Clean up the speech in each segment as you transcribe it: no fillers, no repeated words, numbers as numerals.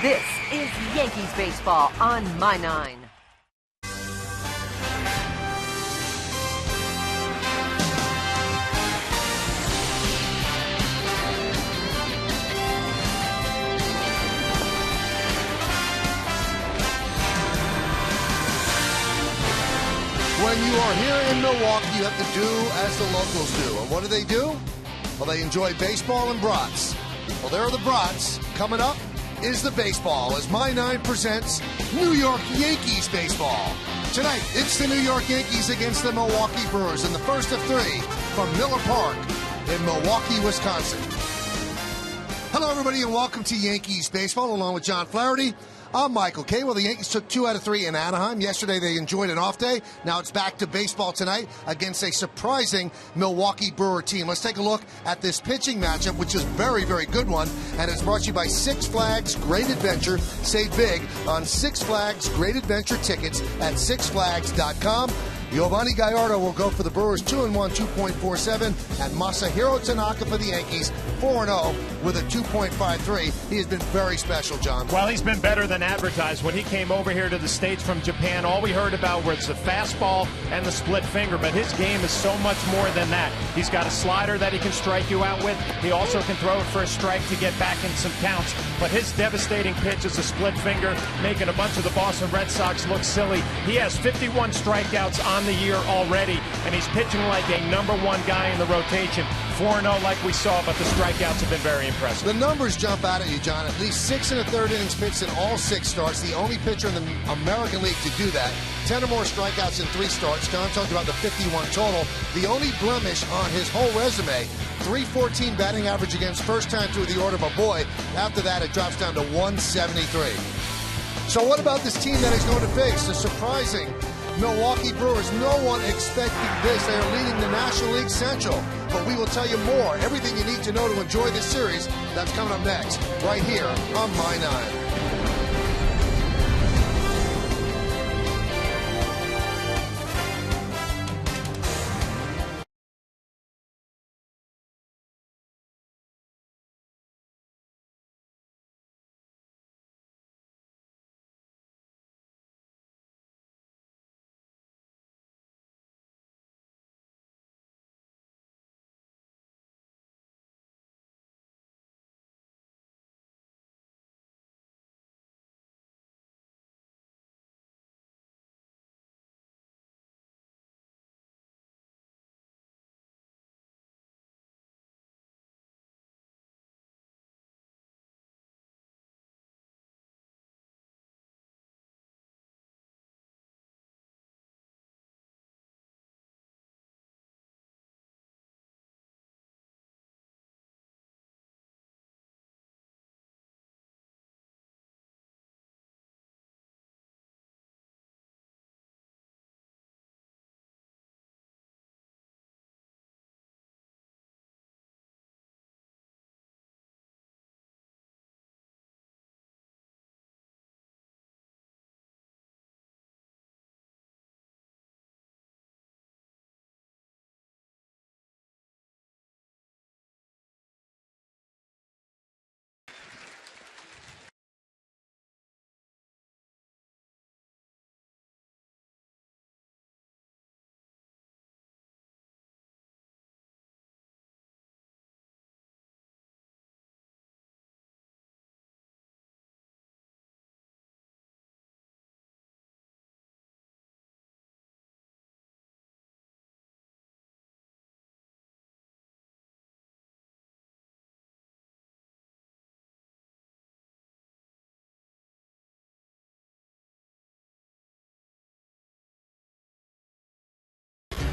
This is Yankees baseball on My Nine. When you are here in Milwaukee, you have to do as the locals do. And what do? Well, they enjoy baseball and brats. Well, there are the brats. Coming up is the baseball as My Nine presents New York Yankees baseball. Tonight, it's the New York Yankees against the Milwaukee Brewers in the first of three from Miller Park in Milwaukee, Wisconsin. Hello, everybody, and welcome to Yankees baseball along with John Flaherty. I'm Michael Kay. Well, the Yankees took 2 out of 3 in Anaheim. Yesterday, they enjoyed an off day. Now it's back to baseball tonight against a surprising Milwaukee Brewer team. Let's take a look at this pitching matchup, which is a very, very good one. And it's brought to you by Six Flags Great Adventure. Save big on Six Flags Great Adventure tickets at sixflags.com. Giovanni Gallardo will go for the Brewers 2-1, 2.47, and Masahiro Tanaka for the Yankees 4-0 with a 2.53. He has been very special, John. Well, he's been better than advertised. When he came over here to the States from Japan, all we heard about was the fastball and the split finger, but his game is so much more than that. He's got a slider that he can strike you out with. He also can throw it for a strike to get back in some counts, but his devastating pitch is a split finger, making a bunch of the Boston Red Sox look silly. He has 51 strikeouts on the year already, and he's pitching like a number one guy in the rotation. 4-0 like we saw, but the strikeouts have been very impressive. The numbers jump out at you, John. At least 6 1/3 innings pitched in all 6 starts. The only pitcher in the American League to do that. 10 or more strikeouts in 3 starts. John talked about the 51 total. The only blemish on his whole resume, 314 batting average against first time through the order of a boy. After that, it drops down to 173. So what about this team that he's going to face? The surprising Milwaukee Brewers. No one expected this. They are leading the National League Central. But we will tell you more. Everything you need to know to enjoy this series. That's coming up next, right here on My Nine.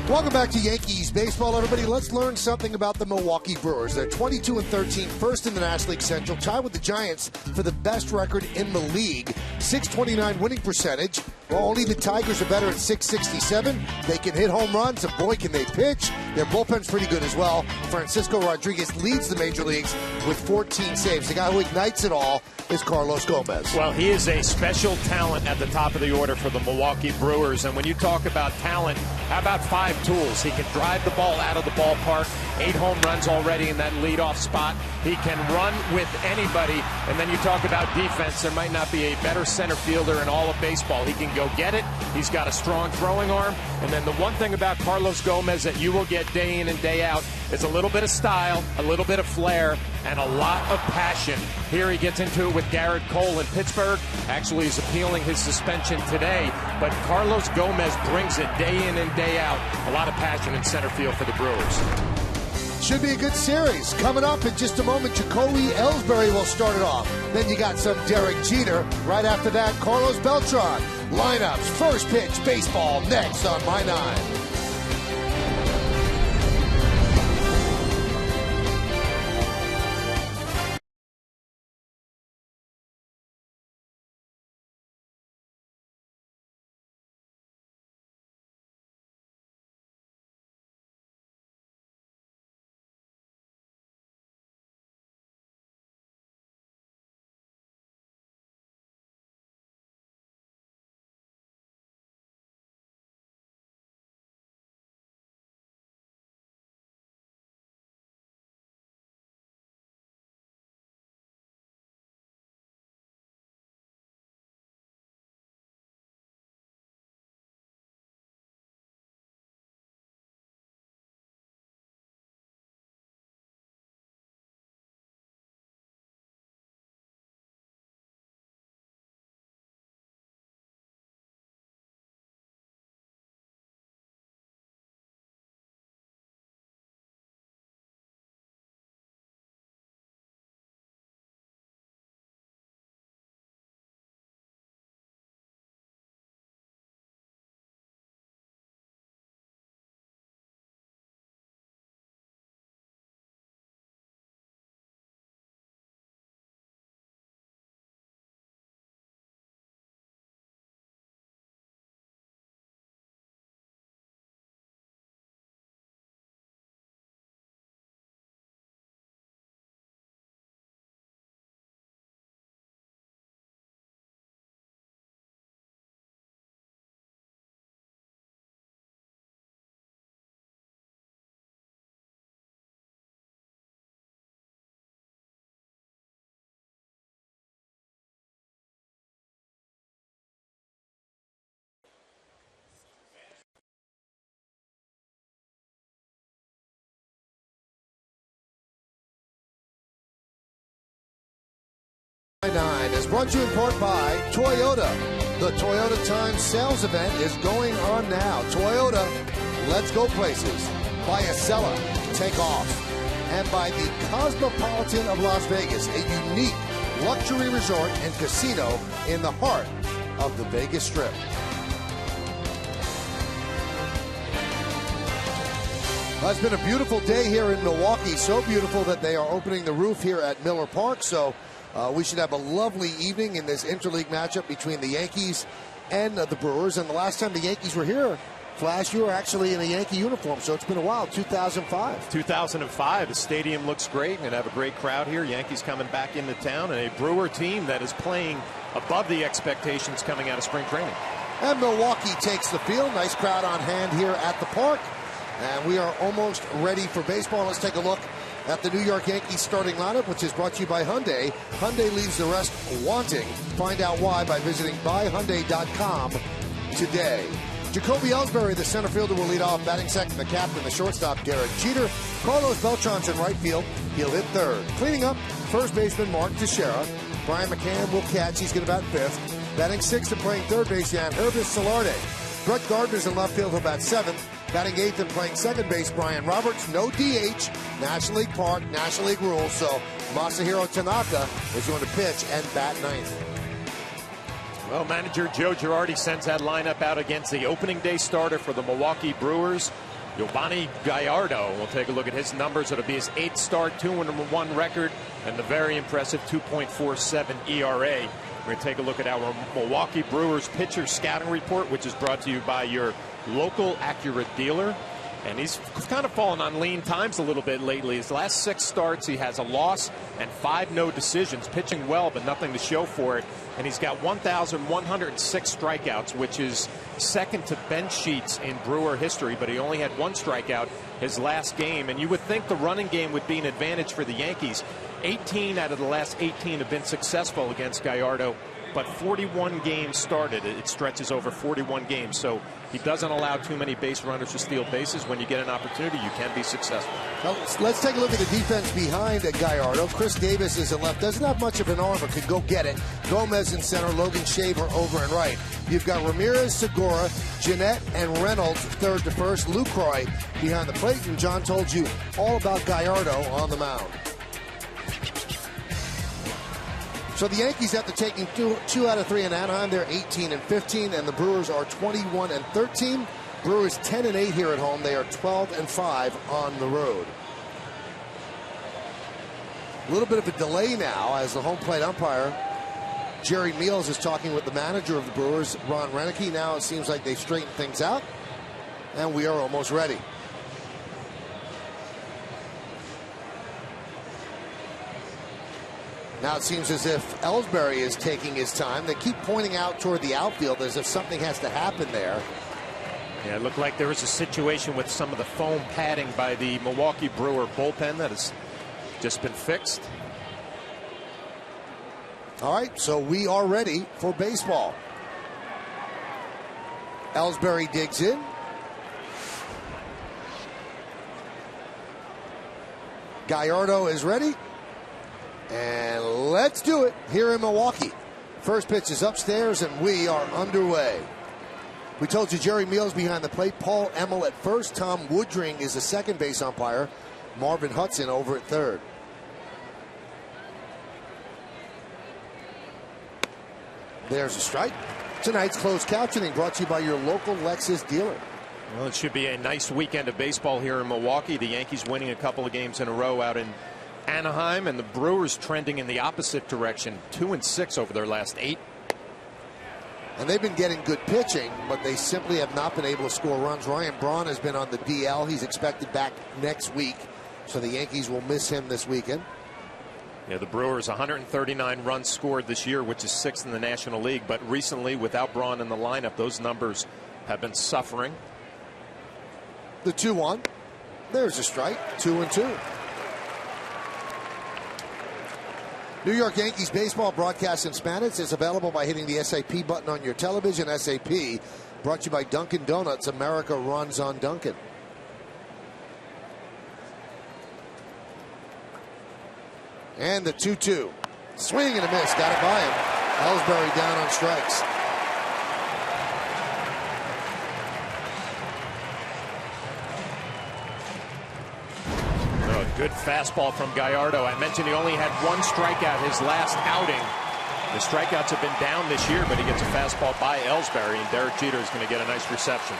Welcome back to Yankees baseball, everybody. Let's learn something about the Milwaukee Brewers. They're 22-13, first in the National League Central, tied with the Giants for the best record in the league. 629 winning percentage. Well, only the Tigers are better at 667. They can hit home runs, and boy, can they pitch. Their bullpen's pretty good as well. Francisco Rodriguez leads the major leagues with 14 saves. The guy who ignites it all is Carlos Gomez. Well, he is a special talent at the top of the order for the Milwaukee Brewers. And when you talk about talent, how about 5 tools? He can drive the ball out of the ballpark. 8 home runs already in that leadoff spot. He can run with anybody. And then you talk about defense. There might not be a better center fielder in all of baseball. He can go get it. He's got a strong throwing arm. And then the one thing about Carlos Gomez that you will get day in and day out is a little bit of style, a little bit of flair, and a lot of passion. Here he gets into it with Garrett Cole in Pittsburgh. Actually, he's appealing his suspension today. But Carlos Gomez brings it day in and day out. A lot of passion in center field for the Brewers. Should be a good series. Coming up in just a moment, Jacoby Ellsbury will start it off. Then you got some Derek Jeter. Right after that, Carlos Beltran. Lineups, first pitch, baseball, next on My 9. My 9 is brought to you in part by Toyota. The Toyota Times sales event is going on now. Toyota, let's go places. By Acela, take off. And by the Cosmopolitan of Las Vegas, a unique luxury resort and casino in the heart of the Vegas Strip. Well, it's been a beautiful day here in Milwaukee. So beautiful that they are opening the roof here at Miller Park. So we should have a lovely evening in this interleague matchup between the Yankees and the Brewers. And the last time the Yankees were here, Flash, you were actually in a Yankee uniform, so it's been a while. 2005. 2005. The stadium looks great and have a great crowd here. Yankees coming back into town, and a Brewer team that is playing above the expectations coming out of spring training. And Milwaukee takes the field. Nice crowd on hand here at the park. And we are almost ready for baseball. Let's take a look at the New York Yankees starting lineup, which is brought to you by Hyundai. Hyundai leaves the rest wanting. Find out why by visiting buyhyundai.com today. Jacoby Ellsbury, the center fielder, will lead off. Batting second, the captain, the shortstop, Derek Jeter. Carlos Beltran's in right field. He'll hit third. Cleaning up, first baseman Mark Teixeira. Brian McCann will catch. He's going to bat fifth. Batting sixth and playing third base, Jan Hervis Solarde. Brett Gardner's in left field. He'll bat seventh. Batting eighth and playing second base, Brian Roberts. No DH. National League Park, National League rules. So Masahiro Tanaka is going to pitch and bat ninth. Well, manager Joe Girardi sends that lineup out against the opening day starter for the Milwaukee Brewers, Yovani Gallardo. We'll take a look at his numbers. It'll be his 8th start, 2-1 record, and the very impressive 2.47 ERA. We're going to take a look at our Milwaukee Brewers pitcher scouting report, which is brought to you by your local Acura dealer. And he's kind of fallen on lean times a little bit lately. His last 6 starts, he has a loss and 5 no decisions, pitching well, but nothing to show for it. And he's got 1,106 strikeouts, which is second to Ben Sheets in Brewer history, but he only had 1 strikeout his last game. And you would think the running game would be an advantage for the Yankees. 18 out of the last 18 have been successful against Gallardo, but 41 games started. It stretches over 41 games, so he doesn't allow too many base runners to steal bases. When you get an opportunity, you can be successful. Well, let's take a look at the defense behind Gallardo. Chris Davis is in left. Doesn't have much of an arm, but could go get it. Gomez in center. Logan Shaver over and right. You've got Ramirez, Segura, Jeanette, and Reynolds third to first. Lucroy behind the plate. And John told you all about Gallardo on the mound. So the Yankees, after taking 2 out of 3 in Anaheim, they're 18-15, and the Brewers are 21-13. Brewers 10-8 here at home. They are 12-5 on the road. A little bit of a delay now as the home plate umpire, Jerry Meals, is talking with the manager of the Brewers, Ron Renicky. Now it seems like they've straightened things out, and we are almost ready. Now it seems as if Ellsbury is taking his time. They keep pointing out toward the outfield as if something has to happen there. Yeah, it looked like there was a situation with some of the foam padding by the Milwaukee Brewer bullpen that has just been fixed. All right, so we are ready for baseball. Ellsbury digs in. Gallardo is ready. And let's do it here in Milwaukee. First pitch is upstairs, and we are underway. We told you Jerry Meals behind the plate. Paul Emmel at first. Tom Woodring is the second base umpire. Marvin Hudson over at third. There's a strike. Tonight's closed captioning brought to you by your local Lexus dealer. Well, it should be a nice weekend of baseball here in Milwaukee. The Yankees winning a couple of games in a row out in Anaheim, and the Brewers trending in the opposite direction, 2-6 over their last 8. And they've been getting good pitching, but they simply have not been able to score runs. Ryan Braun has been on the DL. He's expected back next week, so the Yankees will miss him this weekend. Yeah, the Brewers 139 runs scored this year, which is 6th in the National League, but recently without Braun in the lineup, those numbers have been suffering. The 2-1. There's a strike. 2-2. New York Yankees baseball broadcast in Spanish is available by hitting the SAP button on your television. SAP brought to you by Dunkin' Donuts. America runs on Dunkin'. And the 2-2. Swing and a miss. Got it by him. Ellsbury down on strikes. Good fastball from Gallardo. I mentioned he only had 1 strikeout his last outing. The strikeouts have been down this year, but he gets a fastball by Ellsbury, and Derek Jeter is going to get a nice reception.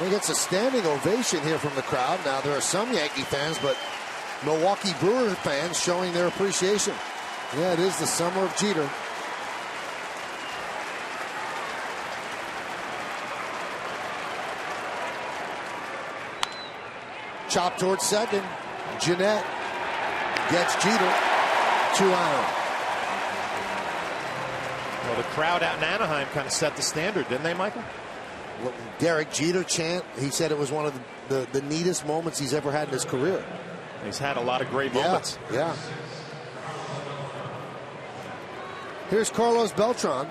He gets a standing ovation here from the crowd. Now, there are some Yankee fans, but Milwaukee Brewer fans showing their appreciation. Yeah, it is the summer of Jeter. Chop towards second. Jeanette gets Jeter. 2 out. Well, the crowd out in Anaheim kind of set the standard, didn't they, Michael? Well, Derek Jeter chant. He said it was one of the neatest moments he's ever had in his career. He's had a lot of great moments. Yeah. Here's Carlos Beltran.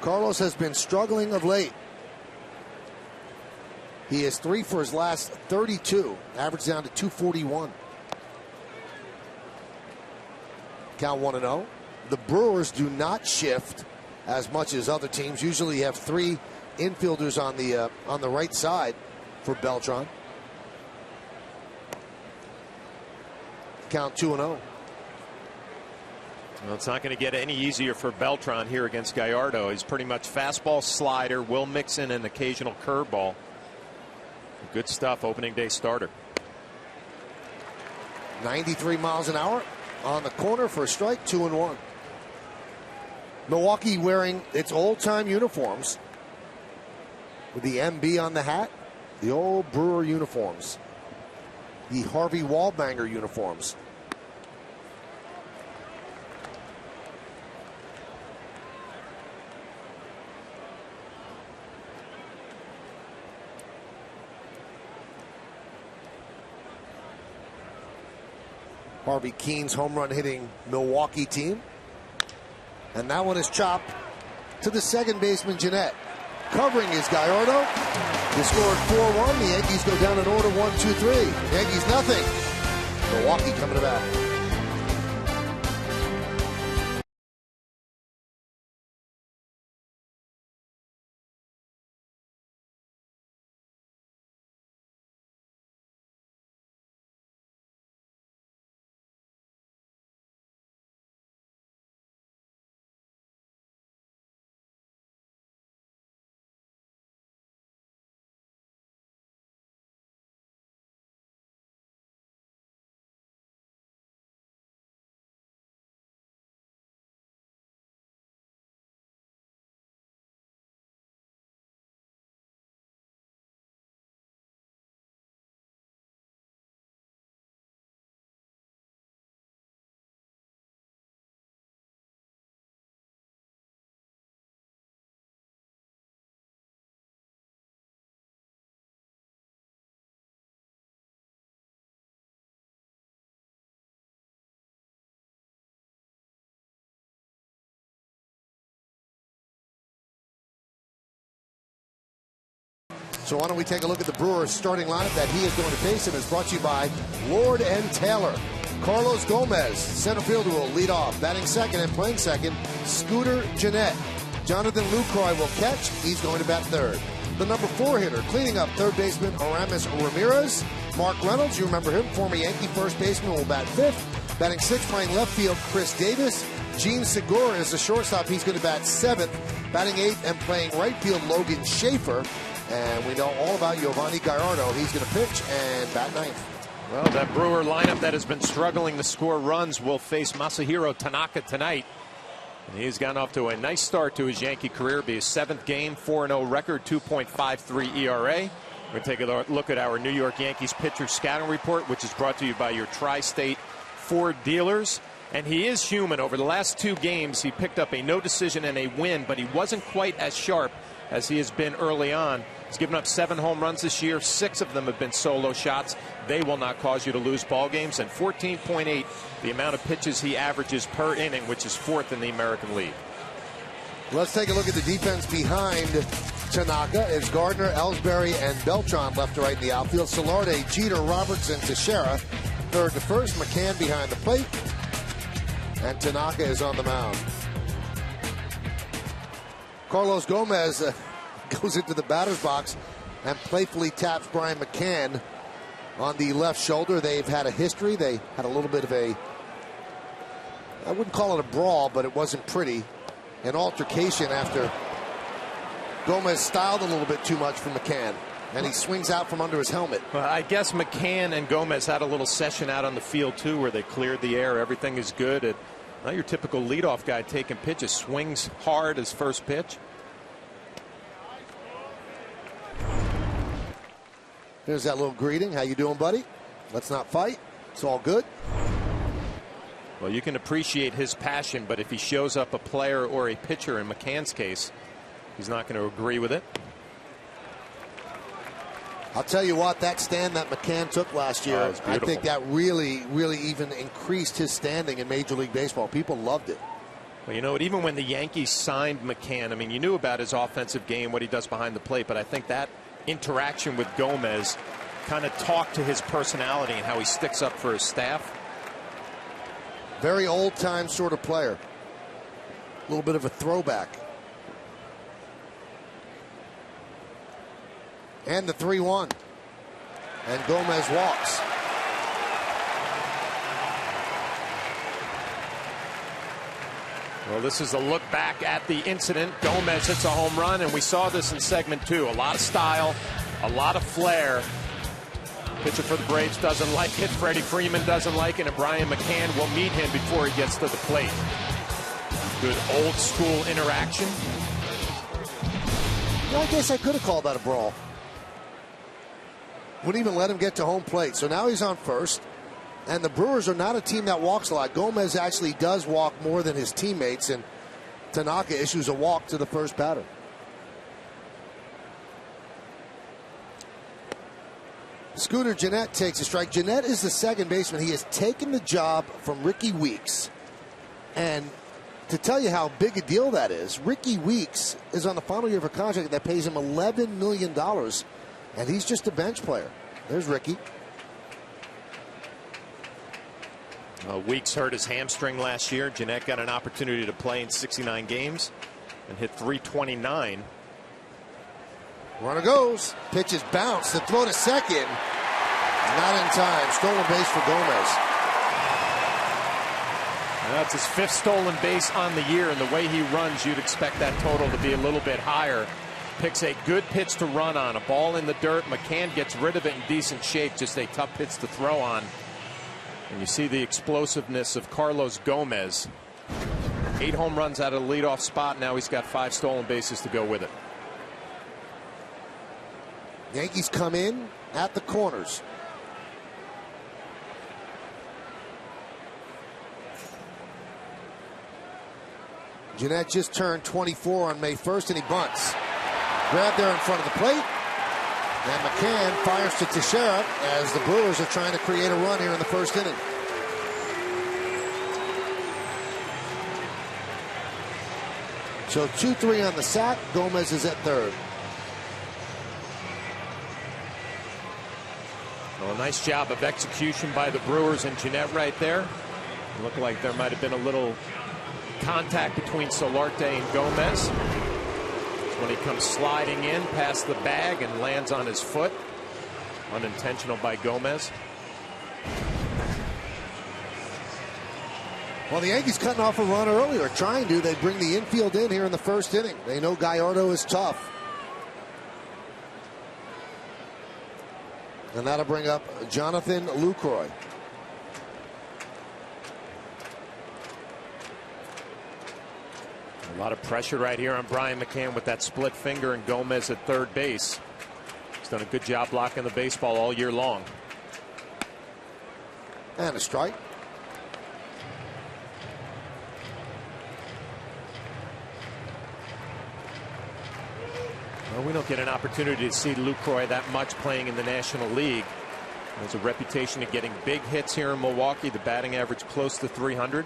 Carlos has been struggling of late. He is 3 for his last 32. Average down to 241. Count 1-0. The Brewers do not shift as much as other teams. Usually you have 3 infielders on the right side for Beltran. Count 2-0. Well, it's not going to get any easier for Beltran here against Gallardo. He's pretty much fastball, slider, will mix in an occasional curveball. Good stuff, opening day starter. 93 miles an hour on the corner for a strike, 2-1. Milwaukee wearing its old-time uniforms with the MB on the hat, the old Brewer uniforms, the Harvey Wallbanger uniforms. Harvey Keene's home run hitting Milwaukee team. And that one is chopped to the second baseman, Jeanette. Covering is Gallardo. They scored 4-1. The Yankees go down in order 1-2-3. Yankees nothing. Milwaukee coming to bat. So why don't we take a look at the Brewers starting lineup that he is going to face, and is brought to you by Lord and Taylor. Carlos Gomez, center fielder, will lead off. Batting second and playing second, Scooter Gennett. Jonathan Lucroy will catch. He's going to bat third. The number 4 hitter, cleaning up, third baseman Aramis Ramirez. Mark Reynolds, you remember him, former Yankee first baseman, will bat fifth. Batting sixth, playing left field, Chris Davis. Gene Segura is the shortstop. He's going to bat seventh. Batting eighth and playing right field, Logan Schaefer. And we know all about Giovanni Gallardo. He's going to pitch and bat ninth. Well, that Brewer lineup that has been struggling to score runs will face Masahiro Tanaka tonight. And he's gotten off to a nice start to his Yankee career. Be his 7th game, 4-0 record, 2.53 ERA. We're going to take a look at our New York Yankees pitcher scouting report, which is brought to you by your Tri-State Ford dealers. And he is human. Over the last 2 games, he picked up a no decision and a win, but he wasn't quite as sharp as he has been early on. He's given up 7 home runs this year. 6 of them have been solo shots. They will not cause you to lose ball games. And 14.8, the amount of pitches he averages per inning, which is 4th in the American League. Let's take a look at the defense behind Tanaka. It's Gardner, Ellsbury, and Beltran left to right in the outfield. Solarde, Jeter, Robertson, Teixeira, third to first. McCann behind the plate. And Tanaka is on the mound. Carlos Gomez goes into the batter's box and playfully taps Brian McCann on the left shoulder. They've had a history. They had a little bit of a, I wouldn't call it a brawl, but it wasn't pretty. An altercation after Gomez styled a little bit too much for McCann, and he swings out from under his helmet. Well, I guess McCann and Gomez had a little session out on the field too, where they cleared the air. Everything is good. And not your typical leadoff guy taking pitches. Swings hard his first pitch. There's that little greeting. How you doing, buddy? Let's not fight. It's all good. Well, you can appreciate his passion, but if he shows up a player or a pitcher, in McCann's case, he's not going to agree with it. I'll tell you what, that stand that McCann took last year, I think that really even increased his standing in Major League Baseball. People loved it. Well, you know what, even when the Yankees signed McCann, I mean, you knew about his offensive game, what he does behind the plate, but I think that interaction with Gomez kind of talked to his personality and how he sticks up for his staff. Very old-time sort of player. A little bit of a throwback. And the 3-1. And Gomez walks. Well, this is a look back at the incident. Gomez hits a home run, and we saw this in segment 2. A lot of style, a lot of flair. Pitcher for the Braves doesn't like it. Freddie Freeman doesn't like it. And Brian McCann will meet him before he gets to the plate. Good old school interaction. I guess I could have called that a brawl. Wouldn't even let him get to home plate. So now he's on first. And the Brewers are not a team that walks a lot. Gomez actually does walk more than his teammates. And Tanaka issues a walk to the first batter. Scooter Gennett takes a strike. Gennett is the second baseman. He has taken the job from Ricky Weeks. And to tell you how big a deal that is, Ricky Weeks is on the final year of a contract that pays him $11 million. And he's just a bench player. There's Ricky. Weeks hurt his hamstring last year. Gennett got an opportunity to play in 69 games and hit .329. Runner goes. Pitch is bounced. The throw to second. Not in time. Stolen base for Gomez. That's his 5th stolen base on the year, and the way he runs, you'd expect that total to be a little bit higher. Picks a good pitch to run on. A ball in the dirt. McCann gets rid of it in decent shape. Just a tough pitch to throw on. And you see the explosiveness of Carlos Gomez. 8 home runs out of the leadoff spot. Now he's got 5 stolen bases to go with it. Yankees come in at the corners. Gennett just turned 24 on May 1st, and he bunts. Grab there in front of the plate. And McCann fires to Teixeira as the Brewers are trying to create a run here in the first inning. So 2-3 on the sack. Gomez is at third. Well, nice job of execution by the Brewers and Gennett right there. It looked like there might have been a little contact between Solarte and Gomez. When he comes sliding in past the bag and lands on his foot. Unintentional by Gomez. Well, the Yankees cutting off a run earlier. Trying to. They bring the infield in here in the first inning. They know Gallardo is tough. And that'll bring up Jonathan Lucroy. A lot of pressure right here on Brian McCann with that split finger, and Gomez at third base. He's done a good job blocking the baseball all year long. And a strike. Well, we don't get an opportunity to see Lucroy that much playing in the National League. He has a reputation of getting big hits here in Milwaukee. The batting average close to 300.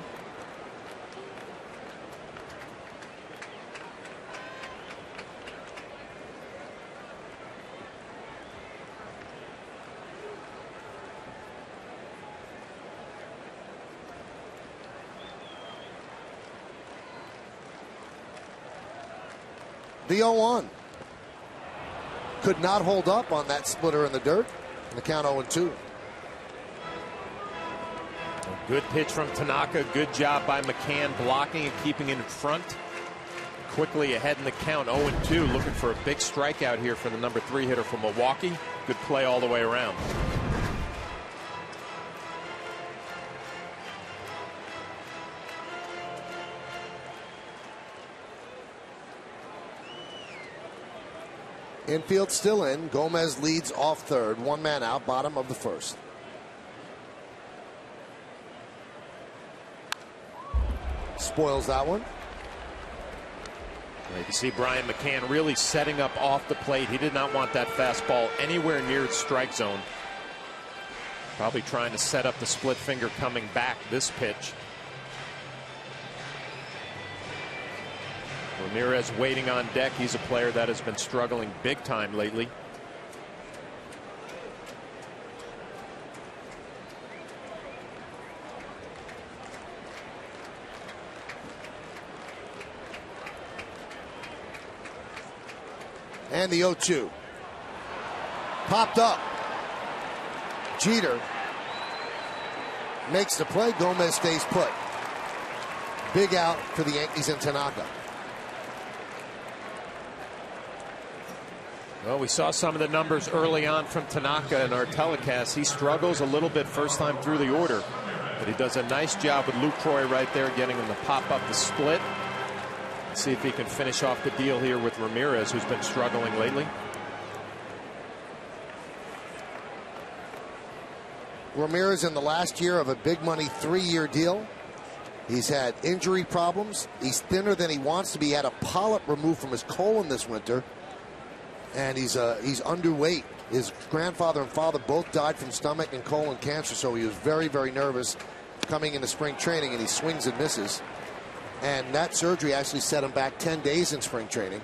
The 0-1. Could not hold up on that splitter in the dirt. And the count 0-2. A good pitch from Tanaka. Good job by McCann blocking and keeping it in front. Quickly ahead in the count, 0-2. Looking for a big strikeout here for the number 3 hitter from Milwaukee. Good play all the way around. Infield still in. Gomez leads off third. 1 man out, bottom of the first. Spoils that one. You can see Brian McCann really setting up off the plate. He did not want that fastball anywhere near its strike zone. Probably trying to set up the split finger coming back this pitch. Ramirez waiting on deck. He's a player that has been struggling big time lately. And the 0-2. Popped up. Jeter makes the play. Gomez stays put. Big out for the Yankees and Tanaka. Well, we saw some of the numbers early on from Tanaka in our telecast. He struggles a little bit first time through the order, but he does a nice job with Lucroy right there, getting him to pop up the split. See if he can finish off the deal here with Ramirez, who's been struggling lately. Ramirez in the last year of a big money 3-year deal. He's had injury problems. He's thinner than he wants to be. He had a polyp removed from his colon this winter, and he's underweight. His grandfather and father both died from stomach and colon cancer, so he was very, very nervous coming into spring training, and he swings and misses. And that surgery actually set him back 10 days in spring training.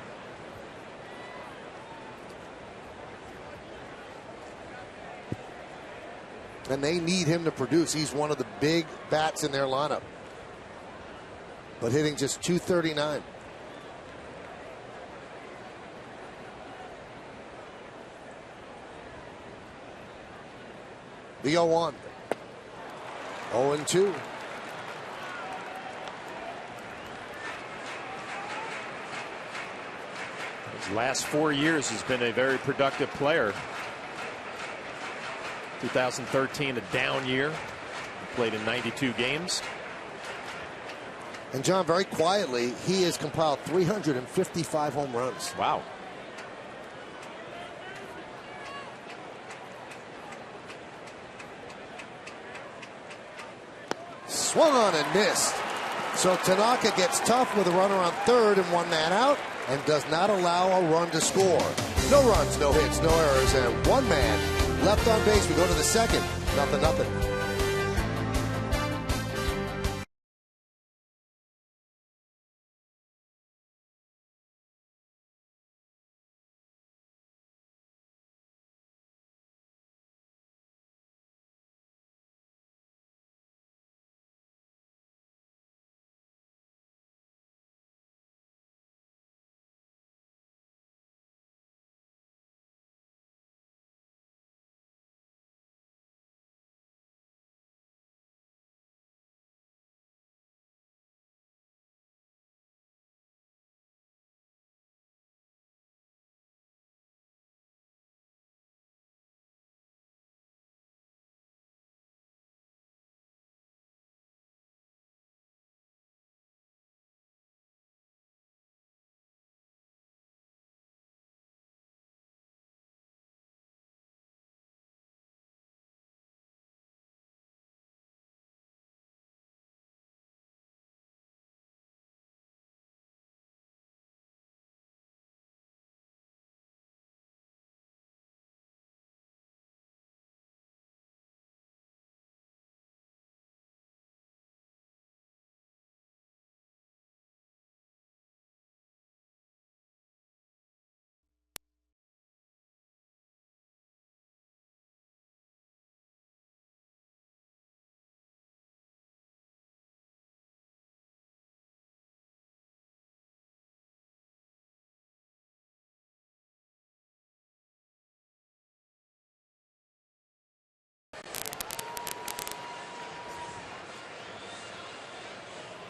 And they need him to produce. He's one of the big bats in their lineup, but hitting just .239. The 0-1. 0-2. His last 4 years has been a very productive player. 2013, a down year. He played in 92 games. And John, very quietly, he has compiled 355 home runs. Wow. Swung on and missed. So Tanaka gets tough with a runner on third and 1 man out, and does not allow a run to score. No runs, no hits, no errors, and 1 man left on base. We go to the second. 0-0.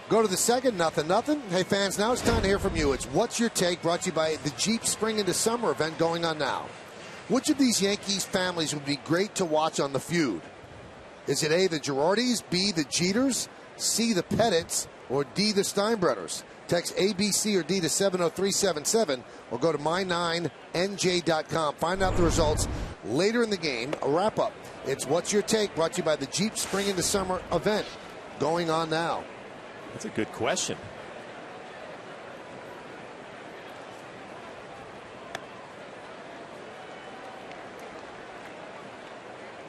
Go to the second, 0-0. Hey, fans, now it's time to hear from you. It's What's Your Take, brought to you by the Jeep Spring into Summer event going on now. Which of these Yankees families would be great to watch on The Feud? Is it A, the Girardis, B, the Jeters, C, the Pettits, or D, the Steinbrenners? Text A, B, C, or D to 70377, or go to my9nj.com. Find out the results later in the game. A wrap-up. It's What's Your Take, brought to you by the Jeep Spring into Summer event going on now. That's a good question.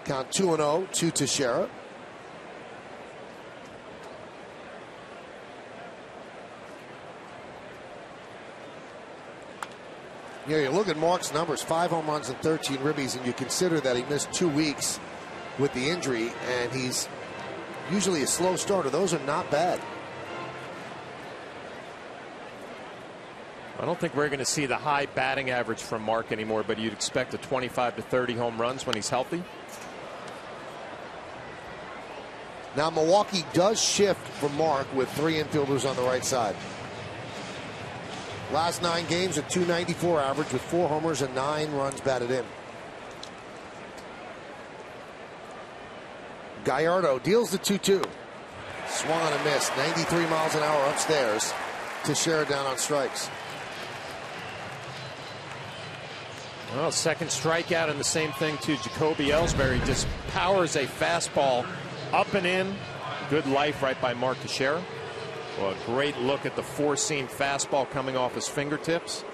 Count 2-0 to Teixeira. Yeah, you look at Mark's numbers, 5 home runs and 13 ribbies, and you consider that he missed 2 weeks with the injury, and he's usually a slow starter. Those are not bad. I don't think we're going to see the high batting average from Mark anymore, but you'd expect a 25 to 30 home runs when he's healthy. Now Milwaukee does shift for Mark with 3 infielders on the right side. Last 9 games, a .294 average with 4 homers and 9 runs batted in. Gallardo deals the 2-2. Swung on a miss. 93 miles an hour upstairs to share down on strikes. Well, second strikeout, and the same thing to Jacoby Ellsbury. Just powers a fastball up and in. Good life right by Mark Teixeira. Well, a great look at the four-seam fastball coming off his fingertips.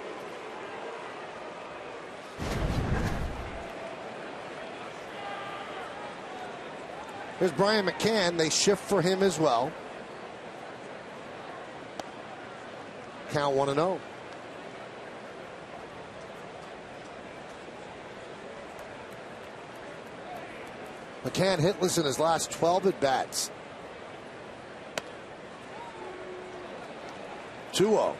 Here's Brian McCann. They shift for him as well. Count 1-0. McCann hitless in his last 12 at-bats. 2-0.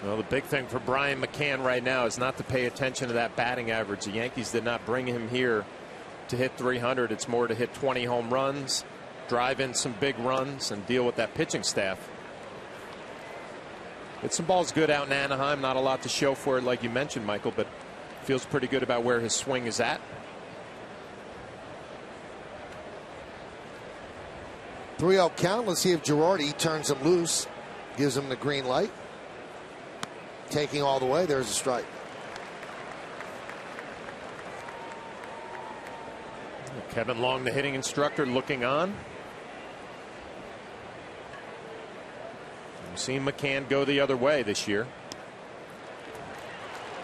Well, the big thing for Brian McCann right now is not to pay attention to that batting average. The Yankees did not bring him here to hit 300. It's more to hit 20 home runs, drive in some big runs, and deal with that pitching staff. Hit some balls good out in Anaheim. Not a lot to show for it, like you mentioned, Michael, but feels pretty good about where his swing is at. 3-0 count. Let's see if Girardi turns him loose. Gives him the green light. Taking all the way. There's a strike. Kevin Long, the hitting instructor, looking on. We've seen McCann go the other way this year.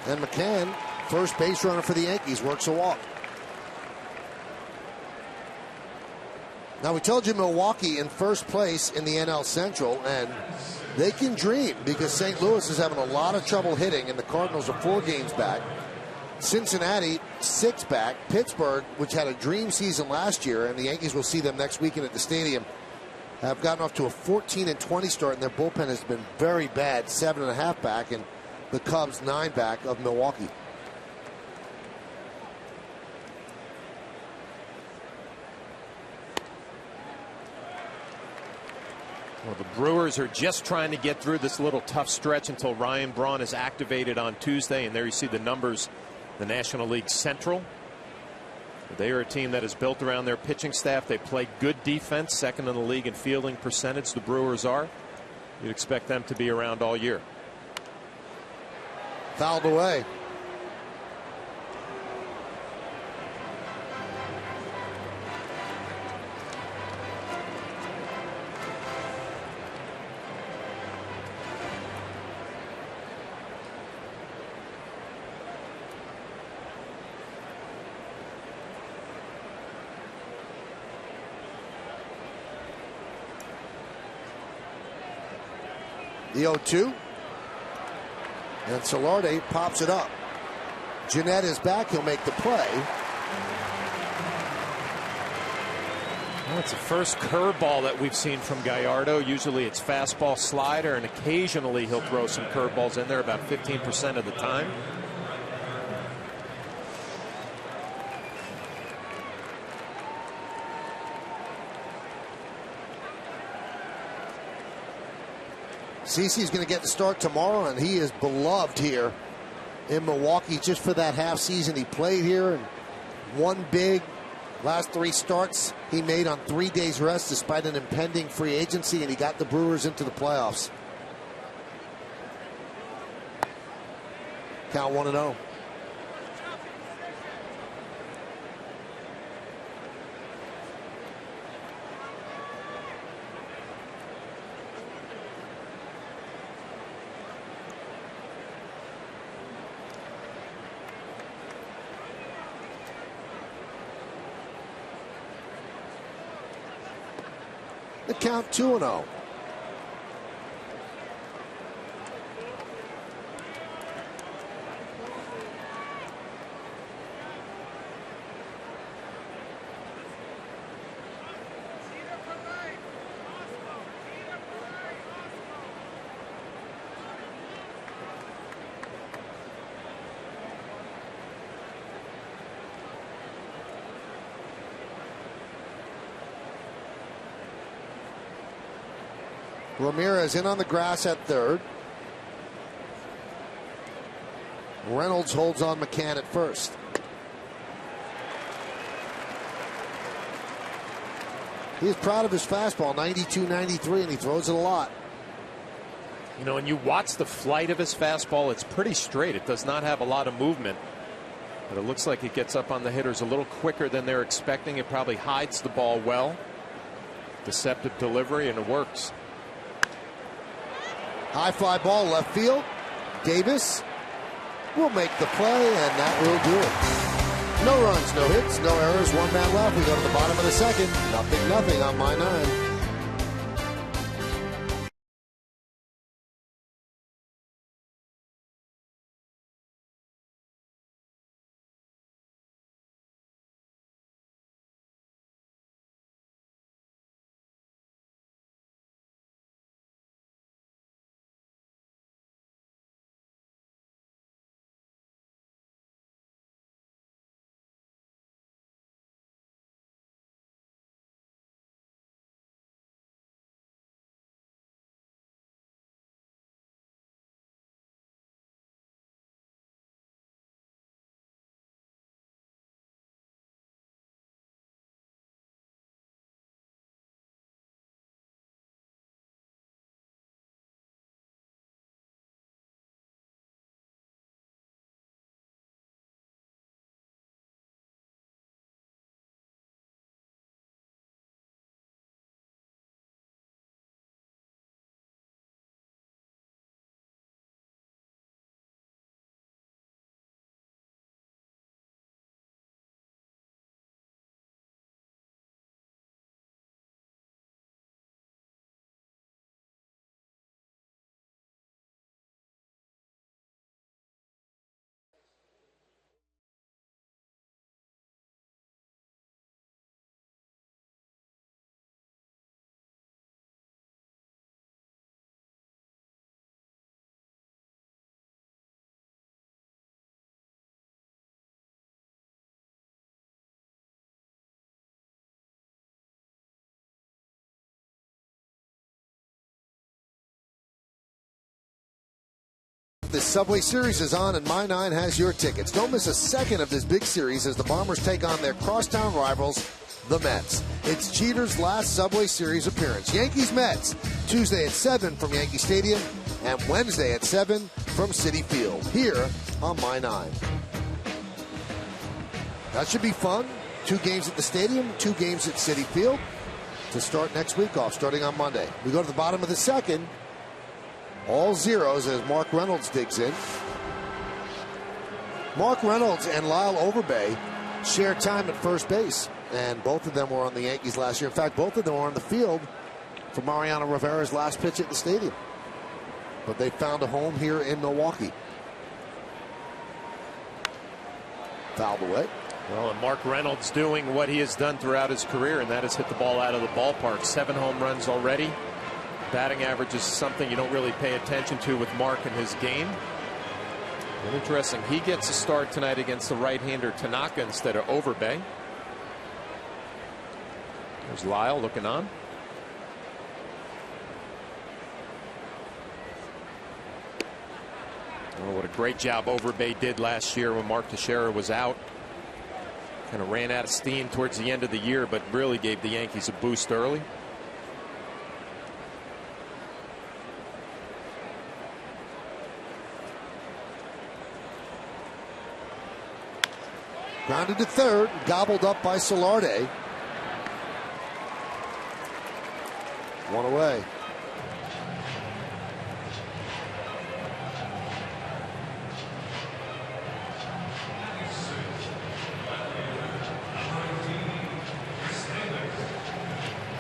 And McCann, first base runner for the Yankees, works a walk. Now, we told you Milwaukee in first place in the NL Central, and they can dream because St. Louis is having a lot of trouble hitting, and the Cardinals are 4 games back. Cincinnati 6 back. Pittsburgh, which had a dream season last year, and the Yankees will see them next weekend at the stadium, have gotten off to a 14-20 start, and their bullpen has been very bad. 7.5 back, and the Cubs 9 back of Milwaukee. Well, the Brewers are just trying to get through this little tough stretch until Ryan Braun is activated on Tuesday, and there you see the numbers, the National League Central. They are a team that is built around their pitching staff. They play good defense, second in the league in fielding percentage. The Brewers are. You'd expect them to be around all year. Fouled away. The 0-2. And Solarte pops it up. Jeanette is back. He'll make the play. Well, it's the first curveball that we've seen from Gallardo. Usually it's fastball, slider, and occasionally he'll throw some curveballs in there about 15% of the time. CeCe's going to get the start tomorrow, and he is beloved here in Milwaukee just for that half season he played here, and one big last 3 starts he made on 3 days rest despite an impending free agency, and he got the Brewers into the playoffs. Count 1-0. The count 2-0. Ramirez in on the grass at third. Reynolds holds on McCann at first. He's proud of his fastball, 92-93, and he throws it a lot. You know, when you watch the flight of his fastball, it's pretty straight. It does not have a lot of movement. But it looks like it gets up on the hitters a little quicker than they're expecting. It probably hides the ball well. Deceptive delivery, and it works. High fly ball left field. Davis will make the play, and that will do it. No runs, no hits, no errors, one man left. We go to the bottom of the second. 0-0 on my 9. This Subway Series is on, and My 9 has your tickets. Don't miss a second of this big series as the Bombers take on their crosstown rivals, the Mets. It's Jeter's last Subway Series appearance. Yankees-Mets, Tuesday at 7 from Yankee Stadium, and Wednesday at 7 from Citi Field, here on My 9. That should be fun. 2 games at the stadium, 2 games at Citi Field to start next week off, starting on Monday. We go to the bottom of the second. All zeros as Mark Reynolds digs in. Mark Reynolds and Lyle Overbay share time at first base, and both of them were on the Yankees last year. In fact, both of them were on the field for Mariano Rivera's last pitch at the stadium. But they found a home here in Milwaukee. Fouled away. Well, and Mark Reynolds doing what he has done throughout his career, and that is hit the ball out of the ballpark. 7 home runs already. Batting average is something you don't really pay attention to with Mark in his game. And interesting, he gets a start tonight against the right-hander Tanaka instead of Overbay. There's Lyle looking on. Oh, what a great job Overbay did last year when Mark Teixeira was out. Kind of ran out of steam towards the end of the year, but really gave the Yankees a boost early. Grounded to third, gobbled up by Solarde. 1 away.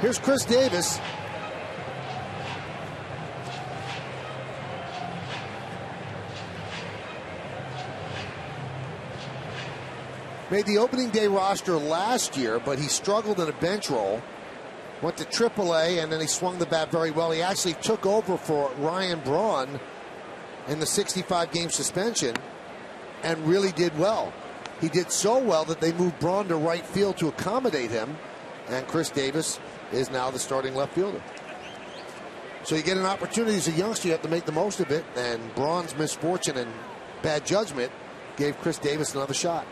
Here's Chris Davis. Made the opening day roster last year, but he struggled in a bench role. Went to AAA, and then he swung the bat very well. He actually took over for Ryan Braun in the 65-game suspension and really did well. He did so well that they moved Braun to right field to accommodate him, and Chris Davis is now the starting left fielder. So you get an opportunity as a youngster, you have to make the most of it. And Braun's misfortune and bad judgment gave Chris Davis another shot.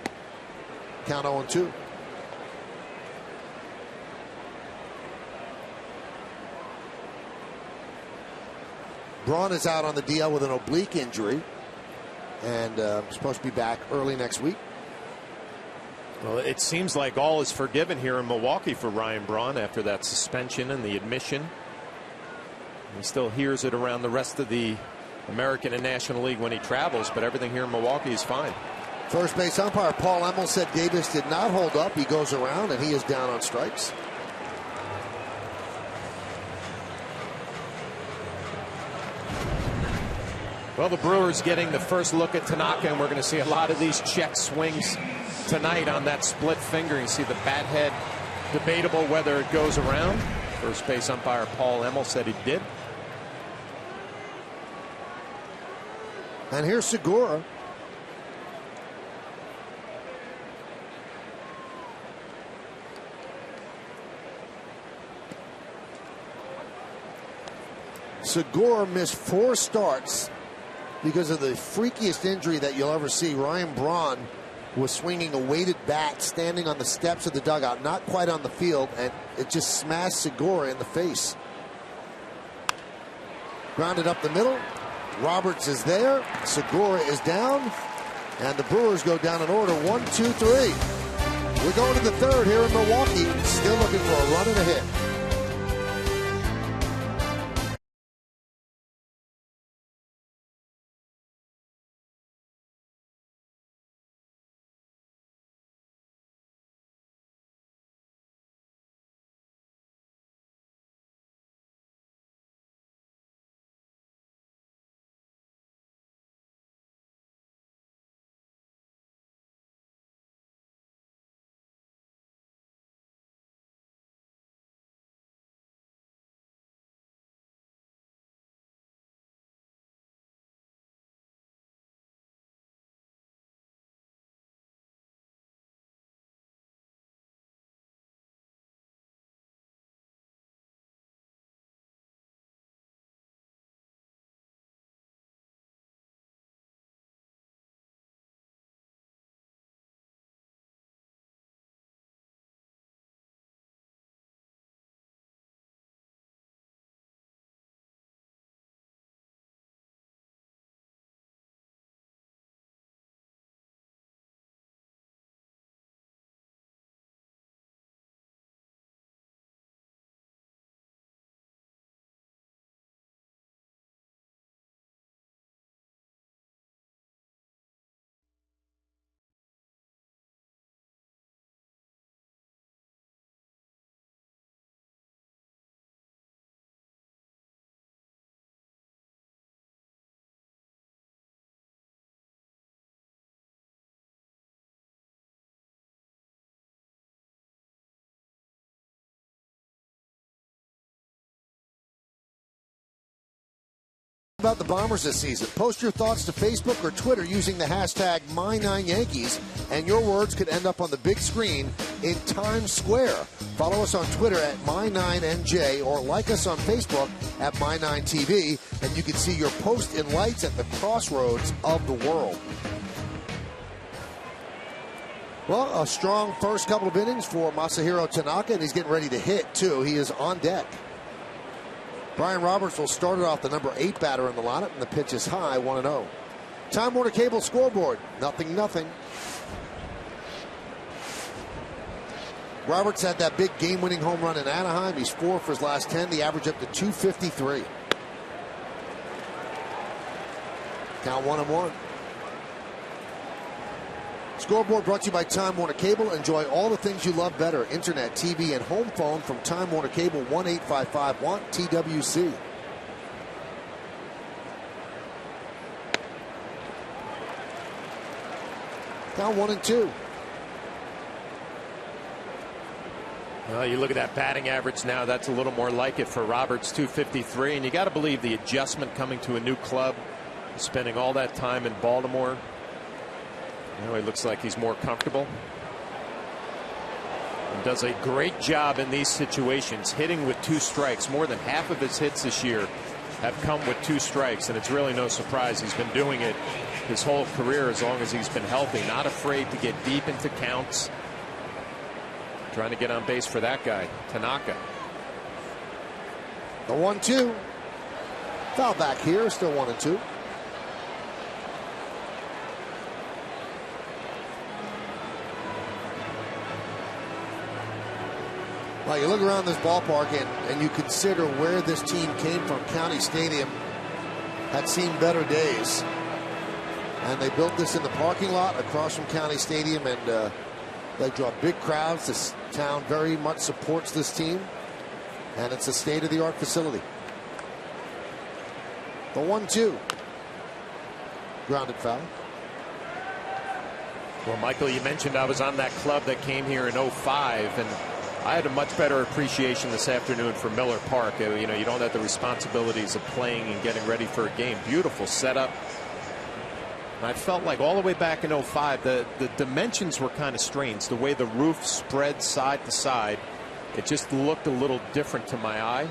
Count 0-2. Braun is out on the DL with an oblique injury and supposed to be back early next week. Well, it seems like all is forgiven here in Milwaukee for Ryan Braun after that suspension and the admission. He still hears it around the rest of the American and National League when he travels, but everything here in Milwaukee is fine. First base umpire Paul Emmel said Davis did not hold up. He goes around and he is down on strikes. Well, the Brewers getting the first look at Tanaka, and we're going to see a lot of these check swings tonight on that split finger. You see the bat head, debatable whether it goes around. First base umpire Paul Emmel said he did. And here's Segura. Segura missed 4 starts because of the freakiest injury that you'll ever see. Ryan Braun was swinging a weighted bat, standing on the steps of the dugout, not quite on the field, and it just smashed Segura in the face. Grounded up the middle. Roberts is there. Segura is down. And the Brewers go down in order. 1, 2, 3. We're going to the third here in Milwaukee. Still looking for a run and a hit. About the Bombers this season. Post your thoughts to Facebook or Twitter using the hashtag My9Yankees, and your words could end up on the big screen in Times Square. Follow us on Twitter at My9NJ or like us on Facebook at My9TV, and you can see your post in lights at the crossroads of the world. Well, a strong first couple of innings for Masahiro Tanaka, and he's getting ready to hit, too. He is on deck. Brian Roberts will start it off, the number 8 batter in the lineup, and the pitch is high, 1-0. Time Warner Cable scoreboard, 0-0. Roberts had that big game-winning home run in Anaheim. He's 4 for his last 10. The average up to 253. Count 1-1. Scoreboard brought to you by Time Warner Cable. Enjoy all the things you love better. Internet, TV, and home phone from Time Warner Cable. 1-855-WANT-TWC. Count 1-2. Well, you look at that batting average now. That's a little more like it for Roberts, 253. And you got to believe the adjustment coming to a new club, spending all that time in Baltimore. You know, he looks like he's more comfortable. And does a great job in these situations, hitting with 2 strikes. More than half of his hits this year have come with 2 strikes, and it's really no surprise. He's been doing it his whole career as long as he's been healthy. Not afraid to get deep into counts. Trying to get on base for that guy, Tanaka. The 1-2. Foul back here, still 1-2. Well, you look around this ballpark and you consider where this team came from. County Stadium had seen better days. And they built this in the parking lot across from County Stadium, and they draw big crowds. This town very much supports this team, and it's a state-of-the-art facility. The 1-2. Grounded foul. Well, Michael, you mentioned I was on that club that came here in 05, and I had a much better appreciation this afternoon for Miller Park. You know, you don't have the responsibilities of playing and getting ready for a game. Beautiful setup. And I felt like all the way back in 05, the dimensions were kind of strange. The way the roof spread side to side, it just looked a little different to my eye.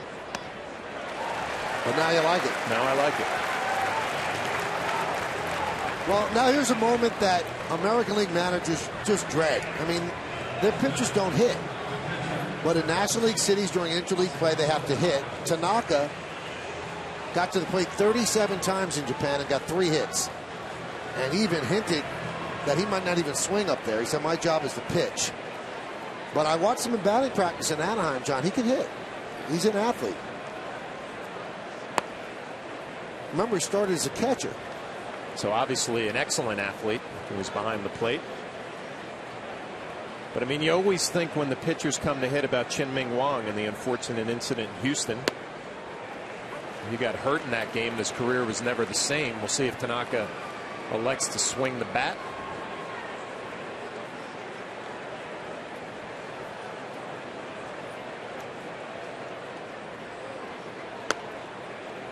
But now you like it. Now I like it. Well, now here's a moment that American League managers just dread. I mean, their pitchers don't hit. But in National League cities during interleague play, they have to hit. Tanaka got to the plate 37 times in Japan and got 3 hits. And even hinted that he might not even swing up there. He said, my job is to pitch. But I watched him in batting practice in Anaheim, John. He can hit. He's an athlete. Remember, he started as a catcher. So obviously an excellent athlete who was behind the plate. But I mean, you always think when the pitchers come to hit about Chin-Ming Wang and the unfortunate incident in Houston. He got hurt in that game. His career was never the same. We'll see if Tanaka elects to swing the bat.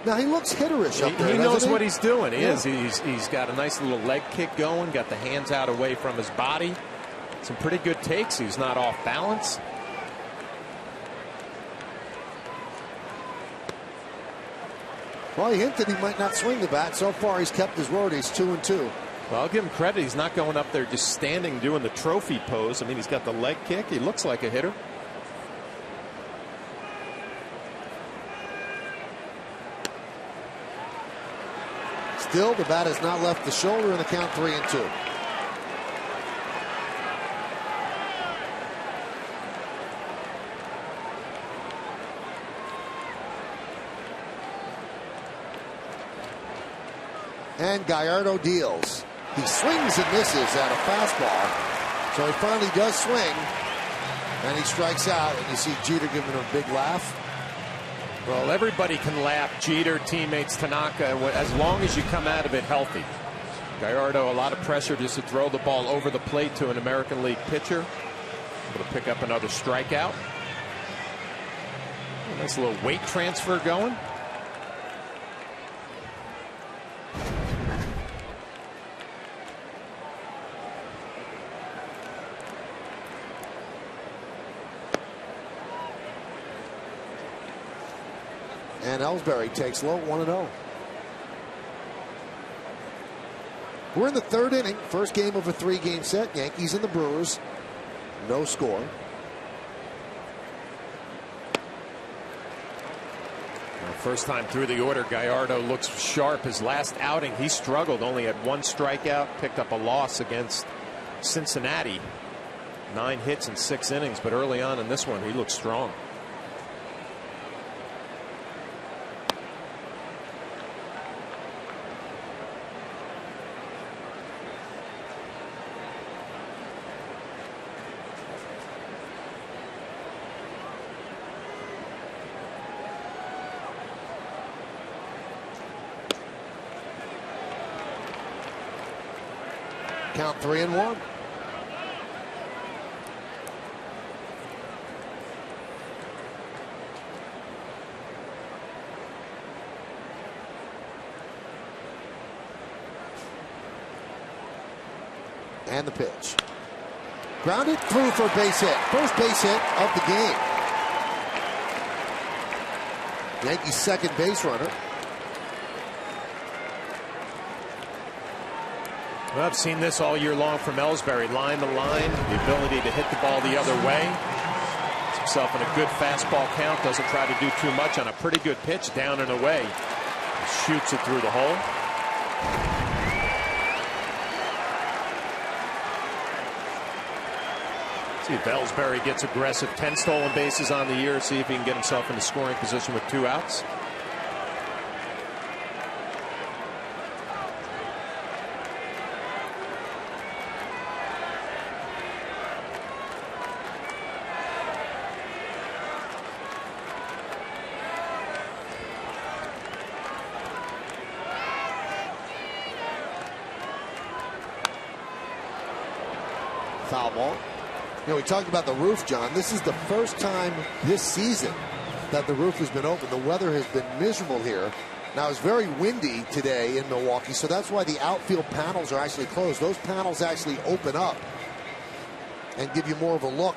Now he looks hitterish up there. He knows what he's doing. He is. He's got a nice little leg kick going. Got the hands out away from his body. Some pretty good takes. He's not off balance. Well, he hinted he might not swing the bat. So far, he's kept his word. He's 2-2. Well, I'll give him credit. He's not going up there just standing doing the trophy pose. I mean, he's got the leg kick. He looks like a hitter. Still, the bat has not left the shoulder in the count 3-2. And Gallardo deals. He swings and misses at a fastball. So he finally does swing. And he strikes out. And you see Jeter giving him a big laugh. Well, everybody can laugh. Jeter, teammates, Tanaka, as long as you come out of it healthy. Gallardo, a lot of pressure just to throw the ball over the plate to an American League pitcher. Able to pick up another strikeout. A nice little weight transfer going. And Ellsbury takes low, 1-0. We're in the 3rd inning. First game of a 3-game set. Yankees and the Brewers. No score. First time through the order, Gallardo looks sharp. His last outing, he struggled. Only had 1 strikeout. Picked up a loss against Cincinnati. 9 hits in 6 innings. But early on in this one, he looked strong. Count 3-1. And the pitch. Grounded through for a base hit. First base hit of the game. Yankees' second base runner. Well, I've seen this all year long from Ellsbury. Line to line, the ability to hit the ball the other way. Puts himself in a good fastball count. Doesn't try to do too much on a pretty good pitch down and away. Shoots it through the hole. See if Ellsbury gets aggressive. 10 stolen bases on the year. See if he can get himself into scoring position with 2 outs. Foul ball. You know, we talked about the roof, John. This is the first time this season that the roof has been open. The weather has been miserable here. Now, it's very windy today in Milwaukee, so that's why the outfield panels are actually closed. Those panels actually open up and give you more of a look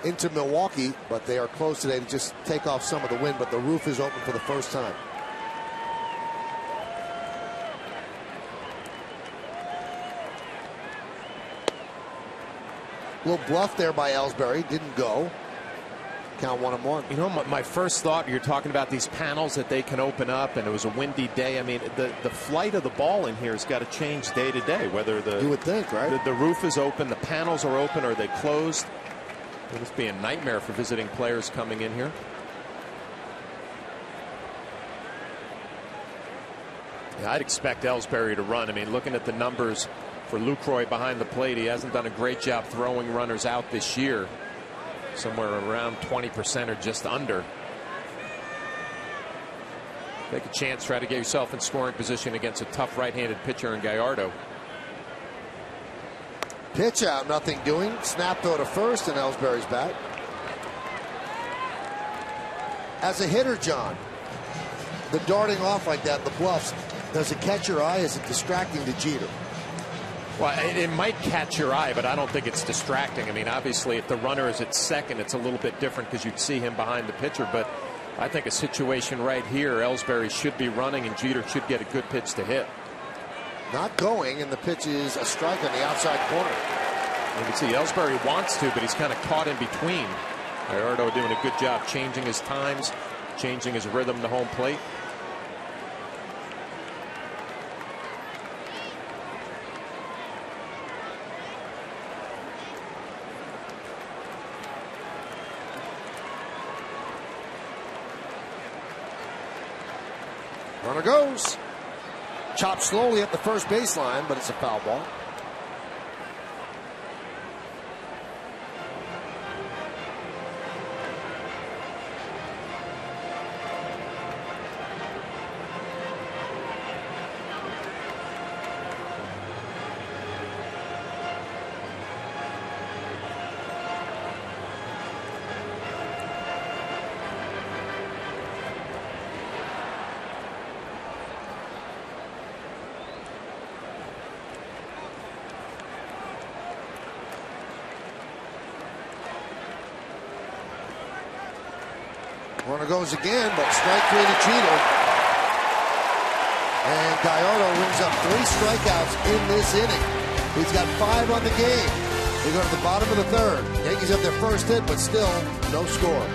into Milwaukee, but they are closed today to just take off some of the wind, but the roof is open for the first time. A little bluff there by Ellsbury. Didn't go. Count 1-1. You know, my first thought, you're talking about these panels that they can open up, and it was a windy day. I mean, the flight of the ball in here has got to change day to day, whether you would think, right? The roof is open, the panels are open, or they closed. It must be a nightmare for visiting players coming in here. Yeah, I'd expect Ellsbury to run. I mean, looking at the numbers for Lucroy behind the plate, he hasn't done a great job throwing runners out this year. Somewhere around 20% or just under. Take a chance, try to get yourself in scoring position against a tough right-handed pitcher in Gallardo. Pitch out, nothing doing. Snap throw to first, and Ellsbury's back. As a hitter, John, the darting off like that, the bluffs, does it catch your eye? Is it distracting to Jeter? Well, it might catch your eye, but I don't think it's distracting. I mean, obviously, if the runner is at second, it's a little bit different because you'd see him behind the pitcher. But I think a situation right here, Ellsbury should be running, and Jeter should get a good pitch to hit. Not going, and the pitch is a strike on the outside corner. You can see Ellsbury wants to, but he's kind of caught in between. Gallardo doing a good job changing his times, changing his rhythm to home plate. Runner goes. Chopped slowly at the first baseline, but it's a foul ball. Runner goes again, but strike 3 to Jeter. And Gallardo rings up 3 strikeouts in this inning. He's got 5 on the game. We go to the bottom of the 3rd. Yankees have their first hit, but still no score.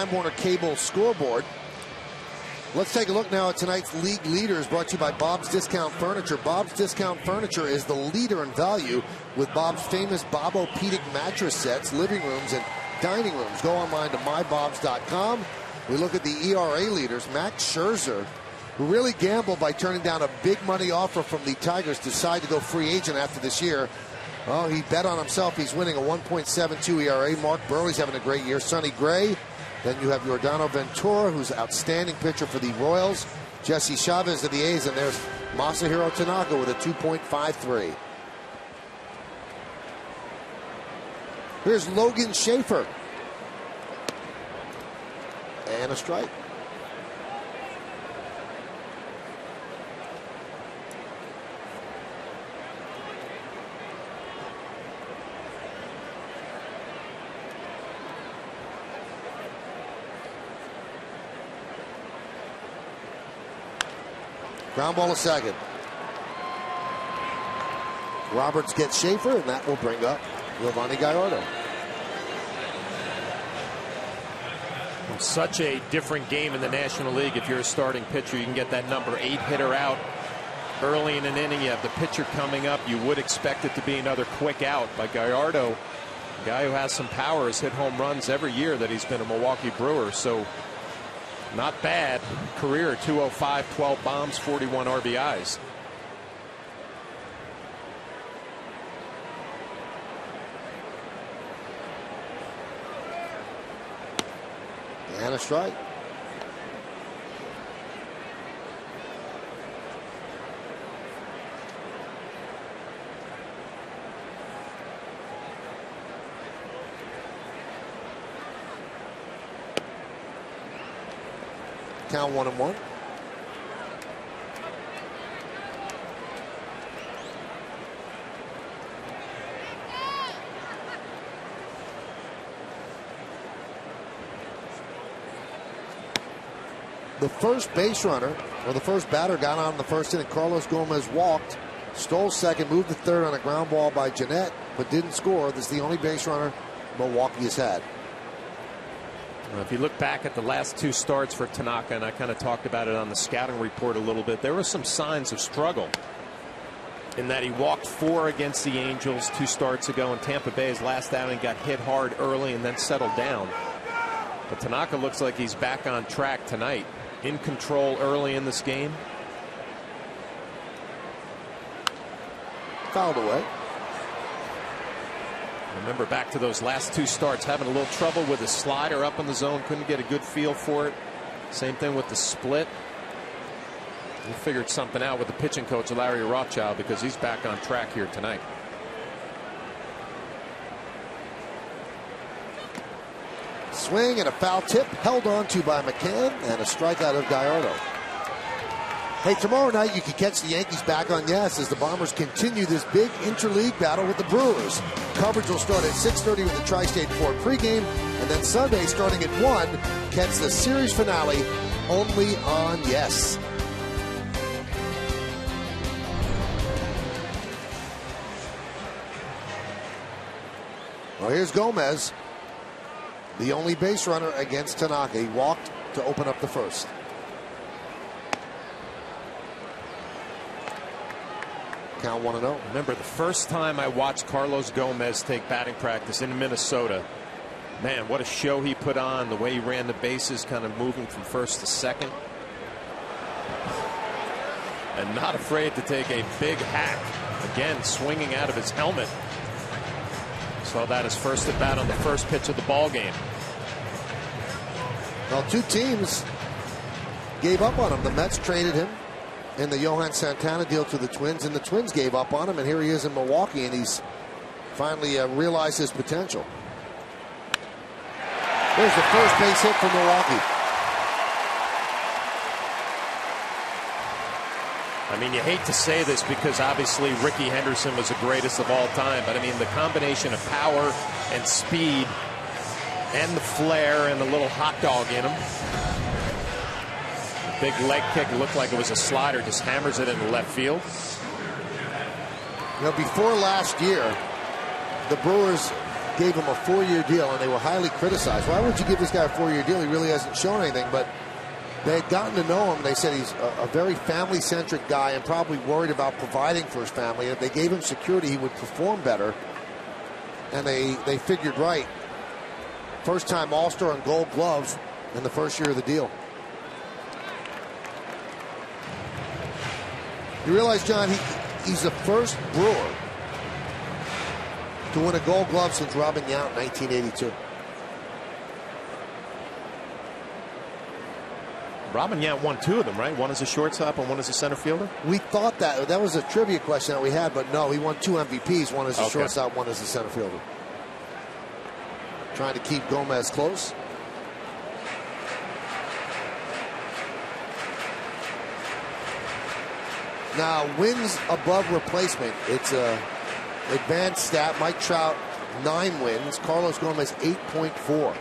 Time Warner Cable scoreboard. Let's take a look now at tonight's league leaders, brought to you by Bob's Discount Furniture. Bob's Discount Furniture is the leader in value with Bob's famous Bob-O-Pedic mattress sets, living rooms, and dining rooms. Go online to mybobs.com. We look at the ERA leaders. Max Scherzer, who really gambled by turning down a big money offer from the Tigers, decided to go free agent after this year. Oh, he bet on himself. He's winning a 1.72 ERA. Mark Burley's having a great year. Sonny Gray. Then you have Yordano Ventura, who's an outstanding pitcher for the Royals. Jesse Chavez of the A's, and there's Masahiro Tanaka with a 2.53. Here's Logan Schaefer. And a strike. Ground ball to second. Roberts gets Schaefer, and that will bring up Giovanni Gallardo. Such a different game in the National League. If you're a starting pitcher, you can get that number 8 hitter out early in an inning. You have the pitcher coming up. You would expect it to be another quick out. By Gallardo, a guy who has some power, has hit home runs every year that he's been a Milwaukee Brewer. So not bad. Career 205, 12 bombs, 41 RBIs. And a strike. Count 1-1. The first base runner, or the first batter, got on in the first inning. Carlos Gomez walked, stole second, moved to third on a ground ball by Jeanette, but didn't score. This is the only base runner Milwaukee has had. If you look back at the last 2 starts for Tanaka, and I kind of talked about it on the scouting report a little bit, there were some signs of struggle in that he walked 4 against the Angels 2 starts ago, and Tampa Bay's last outing got hit hard early and then settled down. But Tanaka looks like he's back on track tonight. In control early in this game. Fouled away. Remember back to those last 2 starts, having a little trouble with the slider up in the zone, couldn't get a good feel for it. Same thing with the split. He figured something out with the pitching coach, Larry Rothschild, because he's back on track here tonight. Swing and a foul tip, held on to by McCann, and a strikeout of Gallardo. Hey, tomorrow night you can catch the Yankees back on Yes as the Bombers continue this big interleague battle with the Brewers. Coverage will start at 6:30 with the Tri-State Ford pregame, and then Sunday starting at 1, catch the series finale only on Yes. Well, here's Gomez, the only base runner against Tanaka. He walked to open up the first. Count 1-0. Remember the first time I watched Carlos Gomez take batting practice in Minnesota. Man, what a show he put on. The way he ran the bases, kind of moving from first to second. And not afraid to take a big hack. Again, swinging out of his helmet. Saw that his first at bat on the first pitch of the ball game. Well, 2 teams gave up on him. The Mets traded him in the Johan Santana deal to the Twins, and the Twins gave up on him, and here he is in Milwaukee, and he's finally realized his potential. There's the first base hit for Milwaukee. I mean, you hate to say this because obviously Rickey Henderson was the greatest of all time, but I mean the combination of power and speed and the flair and the little hot dog in him. The big leg kick looked like it was a slider, just hammers it into left field. You know, before last year, the Brewers gave him a 4-year deal, and they were highly criticized. Why would you give this guy a 4-year deal? He really hasn't shown anything. But they had gotten to know him. They said he's a very family-centric guy and probably worried about providing for his family. If they gave him security, he would perform better. And they figured right. First-time All-Star and Gold Glove in the first year of the deal. You realize, John, he's the first Brewer to win a Gold Glove since Robin Yount in 1982. Robin Yount won 2 of them, right? One as a shortstop and one as a center fielder? We thought that was a trivia question that we had, but no, he won 2 MVPs, one as a shortstop, one as a center fielder. Trying to keep Gomez close. Now, wins above replacement. It's a advanced stat. Mike Trout, 9 wins. Carlos Gomez, 8.4.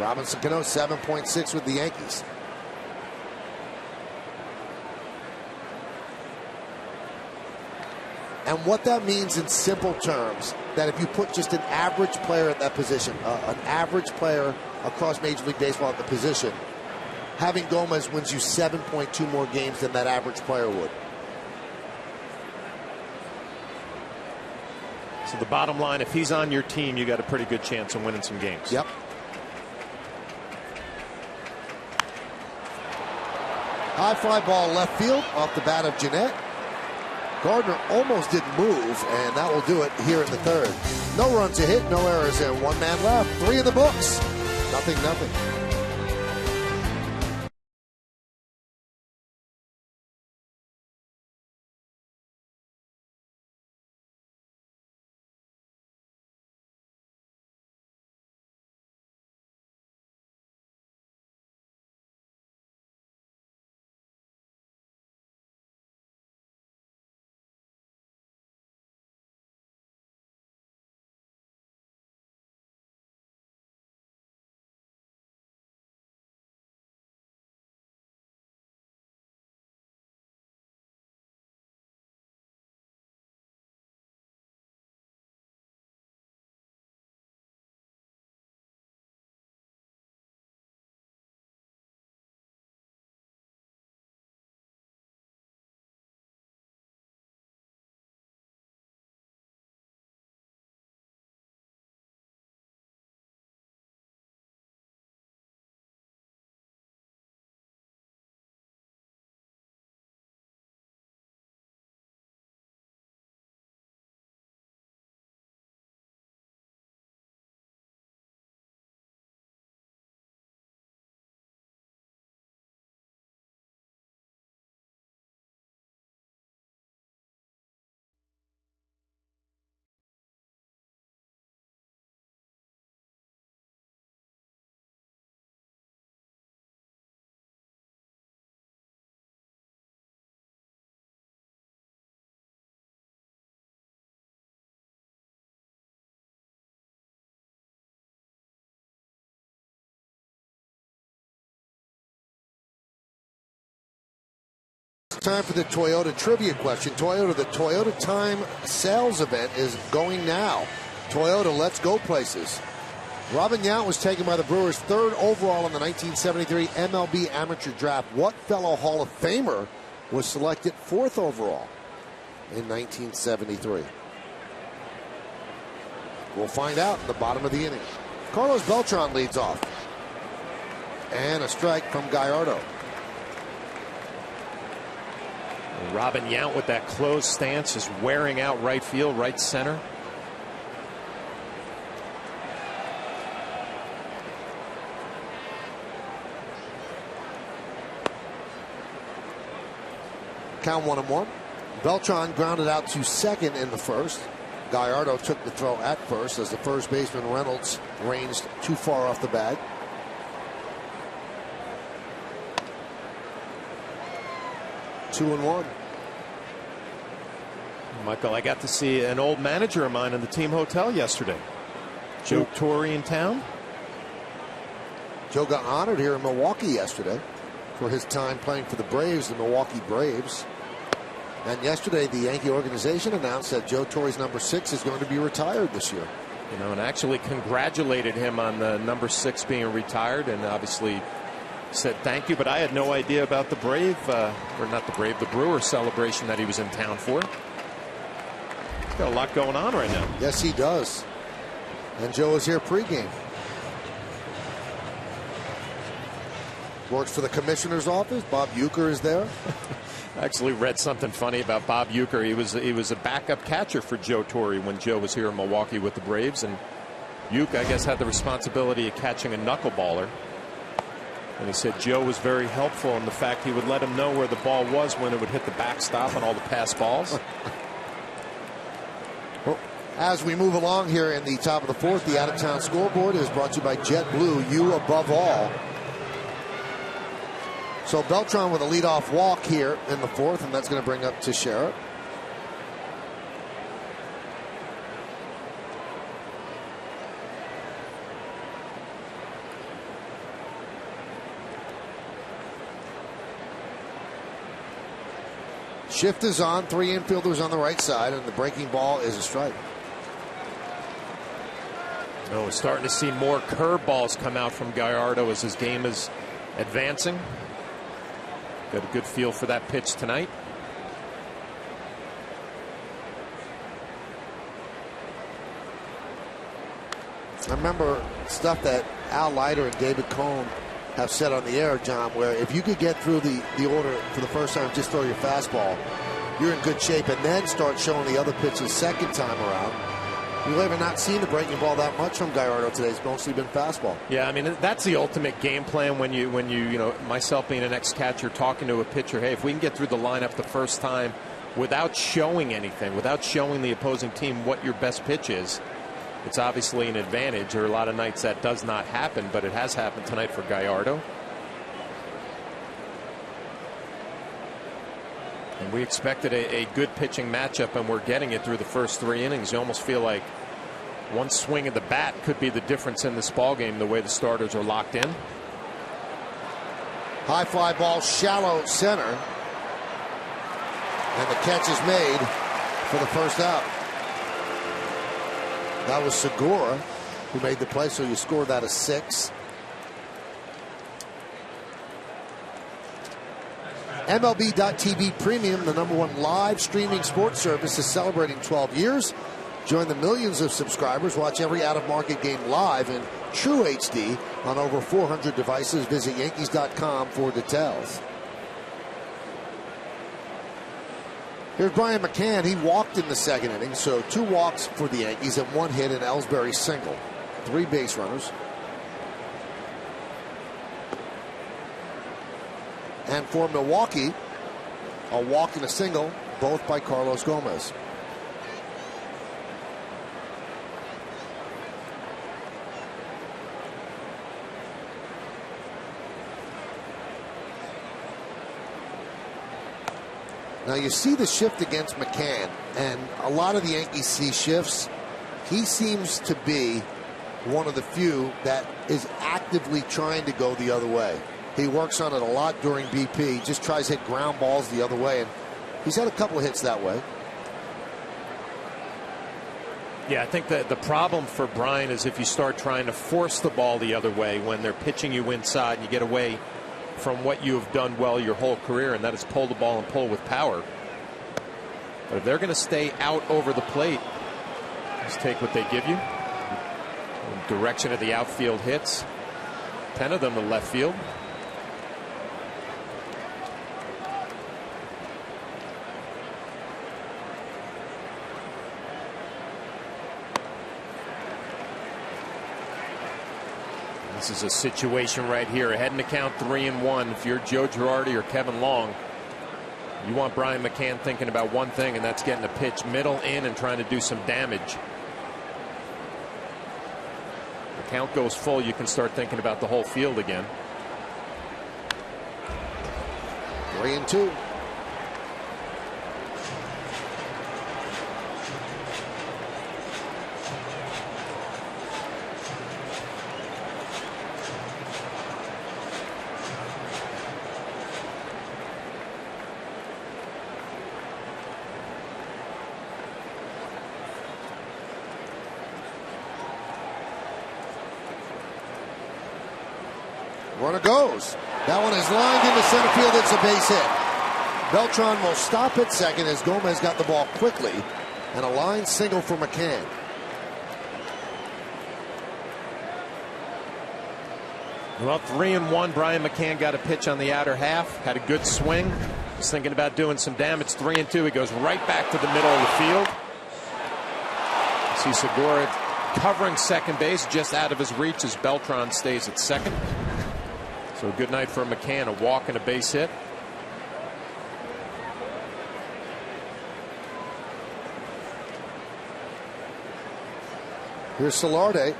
Robinson Cano, 7.6 with the Yankees. And what that means in simple terms, that if you put just an average player at that position, an average player across Major League Baseball at the position, having Gomez wins you 7.2 more games than that average player would. So the bottom line, if he's on your team, you got a pretty good chance of winning some games. Yep. High fly ball left field off the bat of Jeanette. Gardner almost didn't move, and that will do it here in the third. No runs a hit, no errors, and 1 man left. 3 in the books. Nothing. Time for the Toyota trivia question. The Toyota Time sales event is going now. Toyota, let's go places. Robin Yount was taken by the Brewers 3rd overall in the 1973 MLB Amateur Draft. What fellow Hall of Famer was selected 4th overall in 1973? We'll find out in the bottom of the inning. Carlos Beltran leads off. And a strike from Gallardo. Robin Yount with that closed stance is wearing out right field, right center. Count 1-1. Beltran grounded out to second in the first. Gallardo took the throw at first as the first baseman Reynolds ranged too far off the bag. Two and one. Michael, I got to see an old manager of mine in the team hotel yesterday. Joe Torre in town. Joe got honored here in Milwaukee yesterday for his time playing for the Braves, the Milwaukee Braves. And yesterday, the Yankee organization announced that Joe Torre's number 6 is going to be retired this year. You know, and actually congratulated him on the number 6 being retired, and obviously said thank you. But I had no idea about the the Brewers celebration that he was in town for. He's got a lot going on right now. Yes, he does. And Joe is here pregame. Works for the commissioner's office. Bob Uecker is there. I actually read something funny about Bob Uecker. He was a backup catcher for Joe Torre when Joe was here in Milwaukee with the Braves, and Uecker, I guess, had the responsibility of catching a knuckleballer. And he said Joe was very helpful in the fact he would let him know where the ball was when it would hit the backstop on all the pass balls. Well, as we move along here in the top of the 4th, the out-of-town scoreboard is brought to you by JetBlue, you above all. So Beltran with a leadoff walk here in the 4th, and that's going to bring up Teixeira. Shift is on, 3 infielders on the right side, and the breaking ball is a strike. Oh, we're starting to see more curveballs come out from Gallardo as his game is advancing. Got a good feel for that pitch tonight. I remember stuff that Al Leiter and David Cohn have said on the air, John, where if you could get through the order for the first time, just throw your fastball, you're in good shape, and then start showing the other pitches second time around. We've ever not seen the breaking ball that much from Gallardo today. It's mostly been fastball. Yeah, I mean, that's the ultimate game plan when you know, myself being an ex-catcher, talking to a pitcher, hey, if we can get through the lineup the first time without showing anything, without showing the opposing team what your best pitch is, it's obviously an advantage. There are a lot of nights that does not happen, but it has happened tonight for Gallardo. And we expected a good pitching matchup, and we're getting it through the first 3 innings. You almost feel like one swing of the bat could be the difference in this ball game, the way the starters are locked in. High fly ball, shallow center. And the catch is made for the first out. That was Segura who made the play, so you score that as 6. MLB.TV Premium, the #1 live streaming sports service, is celebrating 12 years. Join the millions of subscribers. Watch every out-of-market game live in true HD on over 400 devices. Visit Yankees.com for details. Here's Brian McCann. He walked in the second inning, so 2 walks for the Yankees and 1 hit, and Ellsbury single. 3 base runners. And for Milwaukee, a walk and a single, both by Carlos Gomez. Now you see the shift against McCann, and a lot of the Yankees see shifts. He seems to be one of the few that is actively trying to go the other way. He works on it a lot during BP. Just tries to hit ground balls the other way, and he's had a couple of hits that way. Yeah, I think that the problem for Brian is if you start trying to force the ball the other way when they're pitching you inside, and you get away from what you have done well your whole career, and that is pull the ball and pull with power. But if they're going to stay out over the plate, just take what they give you. Direction of the outfield hits, 10 of them to left field. This is a situation right here, ahead in the count 3-1. If you're Joe Girardi or Kevin Long, you want Brian McCann thinking about one thing, and that's getting a pitch middle in and trying to do some damage. The count goes full, you can start thinking about the whole field again. 3-2. Runner goes. That one is lined into center field. It's a base hit. Beltran will stop at second as Gomez got the ball quickly. And a line single for McCann. Well, 3-1. Brian McCann got a pitch on the outer half. Had a good swing. Was thinking about doing some damage. 3-2. He goes right back to the middle of the field. See Segura covering second base, just out of his reach as Beltran stays at second. So a good night for McCann. A walk and a base hit. Here's Solarte.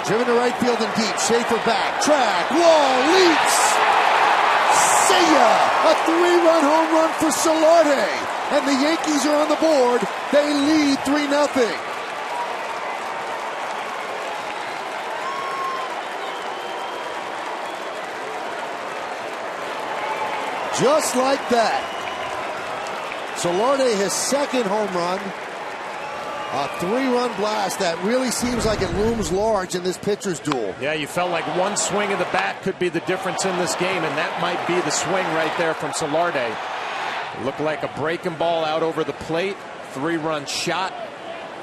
Driven to right field and deep. Schaefer back. Track. Wall. Leaps. See ya! A 3-run home run for Solarte. And the Yankees are on the board. They lead 3-0. Just like that. Solarte, his second home run. A 3-run blast that really seems like it looms large in this pitcher's duel. Yeah, you felt like one swing of the bat could be the difference in this game, and that might be the swing right there from Solarte. It looked like a breaking ball out over the plate, 3-run shot.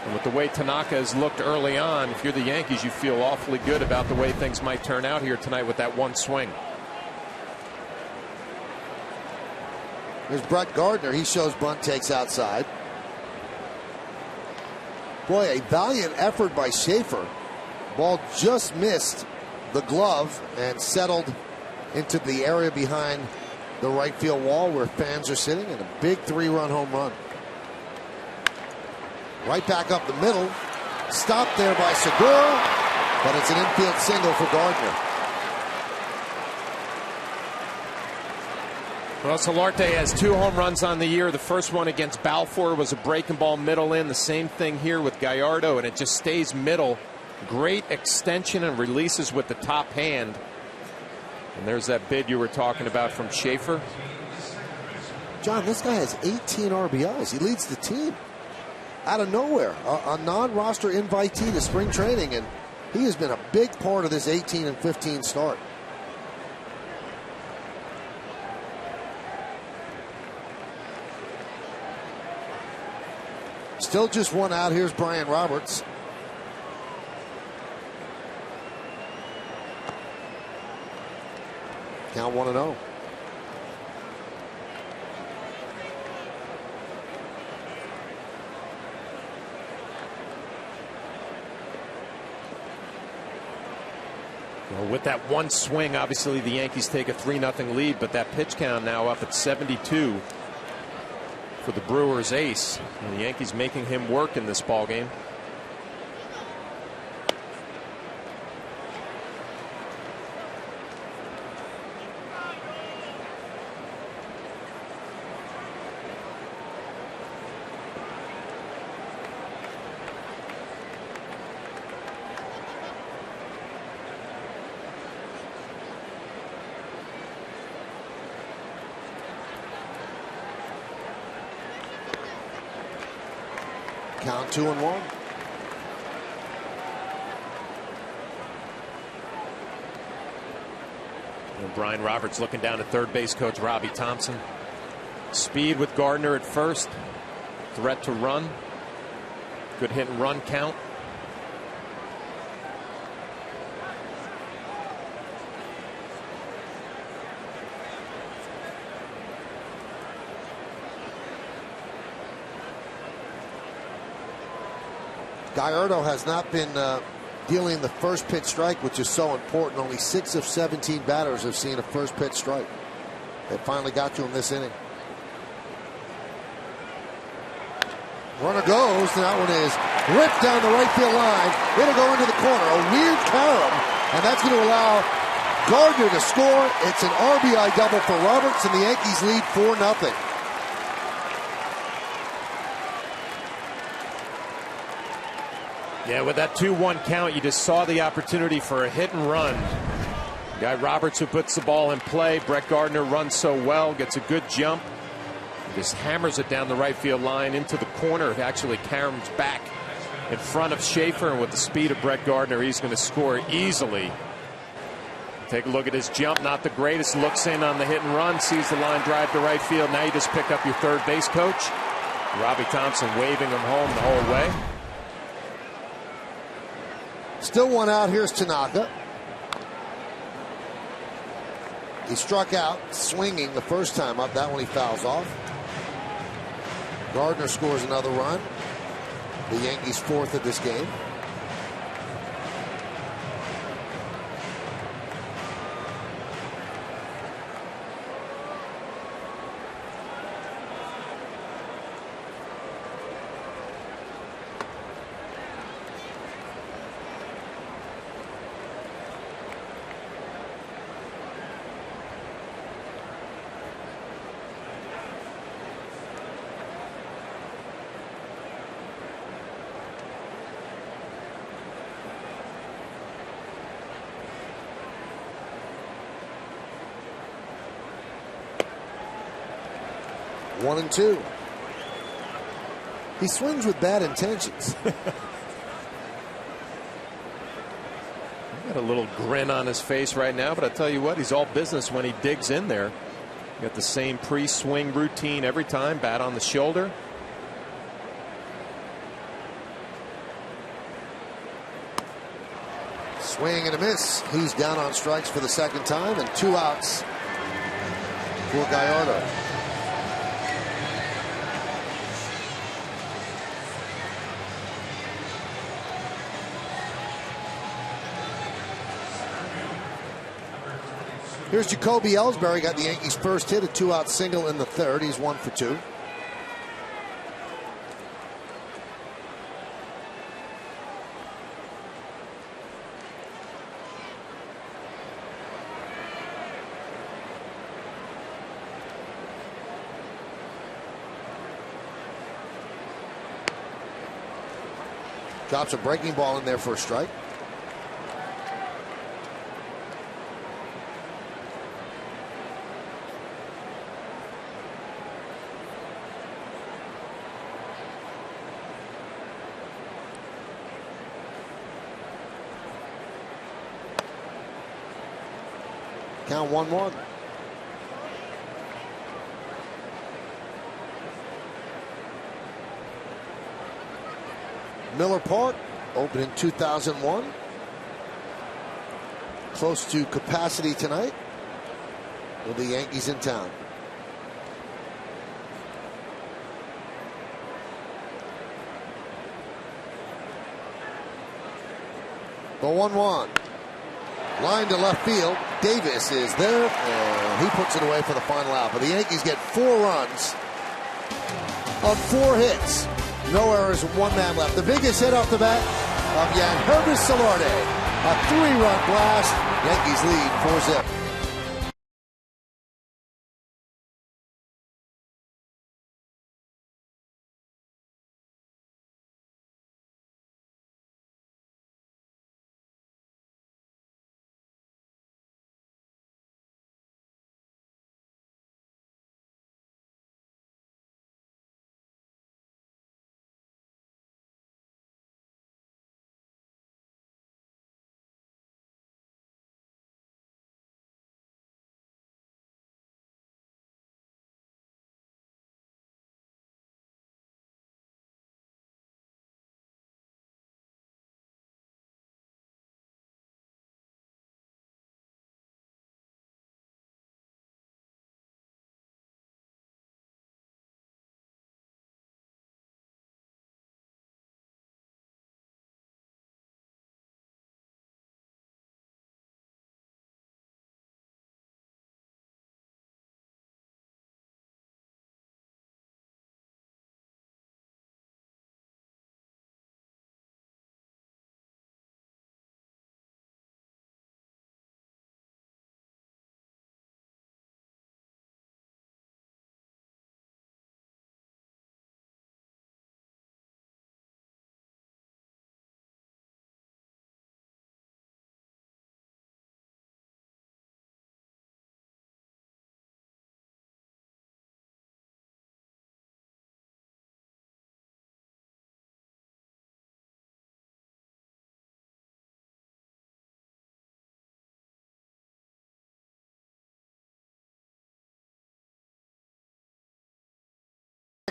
And with the way Tanaka has looked early on, if you're the Yankees, you feel awfully good about the way things might turn out here tonight with that one swing. There's Brett Gardner. He shows bunt, takes outside. Boy, a valiant effort by Schaefer. Ball just missed the glove and settled into the area behind the right field wall where fans are sitting, and a big 3-run home run. Right back up the middle. Stopped there by Segura, but it's an infield single for Gardner. Well, Solarte has 2 home runs on the year. The first one against Balfour was a breaking ball middle in. The same thing here with Gallardo, and it just stays middle. Great extension and releases with the top hand. And there's that bid you were talking about from Schaefer. John, this guy has 18 RBIs. He leads the team out of nowhere. A non-roster invitee to spring training, and he has been a big part of this 18 and 15 start. Still just one out. Here's Brian Roberts. Count 1-0. Well, with that one swing, obviously the Yankees take a 3-0 lead, but that pitch count now up at 72. For the Brewers ace, and the Yankees making him work in this ball game. Count 2-1. And Brian Roberts looking down at third base coach Robbie Thompson. Speed with Gardner at first. Threat to run. Good hit and run count. Gallardo has not been dealing the first pitch strike, which is so important. Only 6 of 17 batters have seen a first pitch strike. They finally got to him this inning. Runner goes, and that one is ripped down the right field line. It'll go into the corner. A weird carom, and that's going to allow Gardner to score. It's an RBI double for Roberts, and the Yankees lead 4-0. Yeah, with that 2-1 count, you just saw the opportunity for a hit and run. Guy Roberts who puts the ball in play. Brett Gardner runs so well, gets a good jump. Just hammers it down the right field line into the corner. It actually comes back in front of Schaefer, and with the speed of Brett Gardner, he's going to score easily. Take a look at his jump, not the greatest. Looks in on the hit and run, sees the line drive to right field. Now you just pick up your third base coach. Robbie Thompson waving him home the whole way. Still one out. Here's Tanaka. He struck out swinging the first time up. That one he fouls off. Gardner scores another run. The Yankees' fourth of this game. One and two. He swings with bad intentions. Got a little grin on his face right now, but I tell you what, he's all business when he digs in there. Got the same pre-swing routine every time, bat on the shoulder. Swing and a miss. He's down on strikes for the second time, and 2 outs for Gallardo. Here's Jacoby Ellsbury, got the Yankees' first hit, a 2-out single in the third. He's 1 for 2. Drops a breaking ball in there for a strike. Count 1-1. Miller Park opened in 2001. Close to capacity tonight with the Yankees in town. The 1-1. Line to left field. Davis is there, and he puts it away for the final out. But the Yankees get 4 runs on 4 hits. No errors, 1 man left. The biggest hit off the bat of Yangervis Solarte. A 3-run blast. Yankees lead 4-0.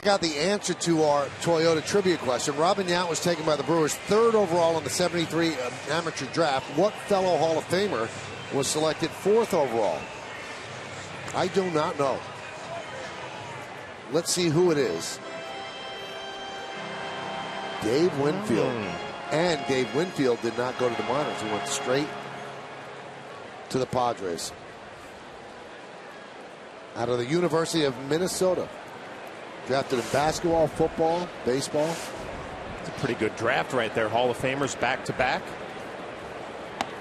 Check out the answer to our Toyota trivia question. Robin Yount was taken by the Brewers 3rd overall in the 73 amateur draft. What fellow Hall of Famer was selected 4th overall? I do not know. Let's see who it is. Dave Winfield. And Dave Winfield did not go to the minors. He went straight to the Padres. Out of the University of Minnesota. Drafted in basketball, football, baseball. It's a pretty good draft right there. Hall of Famers back to back.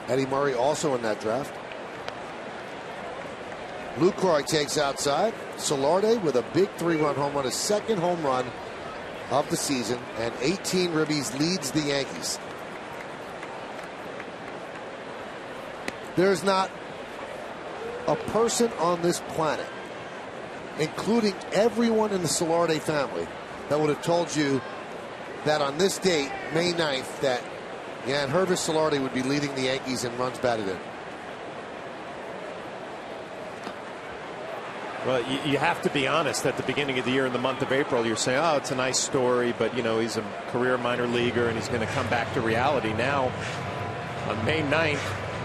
Eddie Murray also in that draft. Lucroy takes outside. Solarde with a big 3-run home run, his 2nd home run of the season, and 18 ribbies, leads the Yankees. There's not a person on this planet, including everyone in the Solarde family, that would have told you that on this date, May 9th, that Hervis Solarde would be leading the Yankees in runs batted in. Well, you have to be honest. At the beginning of the year, in the month of April, you're saying, oh, it's a nice story, but, you know, he's a career minor leaguer and he's going to come back to reality. Now, on May 9th,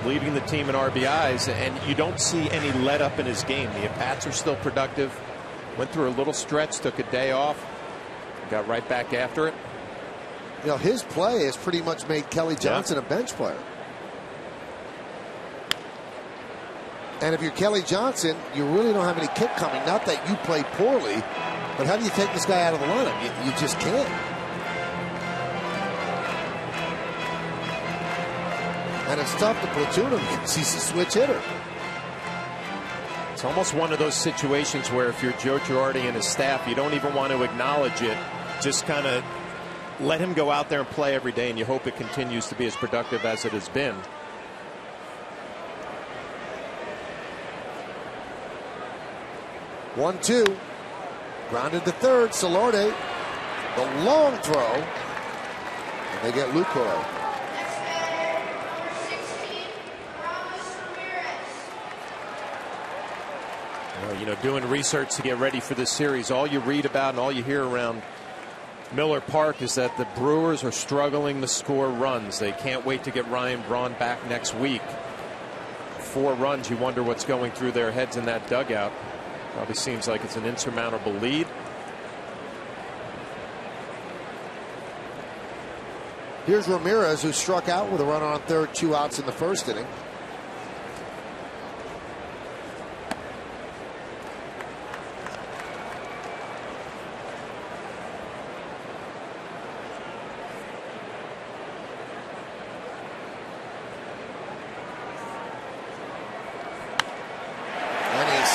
leading the team in RBIs, and you don't see any let up in his game. The at-bats are still productive. Went through a little stretch, took a day off, got right back after it. You know, his play has pretty much made Kelly Johnson a bench player. And if you're Kelly Johnson, you really don't have any kick coming. Not that you play poorly, but how do you take this guy out of the lineup? You just can't. And it's tough to platoon him because he's a switch hitter. It's almost one of those situations where if you're Joe Girardi and his staff, you don't even want to acknowledge it. Just kind of let him go out there and play every day, and you hope it continues to be as productive as it has been. One, two. Grounded to third. Solarde. The long throw. And they get Lucroy. Well, you know, doing research to get ready for this series, all you read about and all you hear around Miller Park is that the Brewers are struggling to score runs. They can't wait to get Ryan Braun back next week. 4 runs, you wonder what's going through their heads in that dugout. Probably seems like it's an insurmountable lead. Here's Ramirez, who struck out with a runner on third, 2 outs in the first inning.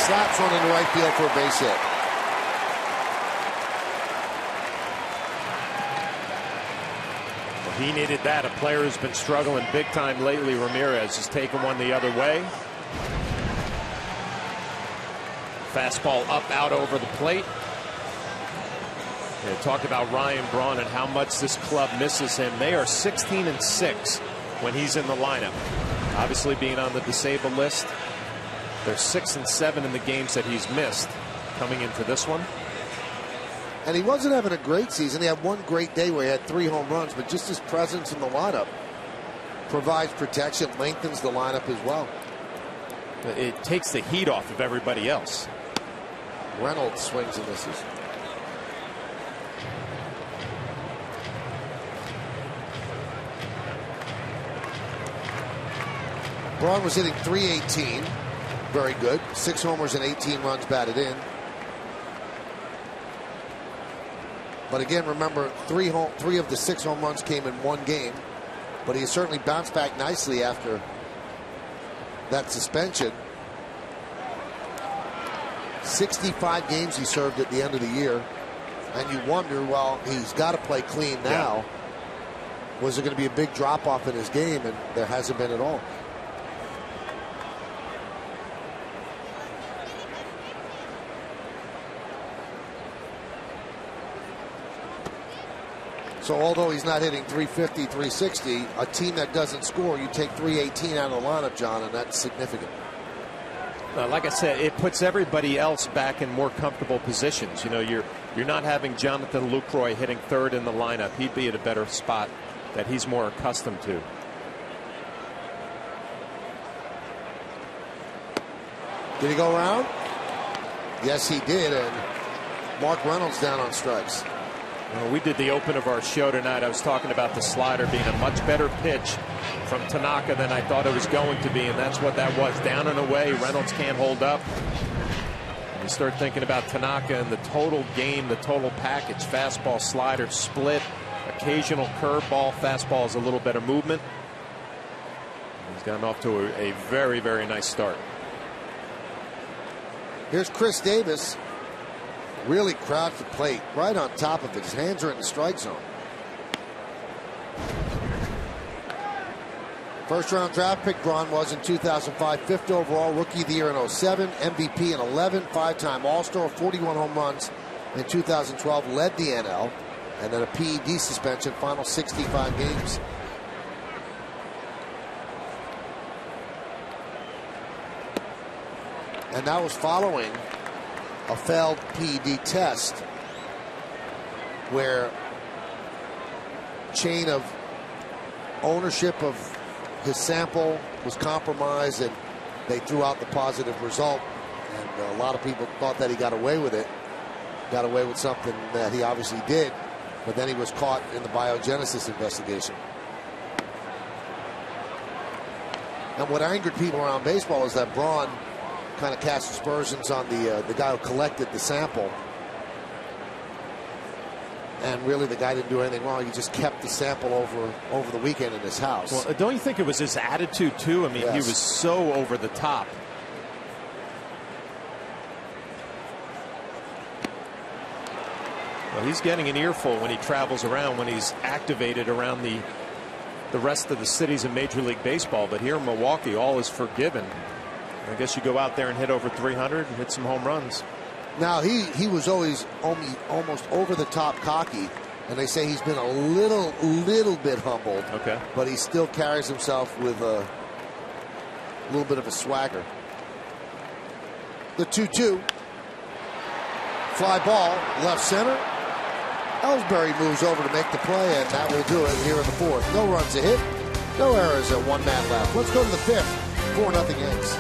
Slaps one into right field for a base hit. Well, he needed that. A player who's been struggling big time lately, Ramirez, has taken one the other way. Fastball up, out over the plate. They talked about Ryan Braun and how much this club misses him. They are 16-6 when he's in the lineup. Obviously being on the disabled list. They're 6-7 in the games that he's missed coming into this one. And he wasn't having a great season. He had one great day where he had 3 home runs, but just his presence in the lineup provides protection, lengthens the lineup as well. It takes the heat off of everybody else. Reynolds swings and misses. Braun was hitting .318. Very good. 6 homers and 18 runs batted in. But again, remember, 3 of the 6 home runs came in one game. But he certainly bounced back nicely after that suspension. 65 games he served at the end of the year. And you wonder, well, he's got to play clean now. Yeah. Was there going to be a big drop off in his game? And there hasn't been at all. So although he's not hitting .350, .360, a team that doesn't score, you take .318 out of the lineup, John, and that's significant. Like I said, it puts everybody else back in more comfortable positions. You know, you're not having Jonathan Lucroy hitting third in the lineup. He'd be at a better spot that he's more accustomed to. Did he go around? Yes, he did. And Mark Reynolds down on strikes. Well, we did the open of our show tonight. I was talking about the slider being a much better pitch from Tanaka than I thought it was going to be, and that's what that was. Down and away, Reynolds can't hold up. And you start thinking about Tanaka and the total game, the total package, fastball, slider, split, occasional curveball, fastball is a little better movement. He's gotten off to a very, very nice start. Here's Chris Davis. Really crouched the plate, right on top of it. His hands are in the strike zone. First round draft pick Braun was in 2005, 5th overall, rookie of the year in 07, MVP in 11, 5-time All-Star, 41 home runs in 2012, led the NL, and then a PED suspension, final 65 games. And that was following a failed PED test where chain of ownership of his sample was compromised, and they threw out the positive result. And a lot of people thought that he got away with it. Got away with something that he obviously did, but then he was caught in the biogenesis investigation. And what angered people around baseball is that Braun kind of cast aspersions on the guy who collected the sample, and really the guy didn't do anything wrong. He just kept the sample over the weekend in his house. Well, don't you think it was his attitude too? I mean, yes. He was so over the top. Well, he's getting an earful when he travels around, when he's activated around the rest of the cities in Major League Baseball. But here in Milwaukee, all is forgiven. I guess you go out there and hit over 300 and hit some home runs. Now, he was always almost over the top cocky, and they say he's been a little bit humbled. Okay. But he still carries himself with a little bit of a swagger. The 2-2. Fly ball, left center. Ellsbury moves over to make the play, and that will do it here in the 4th. No runs a hit, no errors, at 1 man left. Let's go to the 5th. 4-0 Yanks.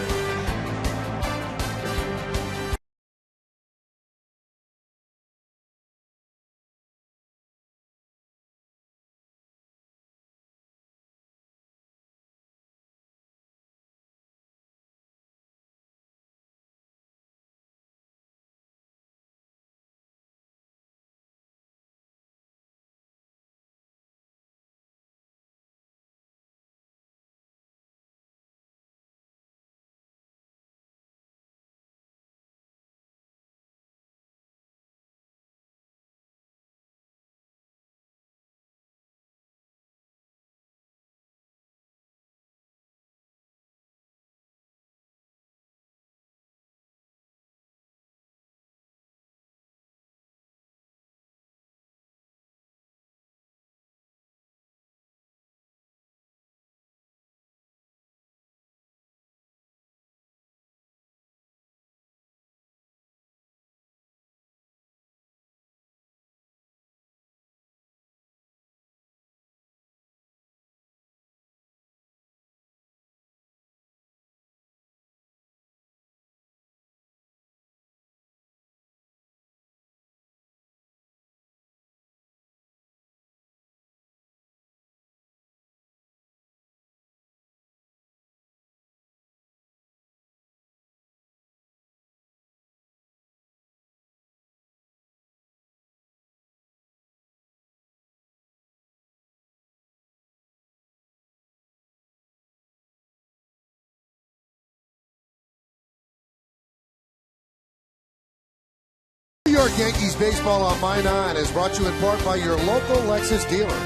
New York Yankees baseball on My 9 is brought to you in part by your local Lexus dealer.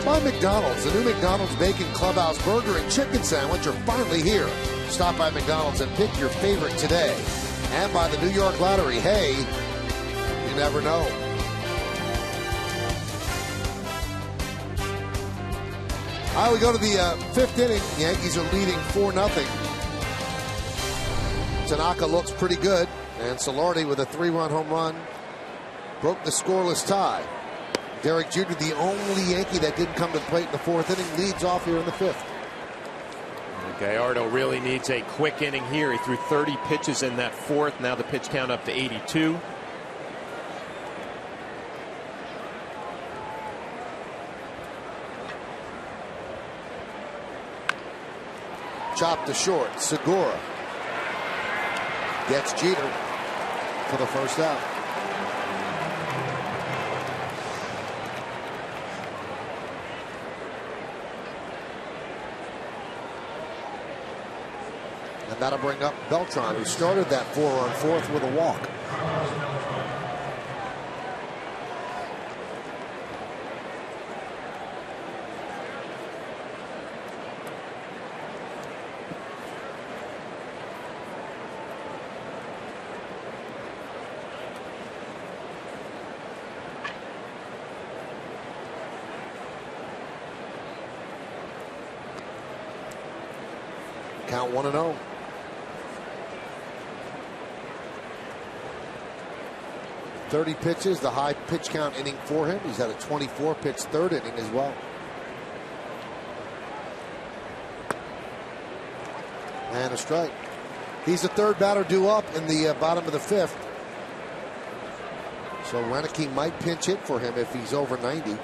By McDonald's. The new McDonald's Bacon Clubhouse Burger and Chicken Sandwich are finally here. Stop by McDonald's and pick your favorite today. And by the New York Lottery. Hey, you never know. All right, we go to the 5th inning. Yankees are leading 4-0. Tanaka looks pretty good, and Solarte with a 3-run home run broke the scoreless tie. Derek Jeter, the only Yankee that didn't come to the plate in the 4th inning, leads off here in the 5th. Gallardo really needs a quick inning here. He threw 30 pitches in that 4th. Now the pitch count up to 82. Chopped to short. Segura gets Jeter for the first out. And that'll bring up Beltran, who started that 4-run 4th with a walk. Count 1-0. .30 pitches, the high pitch count inning for him. He's had a 24-pitch 3rd inning as well. And a strike. He's the 3rd batter due up in the bottom of the 5th. So Renicky might pinch hit for him if he's over 90.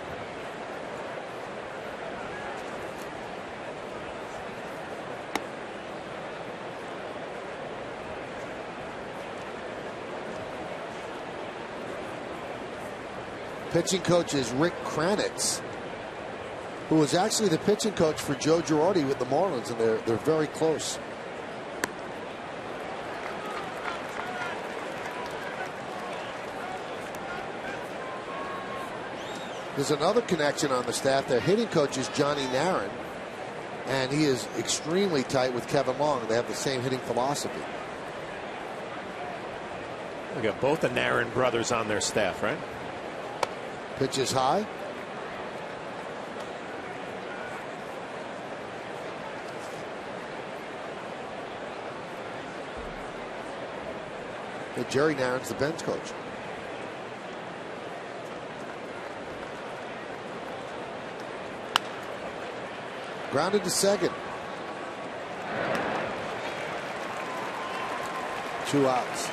Pitching coach is Rick Kranitz, who was actually the pitching coach for Joe Girardi with the Marlins, and they're very close. There's another connection on the staff. Their hitting coach is Johnny Narin, and he is extremely tight with Kevin Long. They have the same hitting philosophy. We got both the Narin brothers on their staff, right? Pitch is high. And Jerry Narin's the bench coach. Grounded to second. 2 outs.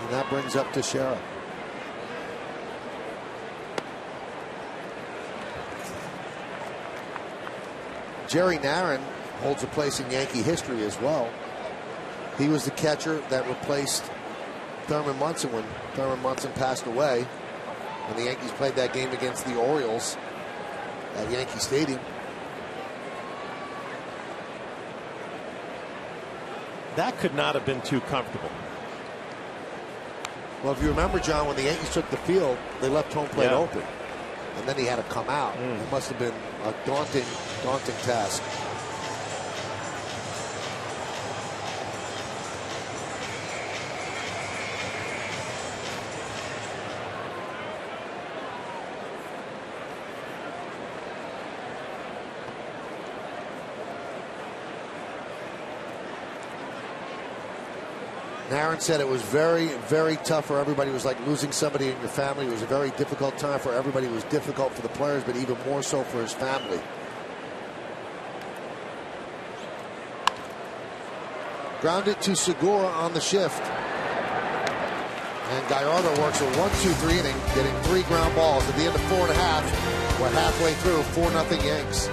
And that brings up Teixeira. Jerry Narin holds a place in Yankee history as well. He was the catcher that replaced Thurman Munson when Thurman Munson passed away, and the Yankees played that game against the Orioles at Yankee Stadium. That could not have been too comfortable. Well, if you remember, John, when the Yankees took the field, they left home plate open, and then he had to come out. It must have been a daunting task. Narin said it was very, very tough for everybody. It was like losing somebody in your family. It was a very difficult time for everybody. It was difficult for the players, but even more so for his family. Grounded to Segura on the shift. And Gallardo works a 1-2-3 inning, getting 3 ground balls. At the end of 4.5, we're halfway through, 4-0 Yanks.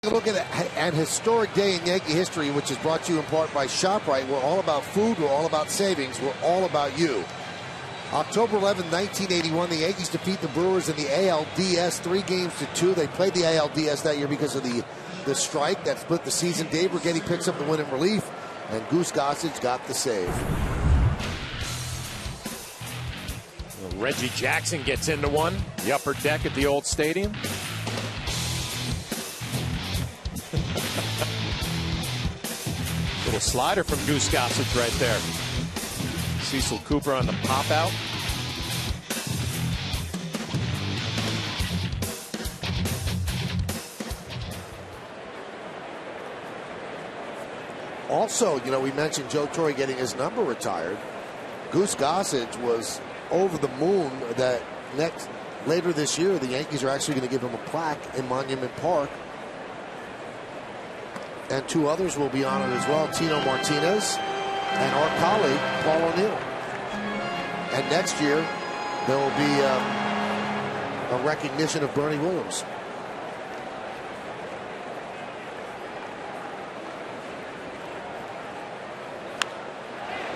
a look at an historic day in Yankee history, which is brought to you in part by ShopRite. We're all about food. We're all about savings. We're all about you. October 11, 1981, the Yankees defeat the Brewers in the ALDS 3-2. They played the ALDS that year because of the strike that split the season. Dave Righetti picks up the win in relief, and Goose Gossage got the save. Reggie Jackson gets into one. The upper deck at the old stadium. Little slider from Goose Gossage right there. Cecil Cooper on the pop out. Also, we mentioned Joe Torre getting his number retired. Goose Gossage was over the moon that later this year the Yankees are actually going to give him a plaque in Monument Park. And two others will be honored as well, Tino Martinez and our colleague Paul O'Neill. And next year there will be a recognition of Bernie Williams.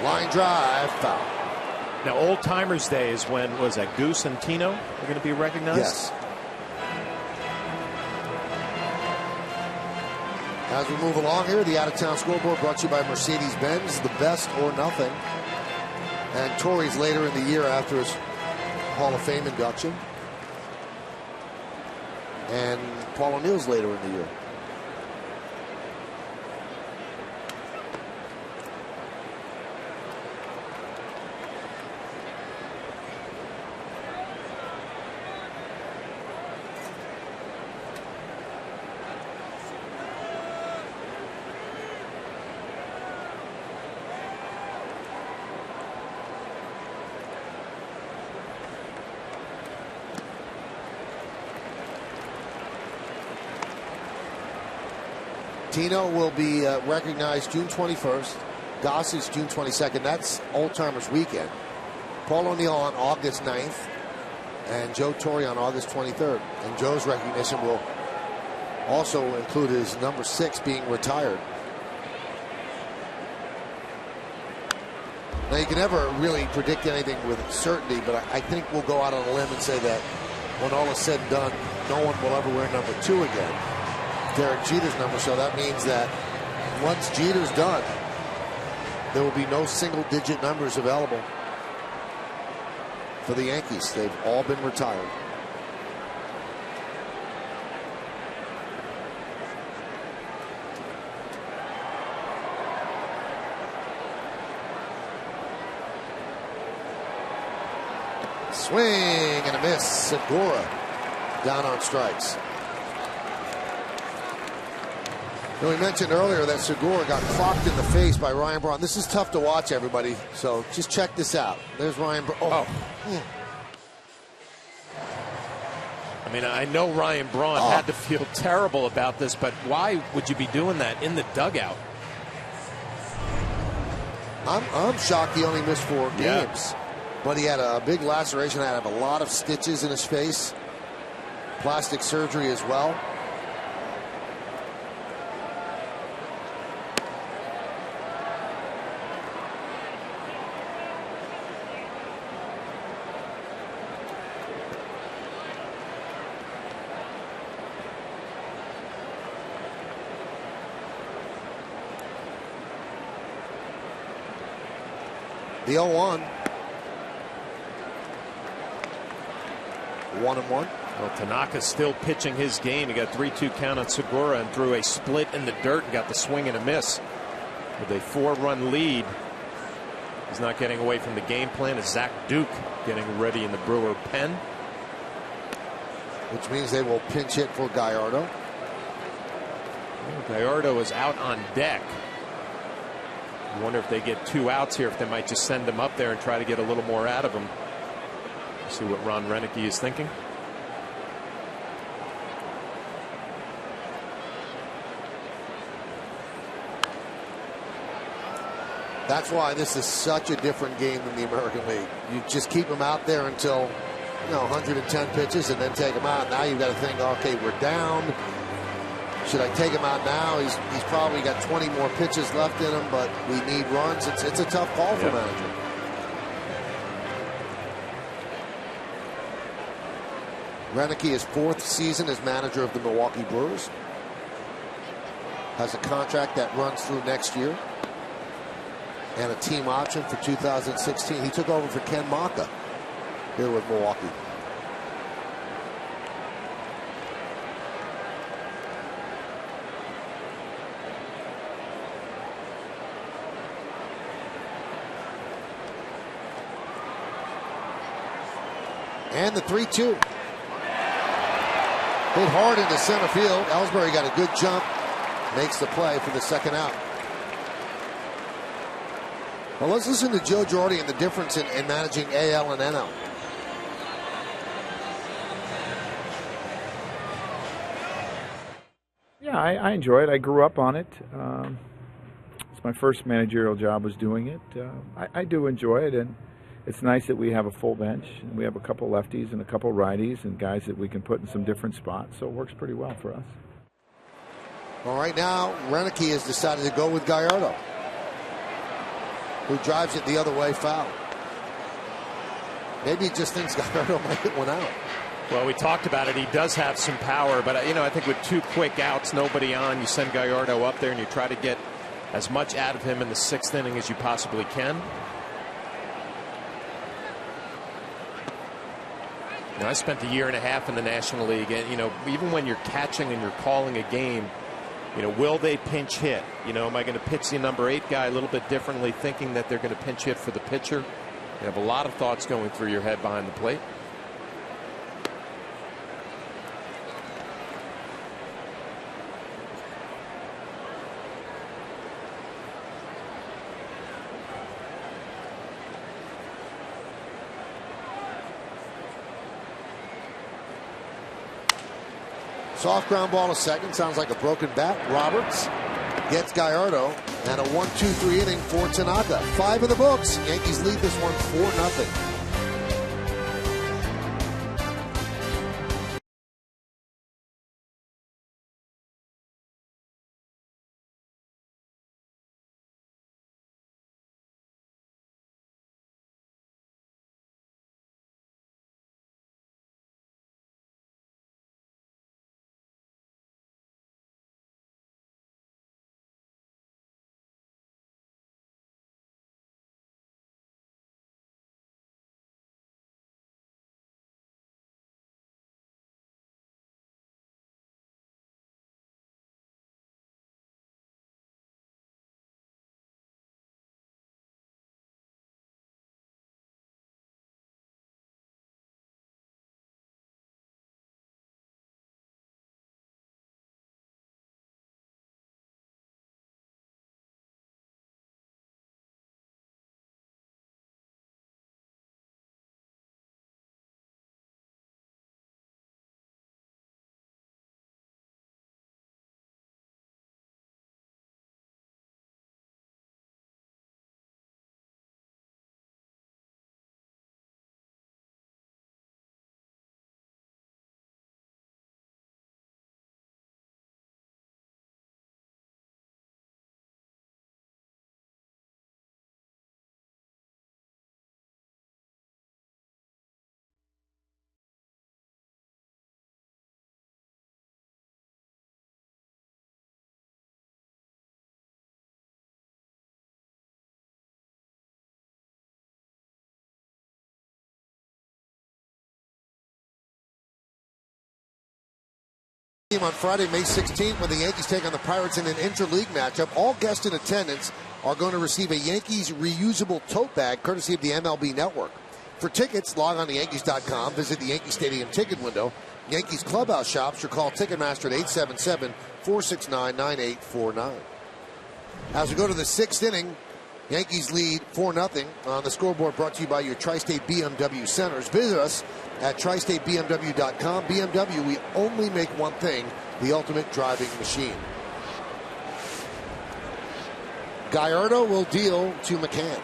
Line drive, foul. Now, Old Timers Day is when, was that Goose and Tino are going to be recognized? Yes. As we move along here, the out-of-town scoreboard brought to you by Mercedes-Benz, the best or nothing. And Torrey's later in the year after his Hall of Fame induction. And Paul O'Neill's later in the year. Tino will be recognized June 21st. Gossage June 22nd. That's Old Timers Weekend. Paul O'Neill on August 9th. And Joe Torre on August 23rd. And Joe's recognition will also include his number 6 being retired. Now, you can never really predict anything with certainty, but I think we'll go out on a limb and say that when all is said and done, no one will ever wear number 2 again. Derek Jeter's number, so that means that once Jeter's done, there will be no single-digit numbers available for the Yankees. They've all been retired. Swing and a miss. Segura down on strikes. We mentioned earlier that Segura got clocked in the face by Ryan Braun. This is tough to watch, everybody. So just check this out. There's Ryan Braun. Oh. I mean, I know Ryan Braun had to feel terrible about this, but why would you be doing that in the dugout? I'm shocked he only missed 4 games. But he had a big laceration. Had a lot of stitches in his face. Plastic surgery as well. The 0-1. 1-1. Well, Tanaka's still pitching his game. He got 3-2 count on Segura and threw a split in the dirt and got the swing and a miss. With a 4-run lead, he's not getting away from the game plan. Is Zach Duke getting ready in the Brewer pen? Which means they will pinch hit for Gallardo. Well, Gallardo is out on deck. I wonder if they get 2 outs here, if they might just send him up there and try to get a little more out of him. See what Ron Renicky is thinking. That's why this is such a different game than the American League. You just keep them out there until 110 pitches and then take them out. Now you've got to think, okay, we're down. Should I take him out now? He's probably got 20 more pitches left in him, but we need runs. It's a tough call for manager. Roenicke, his 4th season as manager of the Milwaukee Brewers. Has a contract that runs through next year. And a team option for 2016. He took over for Ken Maka here with Milwaukee. And the 3-2. Hit hard into center field. Ellsbury got a good jump. Makes the play for the second out. Well, let's listen to Joe Girardi and the difference in managing AL and NL. Yeah, I enjoy it. I grew up on it. It's my first managerial job was doing it. I do enjoy it, and it's nice that we have a full bench. And we have a couple lefties and a couple righties and guys that we can put in some different spots. So it works pretty well for us. Well, right now, Roenicke has decided to go with Gallardo, who drives it the other way foul. Maybe he just thinks Gallardo might hit one out. Well, we talked about it. He does have some power, but, I think with 2 quick outs, nobody on, you send Gallardo up there and you try to get as much out of him in the 6th inning as you possibly can. I spent a year and a half in the National League, and, even when you're catching and you're calling a game, will they pinch hit? Am I going to pitch the number 8 guy a little bit differently, thinking that they're going to pinch hit for the pitcher? You have a lot of thoughts going through your head behind the plate. Soft ground ball to second. Sounds like a broken bat. Roberts gets Gallardo. And a 1-2-3 inning for Tanaka. 5 in the books. Yankees lead this one 4-0. On Friday, May 16th, when the Yankees take on the Pirates in an interleague matchup, all guests in attendance are going to receive a Yankees reusable tote bag courtesy of the MLB Network. For tickets, log on to Yankees.com, visit the Yankee Stadium ticket window, Yankees clubhouse shops, or call Ticketmaster at 877-469-9849. As we go to the 6th inning, Yankees lead 4-0 on the scoreboard, brought to you by your Tri-State BMW Centers. Visit us at tristatebmw.com. BMW, we only make one thing, the ultimate driving machine. Gallardo will deal to McCann.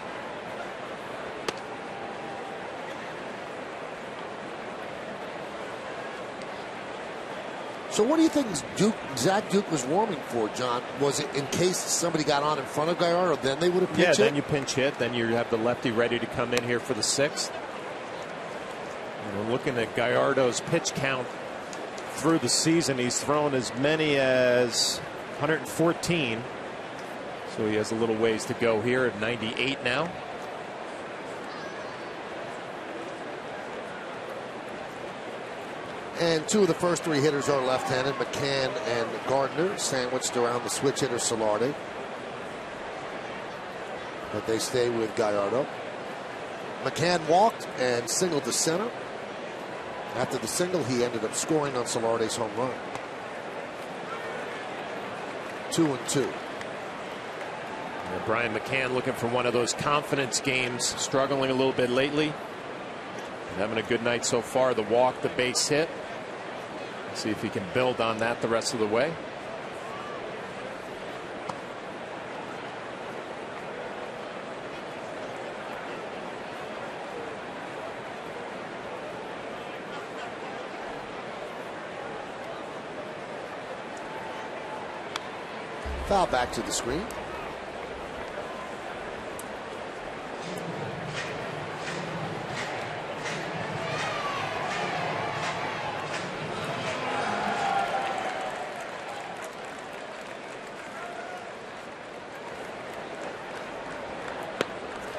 So what do you think Zach Duke was warming for, John? Was it in case somebody got on in front of Gallardo, then they would have pinch hit? Yeah, then you pinch hit. Then you have the lefty ready to come in here for the 6th. And we're looking at Gallardo's pitch count through the season. He's thrown as many as 114. So he has a little ways to go here at 98 now. And 2 of the first 3 hitters are left-handed, McCann and Gardner, sandwiched around the switch hitter Solarte. But they stay with Gallardo. McCann walked and singled to center. After the single, he ended up scoring on Solarte's home run. 2-2. Brian McCann looking for one of those confidence games, struggling a little bit lately. Having a good night so far. The walk, the base hit. See if he can build on that the rest of the way. Foul back to the screen.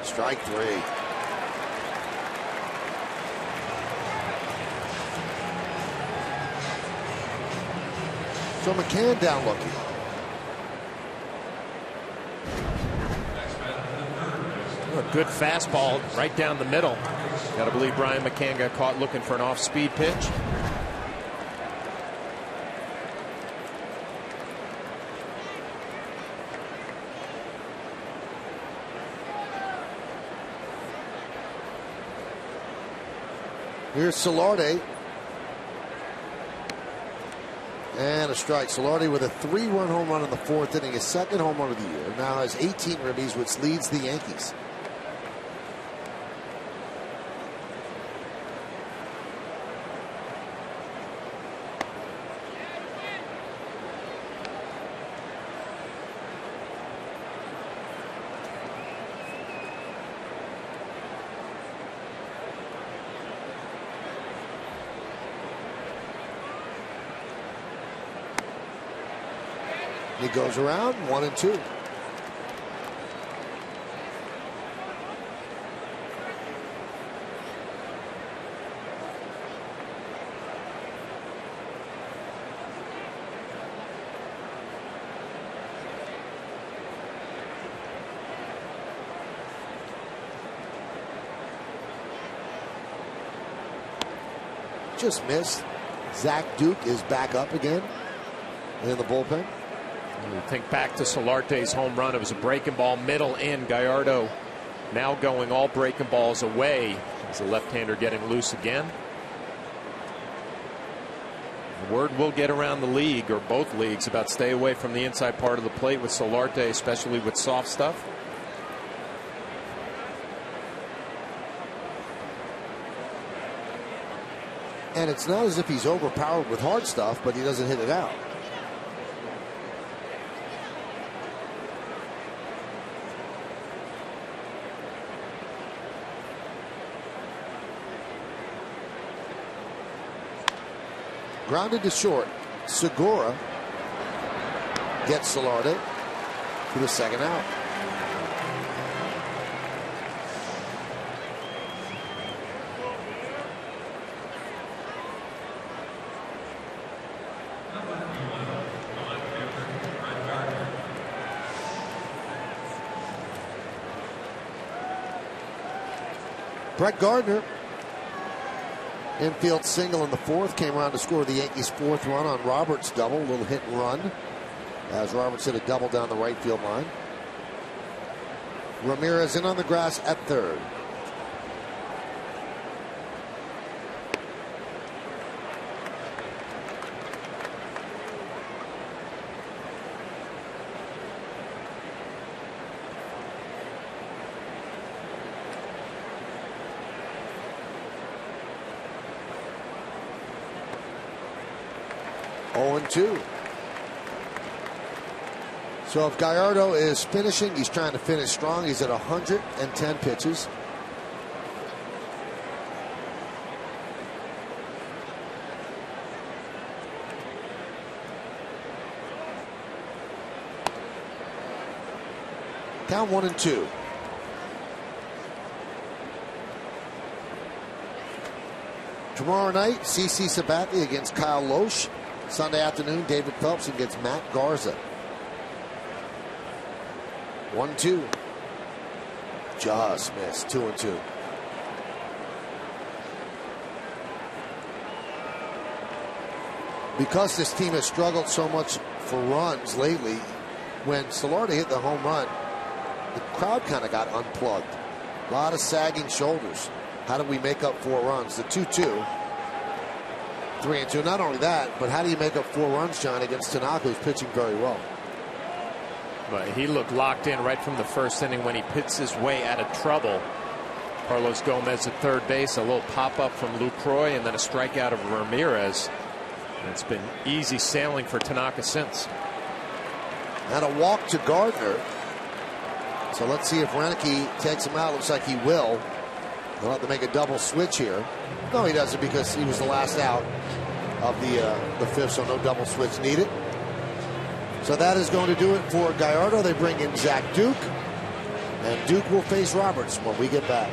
Strike 3. So McCann down looking. A good fastball right down the middle. Got to believe Brian McCann got caught looking for an off-speed pitch. Here's Solarte. And a strike. Solarte with a 3-run home run in the 4th inning, his 2nd home run of the year. Now has 18 ribbies, which leads the Yankees. He goes around 1-2. Just missed. Zach Duke is back up again in the bullpen. You think back to Solarte's home run. It was a breaking ball, middle in. Gallardo now going all breaking balls away as the left-hander getting loose again. The word will get around the league, or both leagues, about stay away from the inside part of the plate with Solarte, especially with soft stuff. And it's not as if he's overpowered with hard stuff, but he doesn't hit it out. Grounded to short. Segura gets Solarte for the 2nd out. Brett Gardner, infield single in the 4th, came around to score the Yankees' 4th run on Roberts' double. A little hit and run as Roberts hit a double down the right field line. Ramirez in on the grass at 3rd. 0-2. So if Gallardo is finishing, he's trying to finish strong. He's at 110 pitches. Count 1-2. Tomorrow night, CC Sabathia against Kyle Loesch. Sunday afternoon, David Phelps against Matt Garza. 1-2. Just missed. 2-2. Because this team has struggled so much for runs lately, when Solardi hit the home run, the crowd kind of got unplugged. A lot of sagging shoulders. How do we make up 4 runs? The 2-2. 3-2. Not only that, but how do you make up 4 runs, John, against Tanaka, who's pitching very well? But he looked locked in right from the first inning when he pits his way out of trouble. Carlos Gomez at third base, a little pop-up from Lucroy, and then a strikeout of Ramirez. And it's been easy sailing for Tanaka since. And a walk to Gardner. So let's see if Renicky takes him out. Looks like he will. They'll have to make a double switch here. No, he doesn't, because he was the last out of the fifth, so no double switch needed. So that is going to do it for Gallardo. They bring in Zach Duke, and Duke will face Roberts when we get back.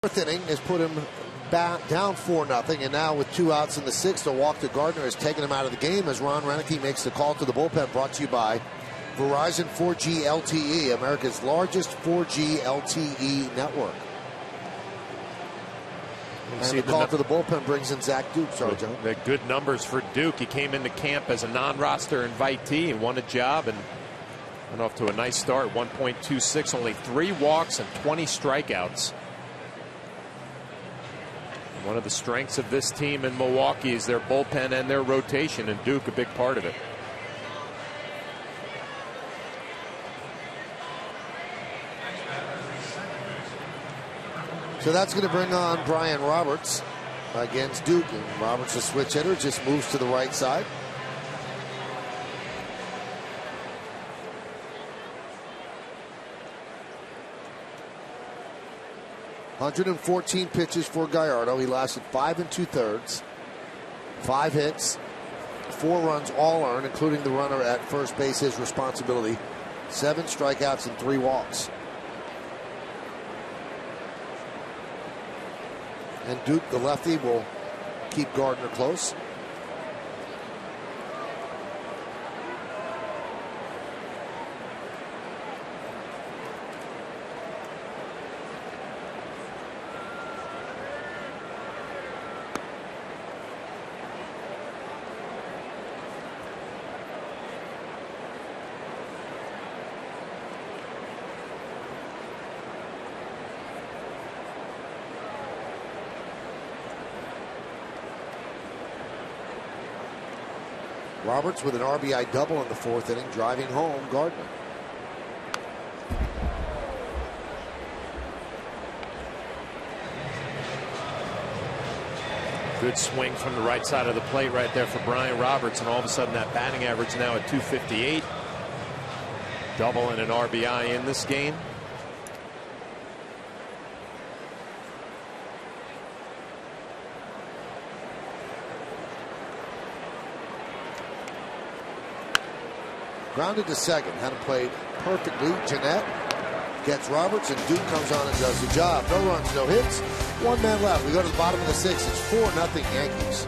Fourth inning has put him back down 4-0, and now with 2 outs in the sixth, a walk to Gardner has taken him out of the game as Ron Renicky makes the call to the bullpen. Brought to you by Verizon 4G LTE, America's largest 4G LTE network. And the call to the bullpen brings in Zach Duke. Sorry, John. The good numbers for Duke. He came into camp as a non-roster invitee and won a job and went off to a nice start. 1.26, only 3 walks and 20 strikeouts. One of the strengths of this team in Milwaukee is their bullpen and their rotation, and Duke a big part of it. So that's going to bring on Brian Roberts against Duke. And Roberts, a switch hitter, just moves to the right side. .114 pitches for Gallardo. He lasted 5 2/3, 5 hits, 4 runs, all earned, including the runner at first base, his responsibility. 7 strikeouts and 3 walks. And Duke, the lefty, will keep Gardner close. Roberts with an RBI double in the 4th inning, driving home Gardner. Good swing from the right side of the plate right there for Brian Roberts, and all of a sudden that batting average now at 258. Double and an RBI in this game. Grounded to second. Hadn't played perfectly. Jeanette gets Roberts, and Duke comes on and does the job. No runs, no hits. 1 man left. We go to the bottom of the 6th. It's 4-0 Yankees.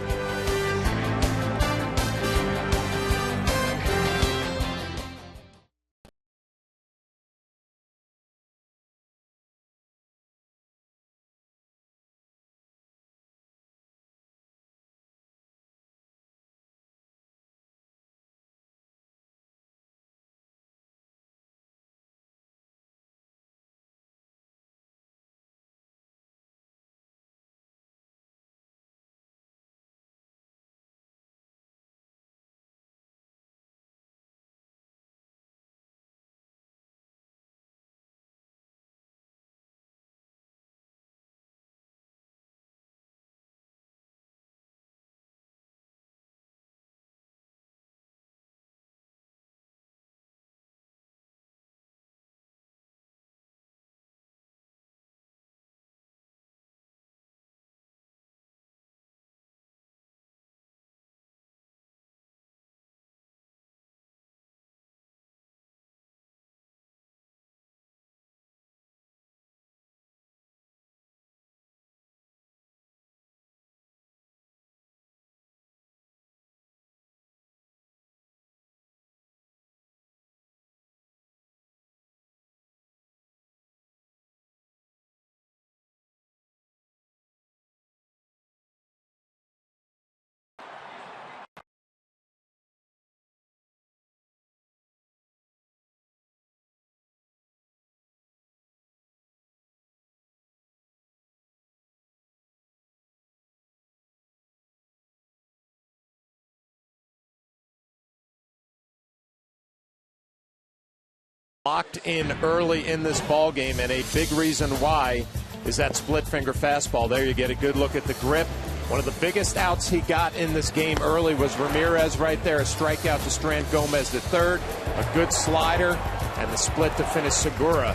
Locked in early in this ball game, and a big reason why is that split finger fastball. There you get a good look at the grip. One of the biggest outs he got in this game early was Ramirez right there. A strikeout to Strand Gomez to third. A good slider, and the split to finish Segura.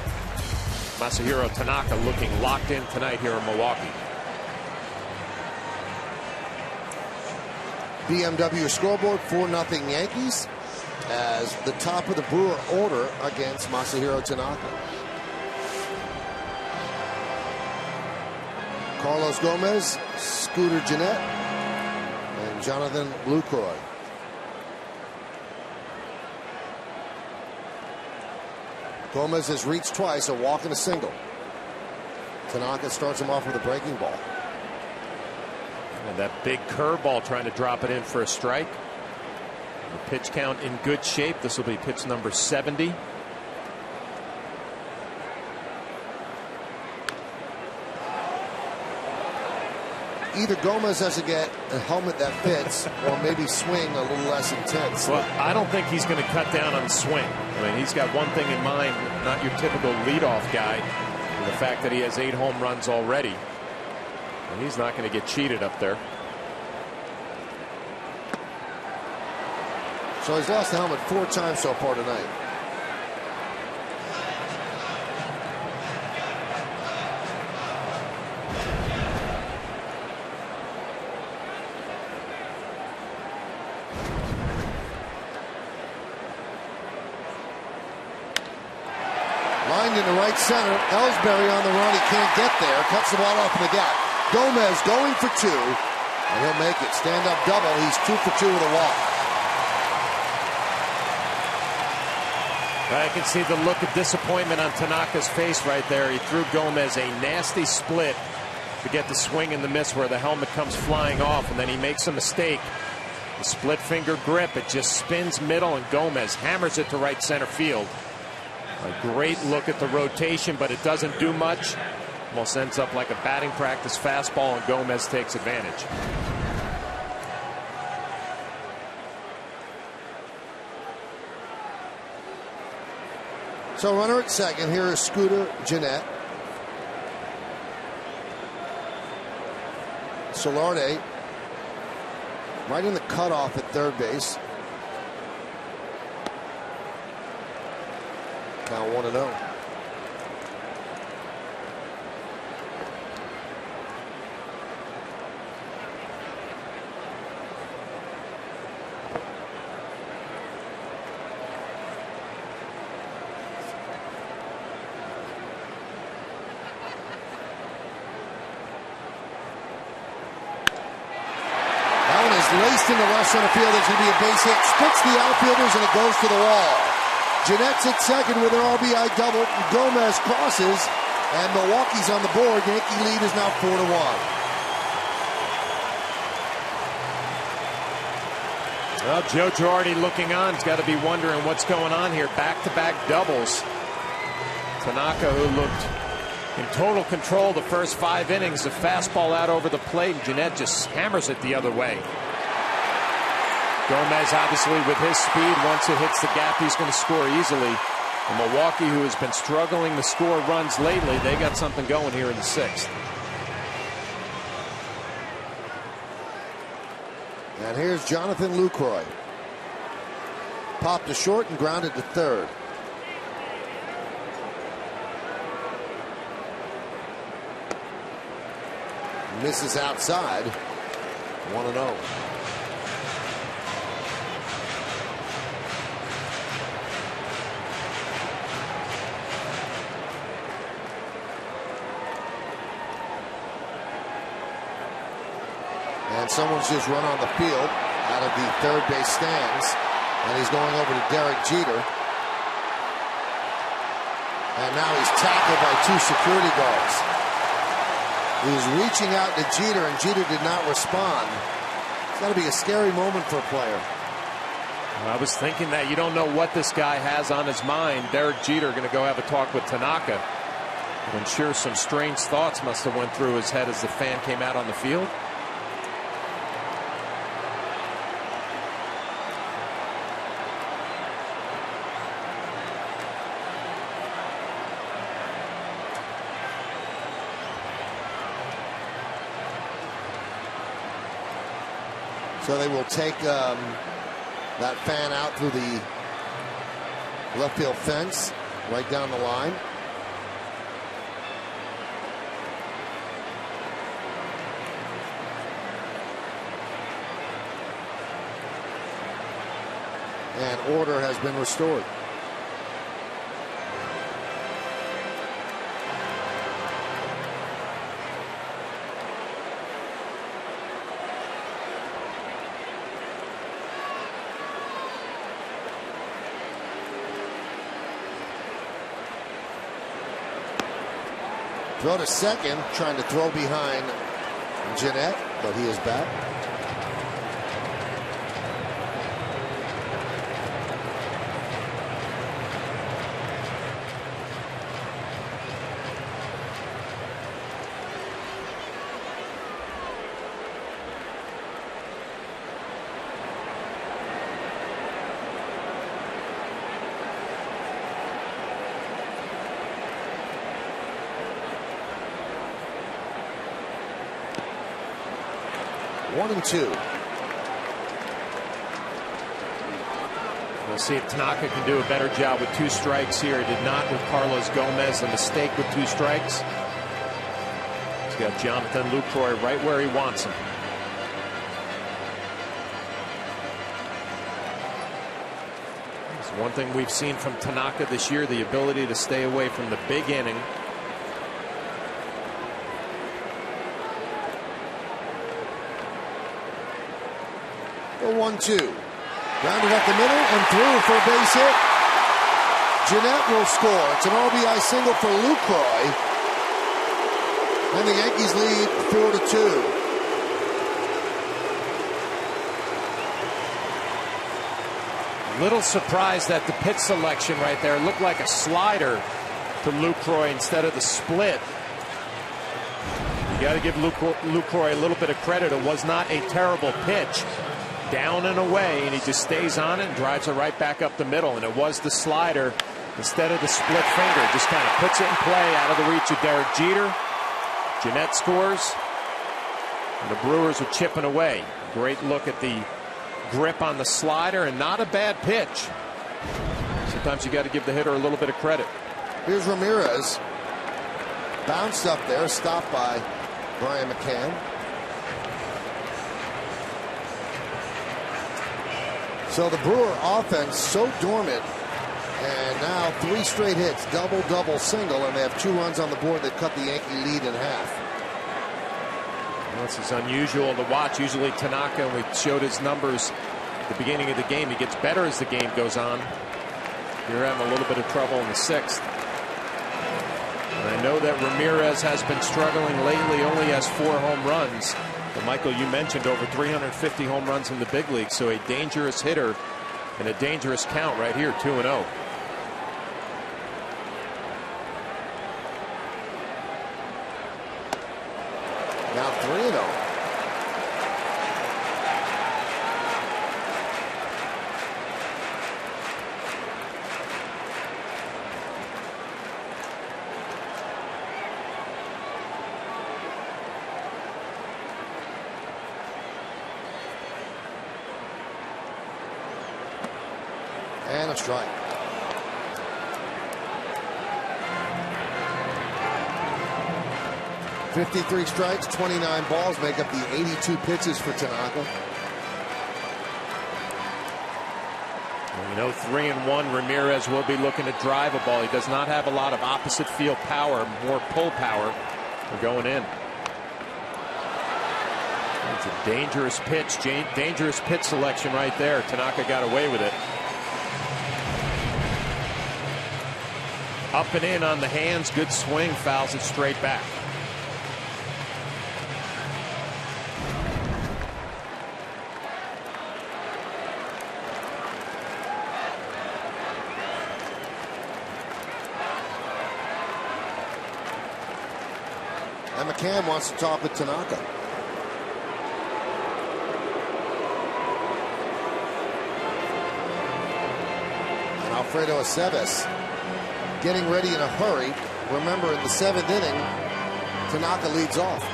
Masahiro Tanaka looking locked in tonight here in Milwaukee. BMW scoreboard, 4-0 Yankees, as the top of the Brewer order against Masahiro Tanaka. Carlos Gomez, Scooter Gennett, and Jonathan Lucroy. Gomez has reached twice, a walk and a single. Tanaka starts him off with a breaking ball. And that big curveball trying to drop it in for a strike. The pitch count in good shape. This will be pitch number 70. Either Gomez has to get a helmet that fits, or maybe swing a little less intense. Well, I don't think he's going to cut down on the swing. I mean, he's got one thing in mind, not your typical leadoff guy, and the fact that he has 8 home runs already. And he's not going to get cheated up there. So he's lost the helmet 4 times so far tonight. Lined into right center. Ellsbury on the run. He can't get there. Cuts the ball off in the gap. Gomez going for 2, and he'll make it. Stand up double. He's 2 for 2 with a walk. I can see the look of disappointment on Tanaka's face right there. He threw Gomez a nasty split to get the swing and the miss where the helmet comes flying off, and then he makes a mistake. The split finger grip, it just spins middle, and Gomez hammers it to right center field. A great look at the rotation, but it doesn't do much. Almost ends up like a batting practice fastball, and Gomez takes advantage. So runner at second. Here is Scooter Gennett. Solarde right in the cutoff at third base. Now 1-0. Laced into left center field. There's going to be a base hit. Splits the outfielders, and it goes to the wall. Gennett's at second with an RBI double. Gomez crosses, and Milwaukee's on the board. Yankee lead is now 4-1. Well, Joe Girardi looking on. He's got to be wondering what's going on here. Back-to-back doubles. Tanaka, who looked in total control the first 5 innings, the fastball out over the plate. Gennett just hammers it the other way. Gomez, obviously, with his speed, once it hits the gap, he's going to score easily. And Milwaukee, who has been struggling to score runs lately, they got something going here in the 6th. And here's Jonathan Lucroy. Popped to short and grounded to third. Misses outside. 1-0. And someone's just run on the field out of the third base stands. And he's going over to Derek Jeter. And now he's tackled by 2 security guards. He was reaching out to Jeter, and Jeter did not respond. It's got to be a scary moment for a player. Well, I was thinking that you don't know what this guy has on his mind. Derek Jeter going to go have a talk with Tanaka. I'm sure some strange thoughts must have went through his head as the fan came out on the field. So they will take that fan out through the left field fence, right down the line. And order has been restored. Throw to second, trying to throw behind Gennett, but he is back. One and two. We'll see if Tanaka can do a better job with 2 strikes here. He did not with Carlos Gomez. A mistake with 2 strikes. He's got Jonathan Lucroy right where he wants him. It's one thing we've seen from Tanaka this year, the ability to stay away from the big inning. The 1-2. Grounded up the middle and through for a base hit. Gennett will score. It's an RBI single for Lucroy. And the Yankees lead 4-2. Little surprised at the pitch selection right there. It looked like a slider to Lucroy instead of the split. You got to give Lucroy a little bit of credit. It was not a terrible pitch. Down and away, and he just stays on it and drives it right back up the middle. And it was the slider instead of the split finger. Just kind of puts it in play out of the reach of Derek Jeter. Jeanette scores. And the Brewers are chipping away. Great look at the grip on the slider, and not a bad pitch. Sometimes you got to give the hitter a little bit of credit. Here's Ramirez. Bounced up there, stopped by Brian McCann. So the Brewer offense so dormant, and now 3 straight hits, double, single, and they have 2 runs on the board that cut the Yankee lead in half. Well, this is unusual to watch. Usually Tanaka, and we showed his numbers at the beginning of the game, he gets better as the game goes on. You're having a little bit of trouble in the 6th. And I know that Ramirez has been struggling lately, only has 4 home runs. But Michael, you mentioned over 350 home runs in the big league, so a dangerous hitter and a dangerous count right here, 2-0. Now 3-0. And a strike. .53 strikes, 29 balls make up the 82 pitches for Tanaka. Well, you know, 3-1, Ramirez will be looking to drive a ball. He does not have a lot of opposite field power, more pull power for going in. It's a dangerous pitch, dangerous pitch selection right there. Tanaka got away with it. Up and in on the hands, good swing, fouls it straight back. And McCann wants to talk with Tanaka. And Alfredo Aceves getting ready in a hurry. Remember, in the 7th inning, Tanaka leads off.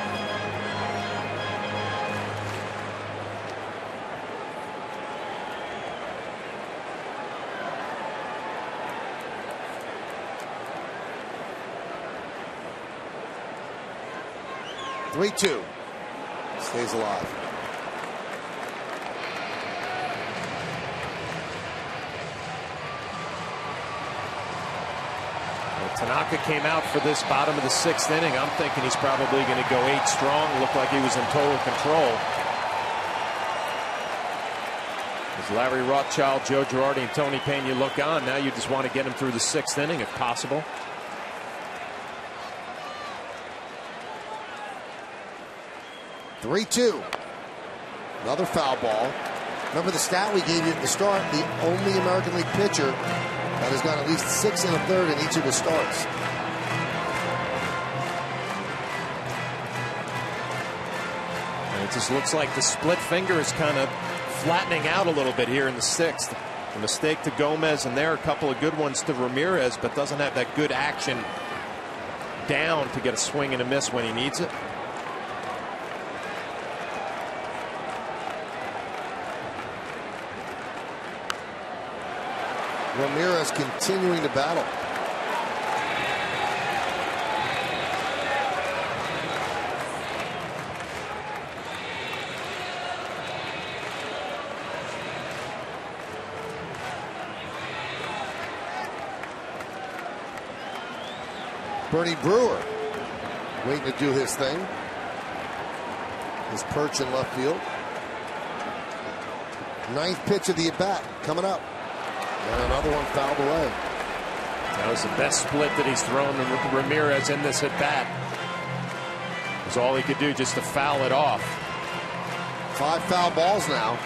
(3-2). Stays alive. Tanaka came out for this bottom of the 6th inning. I'm thinking he's probably going to go 8 strong. Looked like he was in total control. As Larry Rothschild, Joe Girardi, and Tony Pena look on, now you just want to get him through the 6th inning if possible. (3-2). Another foul ball. Remember the stat we gave you at the start? The only American League pitcher that has gone at least 6 1/3 in each of his starts. And it just looks like the split finger is kind of flattening out a little bit here in the 6th. A mistake to Gomez, and there are a couple of good ones to Ramirez, but doesn't have that good action down to get a swing and a miss when he needs it. Ramirez continuing to battle. Bernie Brewer waiting to do his thing. His perch in left field. 9th pitch of the at-bat coming up. And another one fouled away. That was the best split that he's thrown to Ramirez in this at-bat. It was all he could do just to foul it off. 5 foul balls now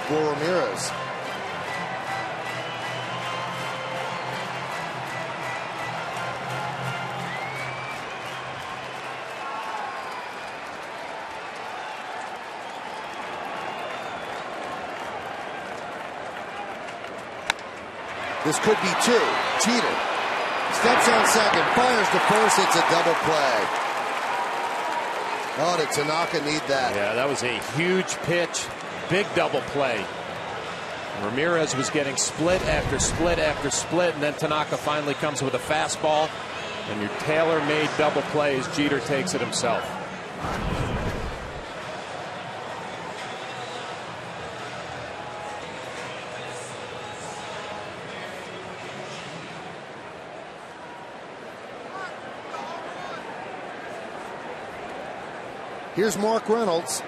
for Ramirez. This could be 2. Jeter steps on second, fires to first. It's a double play. Oh, did Tanaka need that? Yeah, that was a huge pitch. Big double play. Ramirez was getting split after split after split, and then Tanaka finally comes with a fastball, and your tailor-made double play as Jeter takes it himself. Here's Mark Reynolds.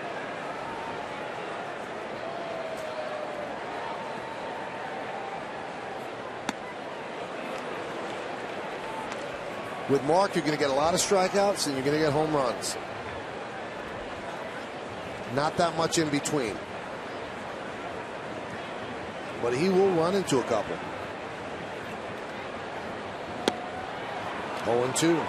With Mark, you're going to get a lot of strikeouts and you're going to get home runs. Not that much in between. But he will run into a couple. 0-2.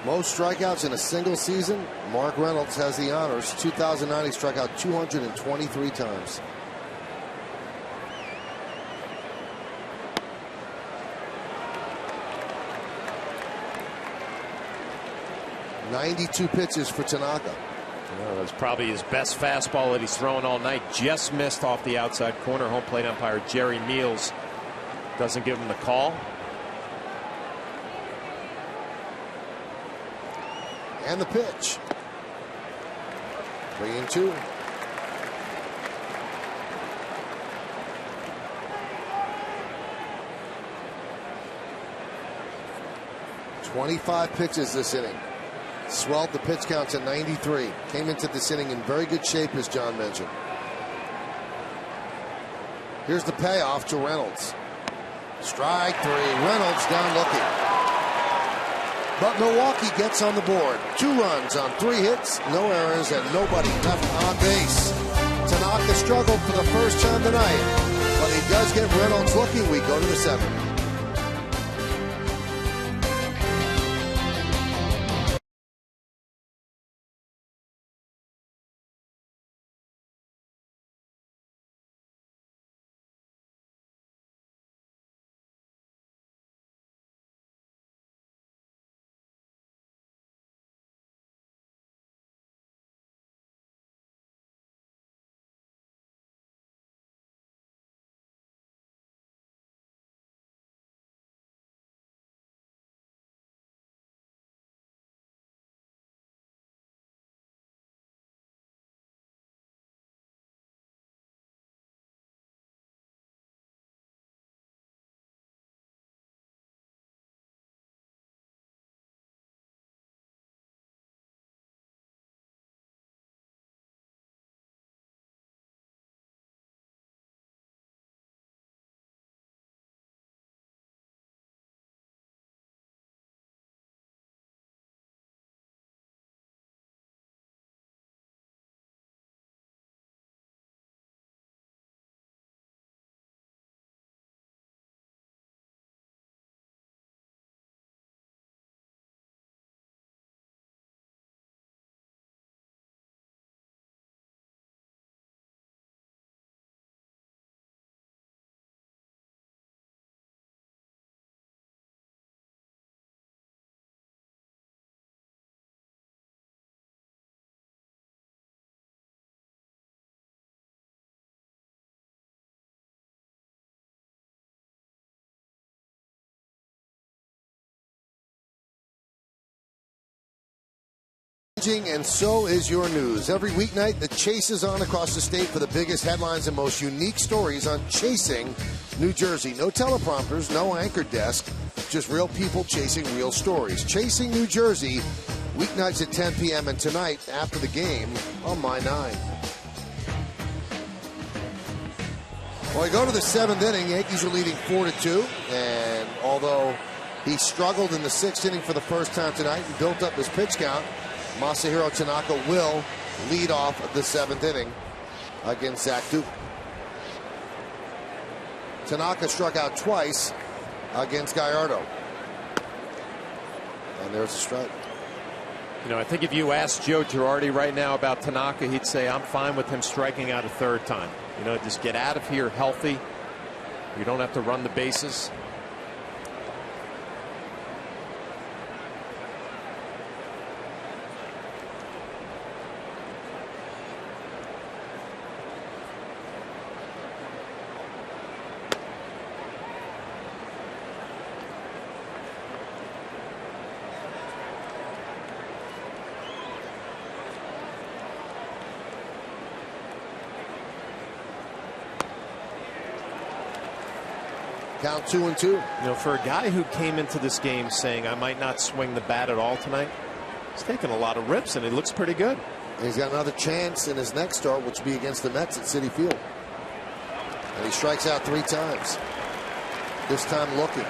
Most strikeouts in a single season, Mark Reynolds has the honors. 2009, he struck out 223 times. .92 pitches for Tanaka. Well, that's probably his best fastball that he's thrown all night. Just missed off the outside corner. Home plate umpire Jerry Meals doesn't give him the call. And the pitch. 3-2. .25 pitches this inning. Swelled the pitch count to 93. Came into this inning in very good shape, as John mentioned. Here's the payoff to Reynolds. Strike 3. Reynolds down looking. But Milwaukee gets on the board. 2 runs on 3 hits, no errors, and nobody left on base. Tanaka struggled for the first time tonight, but he does get Reynolds looking. We go to the 7th. And so is your news. Every weeknight, the chase is on across the state for the biggest headlines and most unique stories on Chasing New Jersey. No teleprompters, no anchor desk, just real people chasing real stories. Chasing New Jersey, weeknights at 10 p.m. and tonight after the game on My 9. Well, we go to the 7th inning. Yankees are leading 4-2, and although He struggled in the 6th inning for the first time tonight and built up his pitch count. Masahiro Tanaka will lead off the 7th inning against Zach Duke. Tanaka struck out twice against Gallardo. And there's a strike. You know, I think if you ask Joe Girardi right now about Tanaka, he'd say, I'm fine with him striking out a 3rd time. You know, just get out of here healthy. You don't have to run the bases. Count 2-2. You know, for a guy who came into this game saying I might not swing the bat at all tonight, he's taking a lot of rips and he looks pretty good. And he's got another chance in his next start, which will be against the Mets at Citi Field. And he strikes out 3 times. This time looking.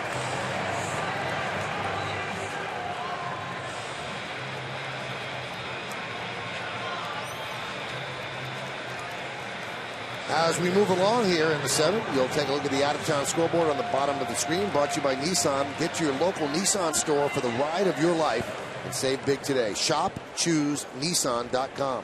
As we move along here in the 7th, you'll take a look at the out-of-town scoreboard on the bottom of the screen, brought to you by Nissan. Get to your local Nissan store for the ride of your life and save big today. Shop, choose Nissan.com.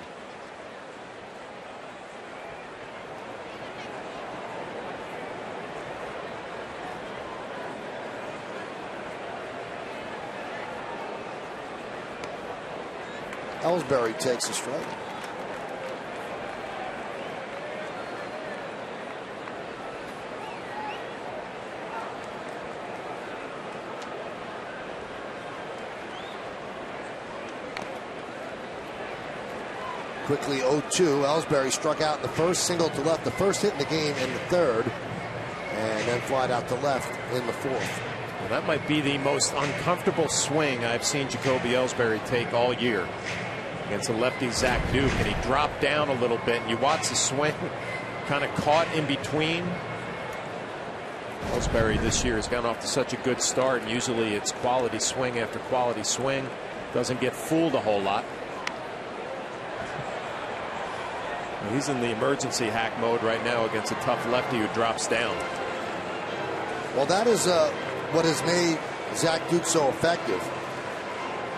Ellsbury takes a strike. Quickly 0-2. Ellsbury struck out in the 1st, single to left, the 1st hit in the game in the 3rd, and then flied out to left in the 4th. Well, that might be the most uncomfortable swing I've seen Jacoby Ellsbury take all year against a lefty Zach Duke, and he dropped down a little bit, and you watch the swing kind of caught in between. Ellsbury this year has gone off to such a good start, and usually it's quality swing after quality swing. Doesn't get fooled a whole lot. He's in the emergency hack mode right now against a tough lefty who drops down. Well, that is what has made Zach Duke so effective.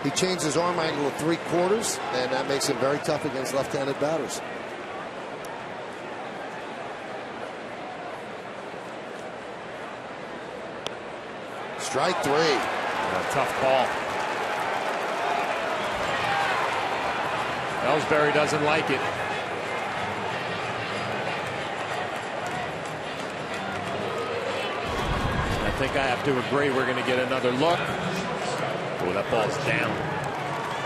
He changed his arm angle to 3/4, and that makes him very tough against left-handed batters. Strike 3. Tough call. Ellsbury doesn't like it. I think I have to agree we're going to get another look. Oh, that ball's down.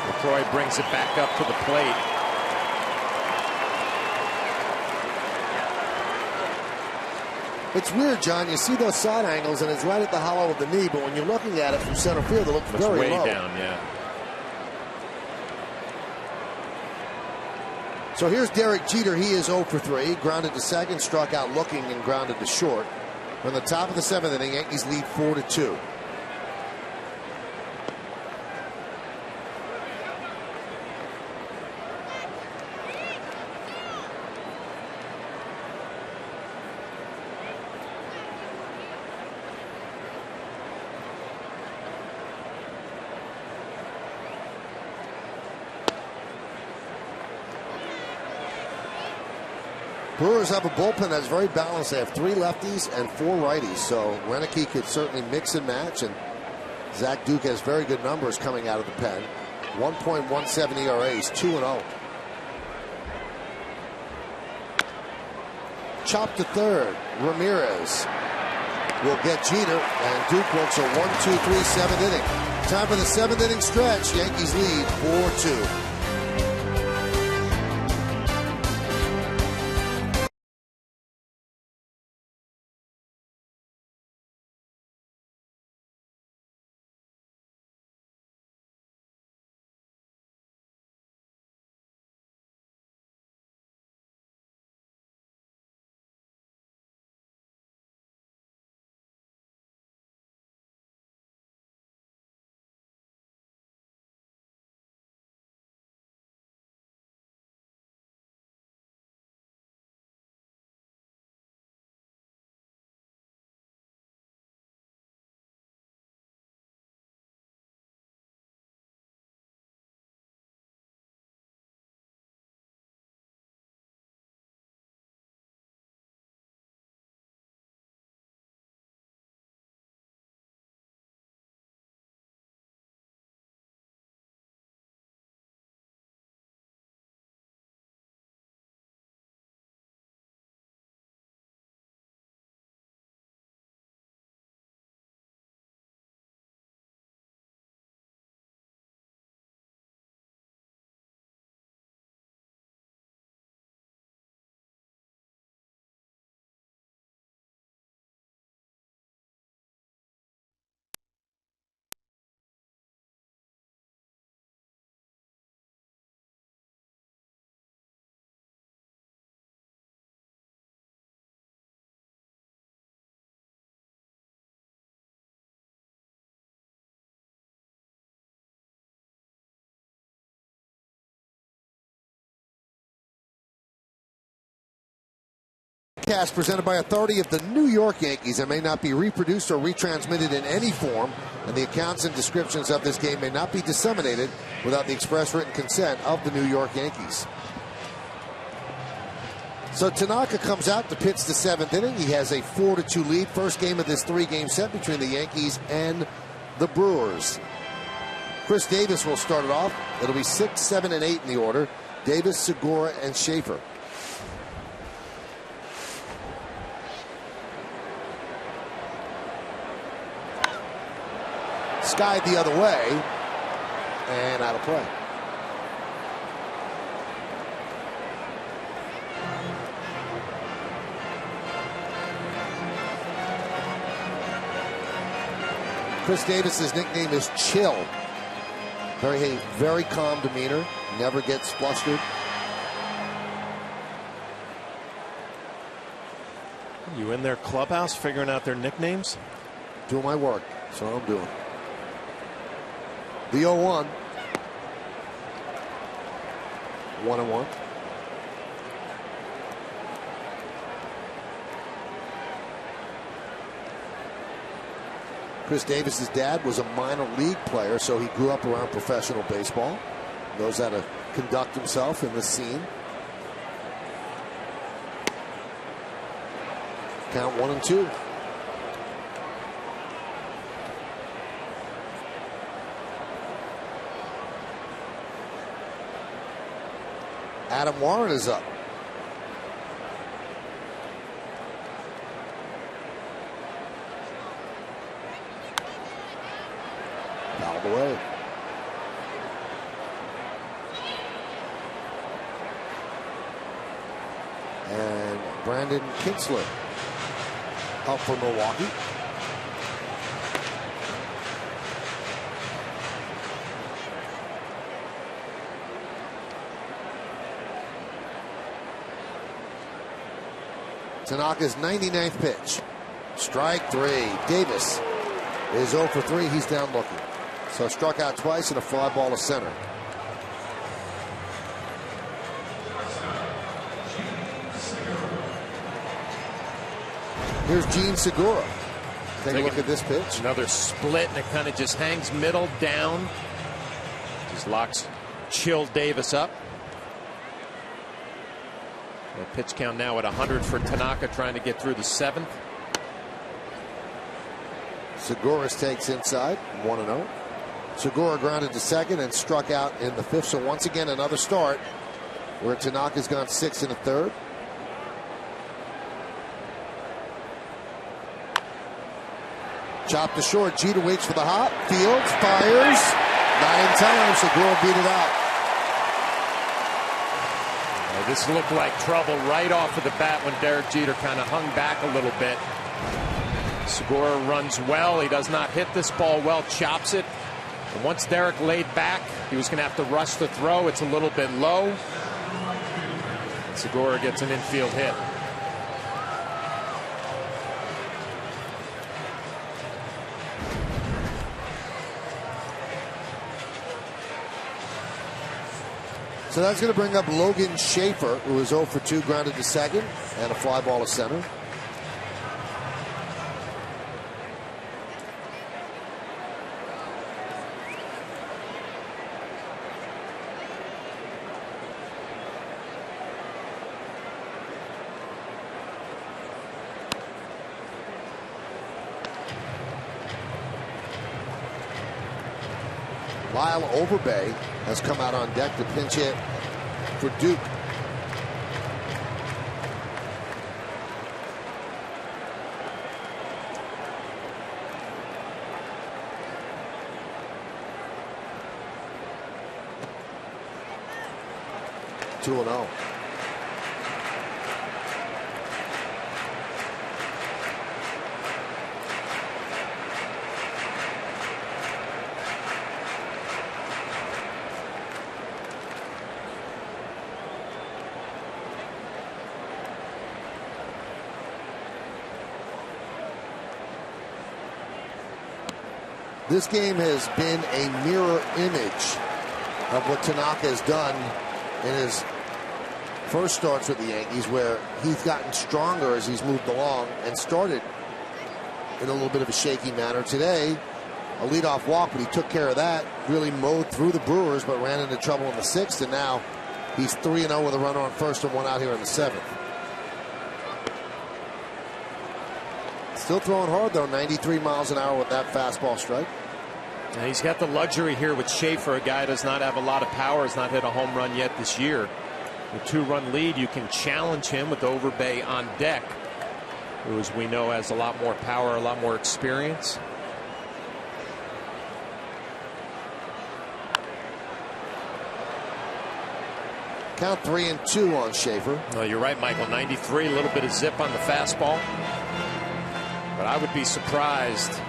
LaCroix brings it back up to the plate. It's weird, John. You see those side angles, and it's right at the hollow of the knee, but when you're looking at it from center field, it looks very way low. Down, yeah. So here's Derek Jeter. He is 0 for 3. Grounded to second, struck out looking, and grounded to short. From the top of the 7th inning, Yankees lead 4-2. Brewers have a bullpen that's very balanced. They have 3 lefties and 4 righties, so Renicky could certainly mix and match, and Zach Duke has very good numbers coming out of the pen. 1.17 ERAs, 2-0. Chop to third. Ramirez will get Jeter, and Duke works a 1-2-3 7th inning. Time for the 7th inning stretch. Yankees lead 4-2. broadcast presented by authority of the New York Yankees and may not be reproduced or retransmitted in any form, and the accounts and descriptions of this game may not be disseminated without the express written consent of the New York Yankees. So Tanaka comes out to pitch the 7th inning. He has a 4-2 lead. First game of this 3-game set between the Yankees and the Brewers. Chris Davis will start it off. It'll be 6, 7, and 8 in the order. Davis, Segura, and Schaefer. Skied the other way and out of play. Chris Davis's nickname is Chill. Very calm demeanor. Never gets flustered. You in their clubhouse figuring out their nicknames? Doing my work. That's what I'm doing. The 0-1. 1-1. Chris Davis's dad was a minor league player, so he grew up around professional baseball. Knows how to conduct himself in this scene. Count 1-2. Adam Warren is up. Fouled away. And Brandon Kinsler up for Milwaukee. Tanaka's 99th pitch. Strike 3. Davis is 0 for 3. He's down looking. So struck out twice and a fly ball to center. Here's Gene Segura. Take a look at this pitch. Another split, and it kind of just hangs middle down. Just locks Chill Davis up. The pitch count now at 100 for Tanaka, trying to get through the 7th. Segura takes inside, 1-0. Segura grounded to second and struck out in the 5th. So once again, another start where Tanaka's gone 6 1/3. Chopped to short. Jeter waits for the hop. Fields fires 9 times. Segura beat it out. This looked like trouble right off of the bat when Derek Jeter kind of hung back a little bit. Segura runs well. He does not hit this ball well, chops it. And once Derek laid back, he was going to have to rush the throw. It's a little bit low. Segura gets an infield hit. So that's going to bring up Logan Schaefer, who is 0 for 2, grounded to second, and a fly ball to center. Lyle Overbay has come out on deck to pinch hit for Duke. Two and 0. This game has been a mirror image of what Tanaka has done in his first starts with the Yankees, where he's gotten stronger as he's moved along and started in a little bit of a shaky manner. Today, a leadoff walk, but he took care of that, really mowed through the Brewers, but ran into trouble in the 6th, and now he's 3-0 with a runner on first and one out here in the 7th. Still throwing hard, though, 93 miles an hour with that fastball strike. And he's got the luxury here with Schaefer, a guy does not have a lot of power, has not hit a home run yet this year. The 2-run lead, you can challenge him with Overbay on deck, who, as we know, has a lot more power, a lot more experience. Count 3-2 on Schaefer. No, you're right, Michael. 93, a little bit of zip on the fastball. But I would be surprised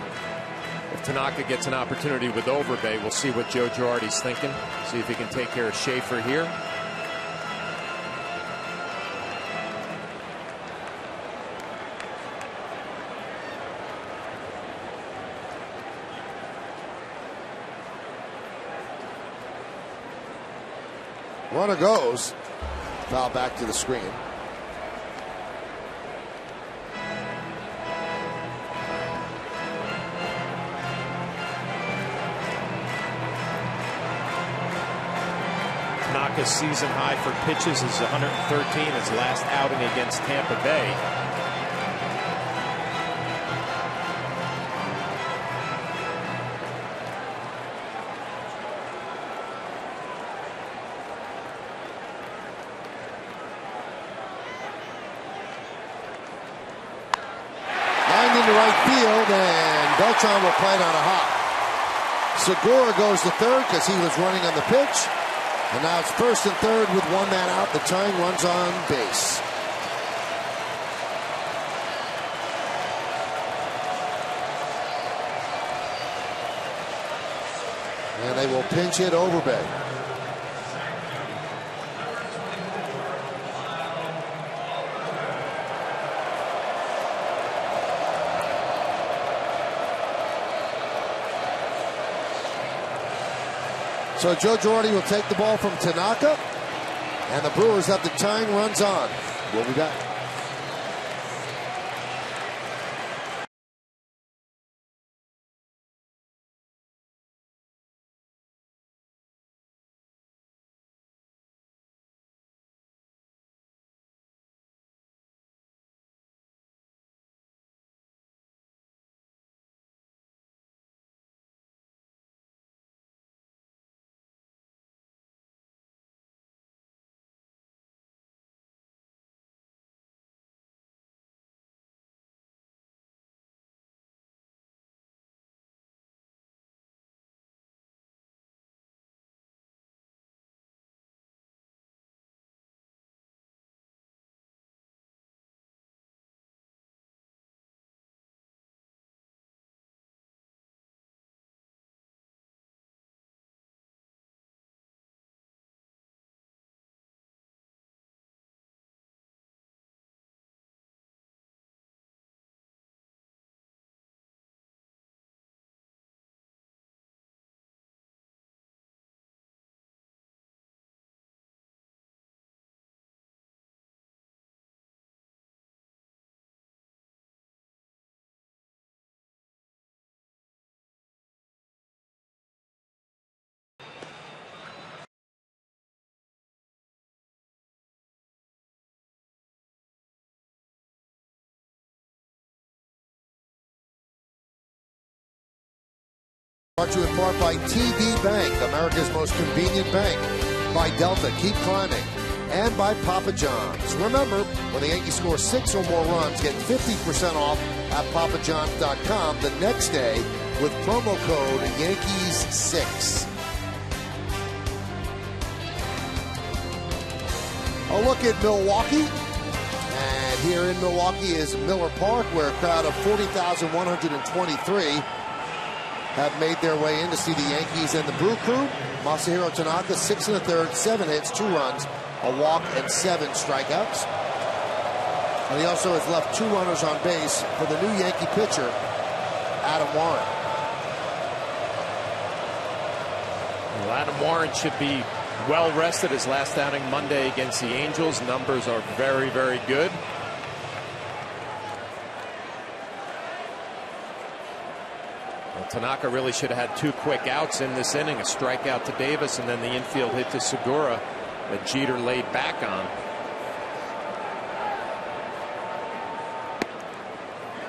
if Tanaka gets an opportunity with Overbay. We'll see what Joe Girardi's thinking. See if he can take care of Schaefer here. Runner goes. Foul back to the screen. Tanaka's season high for pitches is 113. His last outing against Tampa Bay. Lined into right field, and Beltran will play it on a hop. Segura goes to third because he was running on the pitch. And now it's first and third with one man out. The tying runs on base. And they will pinch hit Overbay. So Joe Girardi will take the ball from Tanaka, and the Brewers have the tying runs on. We'll be back. Brought to you in part by TD Bank, America's most convenient bank. By Delta, keep climbing. And by Papa John's. Remember, when the Yankees score 6 or more runs, get 50% off at papajohns.com the next day with promo code Yankees6. A look at Milwaukee. And here in Milwaukee is Miller Park, where a crowd of 40,123 have made their way in to see the Yankees and the Brew Crew. Masahiro Tanaka, 6 1/3, 7 hits, 2 runs, a walk, and 7 strikeouts. And he also has left 2 runners on base for the new Yankee pitcher, Adam Warren. Well, Adam Warren should be Well rested. His last outing Monday against the Angels. Numbers are very, very good. Well, Tanaka really should have had 2 quick outs in this inning. A strikeout to Davis and then the infield hit to Segura that Jeter laid back on.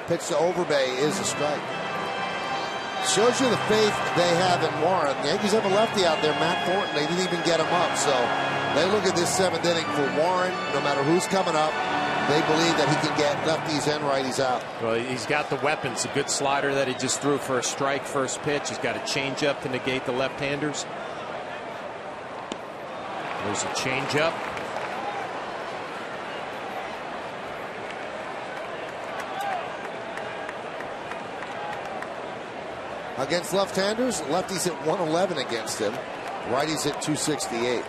Pitch to Overbay is a strike. Shows you the faith they have in Warren. The Yankees have a lefty out there, Matt Thornton. They didn't even get him up. So they look at this 7th inning for Warren. No matter who's coming up, they believe that he can get lefties and righties out. Well, he's got the weapons. A good slider that he just threw for a strike first pitch. He's got a changeup to negate the left-handers. There's a changeup. Against left-handers, lefties at 111 against him. Righties at 268.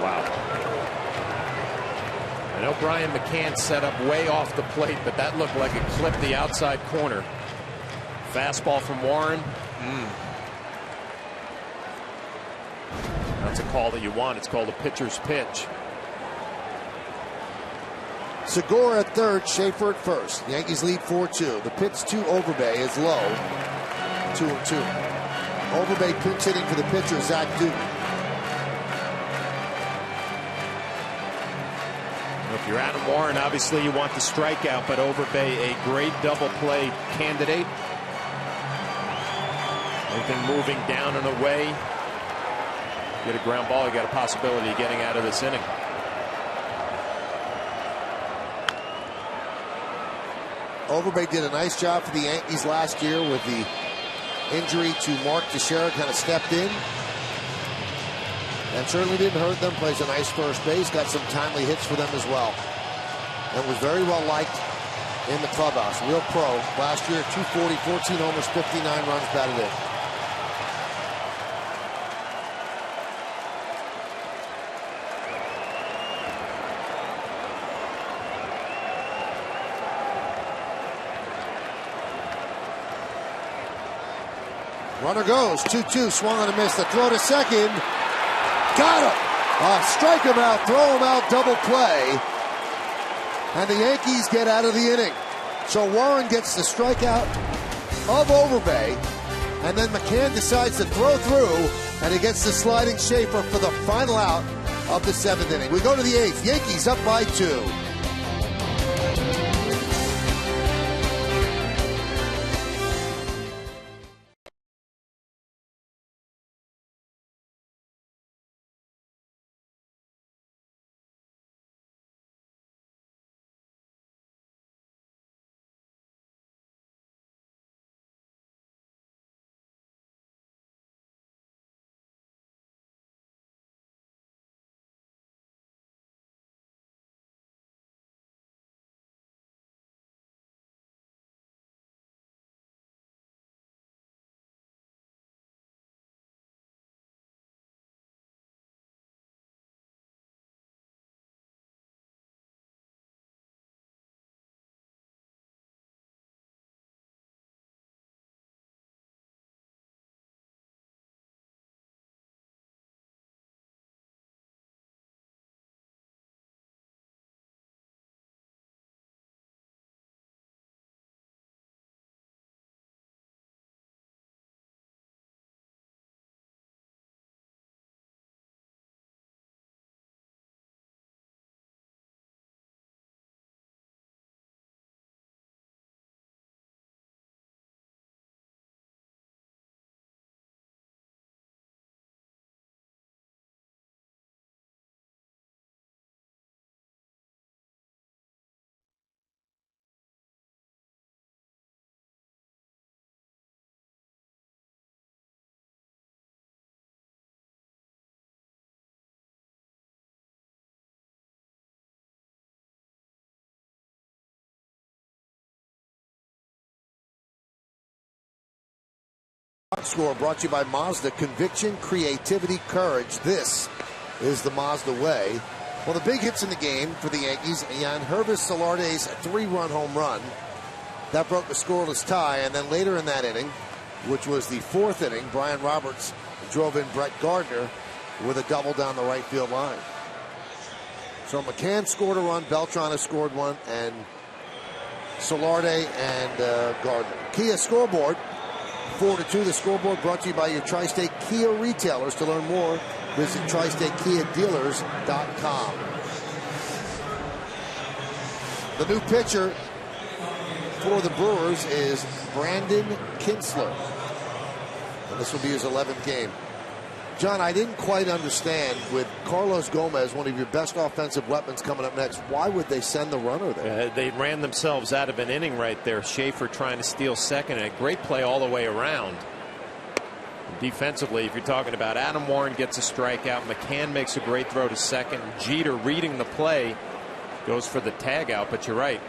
Wow. I know Brian McCann set up way off the plate, but that looked like it clipped the outside corner. Fastball from Warren. That's a call that you want. It's called a pitcher's pitch. Segura at third, Schaefer at first. The Yankees lead 4-2. The pitch to Overbay is low. 2-2. Overbay pinch hitting for the pitcher, Zach Duke. If you're Adam Warren, obviously you want the strikeout, but Overbay, a great double play candidate. Anything moving down and away. Get a ground ball, you got a possibility of getting out of this inning. Overbay did a nice job for the Yankees last year with the injury to Mark Teixeira, kind of stepped in. And certainly didn't hurt them, plays a nice first base, got some timely hits for them as well. And was very well liked in the clubhouse. Real pro. Last year, 240, 14 homers, 59 runs batted in. Runner goes, 2-2, swung on a miss. The throw to second. Got him! Strike him out, throw him out, double play. And the Yankees get out of the inning. So Warren gets the strikeout of Overbay. And then McCann decides to throw through. And he gets the sliding Schaefer for the final out of the 7th inning. We go to the 8th. Yankees up by 2. Score brought to you by Mazda. Conviction, creativity, courage. This is the Mazda way. Well, the big hits in the game for the Yankees, Yangervis Solarde's 3-run home run. That broke the scoreless tie, and then later in that inning, which was the 4th inning, Brian Roberts drove in Brett Gardner with a double down the right field line. So McCann scored a run, Beltran has scored one, and Solarde and Gardner. Kia scoreboard, 4-2. The scoreboard brought to you by your Tri-State Kia retailers. To learn more, visit TriStateKiaDealers.com. The new pitcher for the Brewers is Brandon Kintzler. And this will be his 11th game. John, I didn't quite understand, with Carlos Gomez, one of your best offensive weapons, coming up next, why would they send the runner there? They ran themselves out of an inning right there. Schaefer trying to steal second, and a great play all the way around. Defensively, if you're talking about Adam Warren gets a strikeout, McCann makes a great throw to second. Jeter, reading the play, goes for the tag out, but you're right.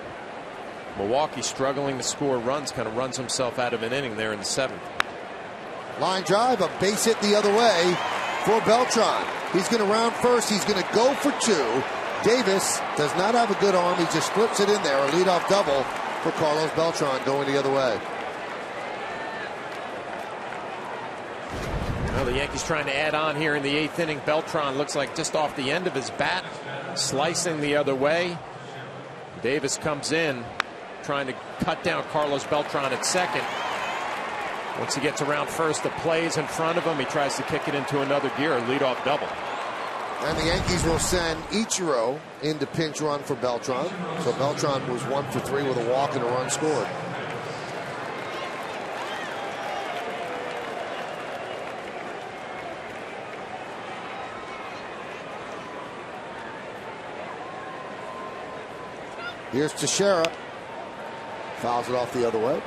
Milwaukee struggling to score runs, kind of runs himself out of an inning there in the 7th. Line drive, a base hit the other way for Beltran. He's going to round first. He's going to go for 2. Davis does not have a good arm. He just flips it in there. A leadoff double for Carlos Beltran going the other way. Well, the Yankees trying to add on here in the 8th inning. Beltran looks like just off the end of his bat, slicing the other way. Davis comes in, trying to cut down Carlos Beltran at second. Once he gets around first, the play's in front of him. He tries to kick it into another gear, a leadoff double. And the Yankees will send Ichiro into pinch run for Beltran. So Beltran was 1 for 3 with a walk and a run scored. Here's Teixeira. Fouls it off the other way.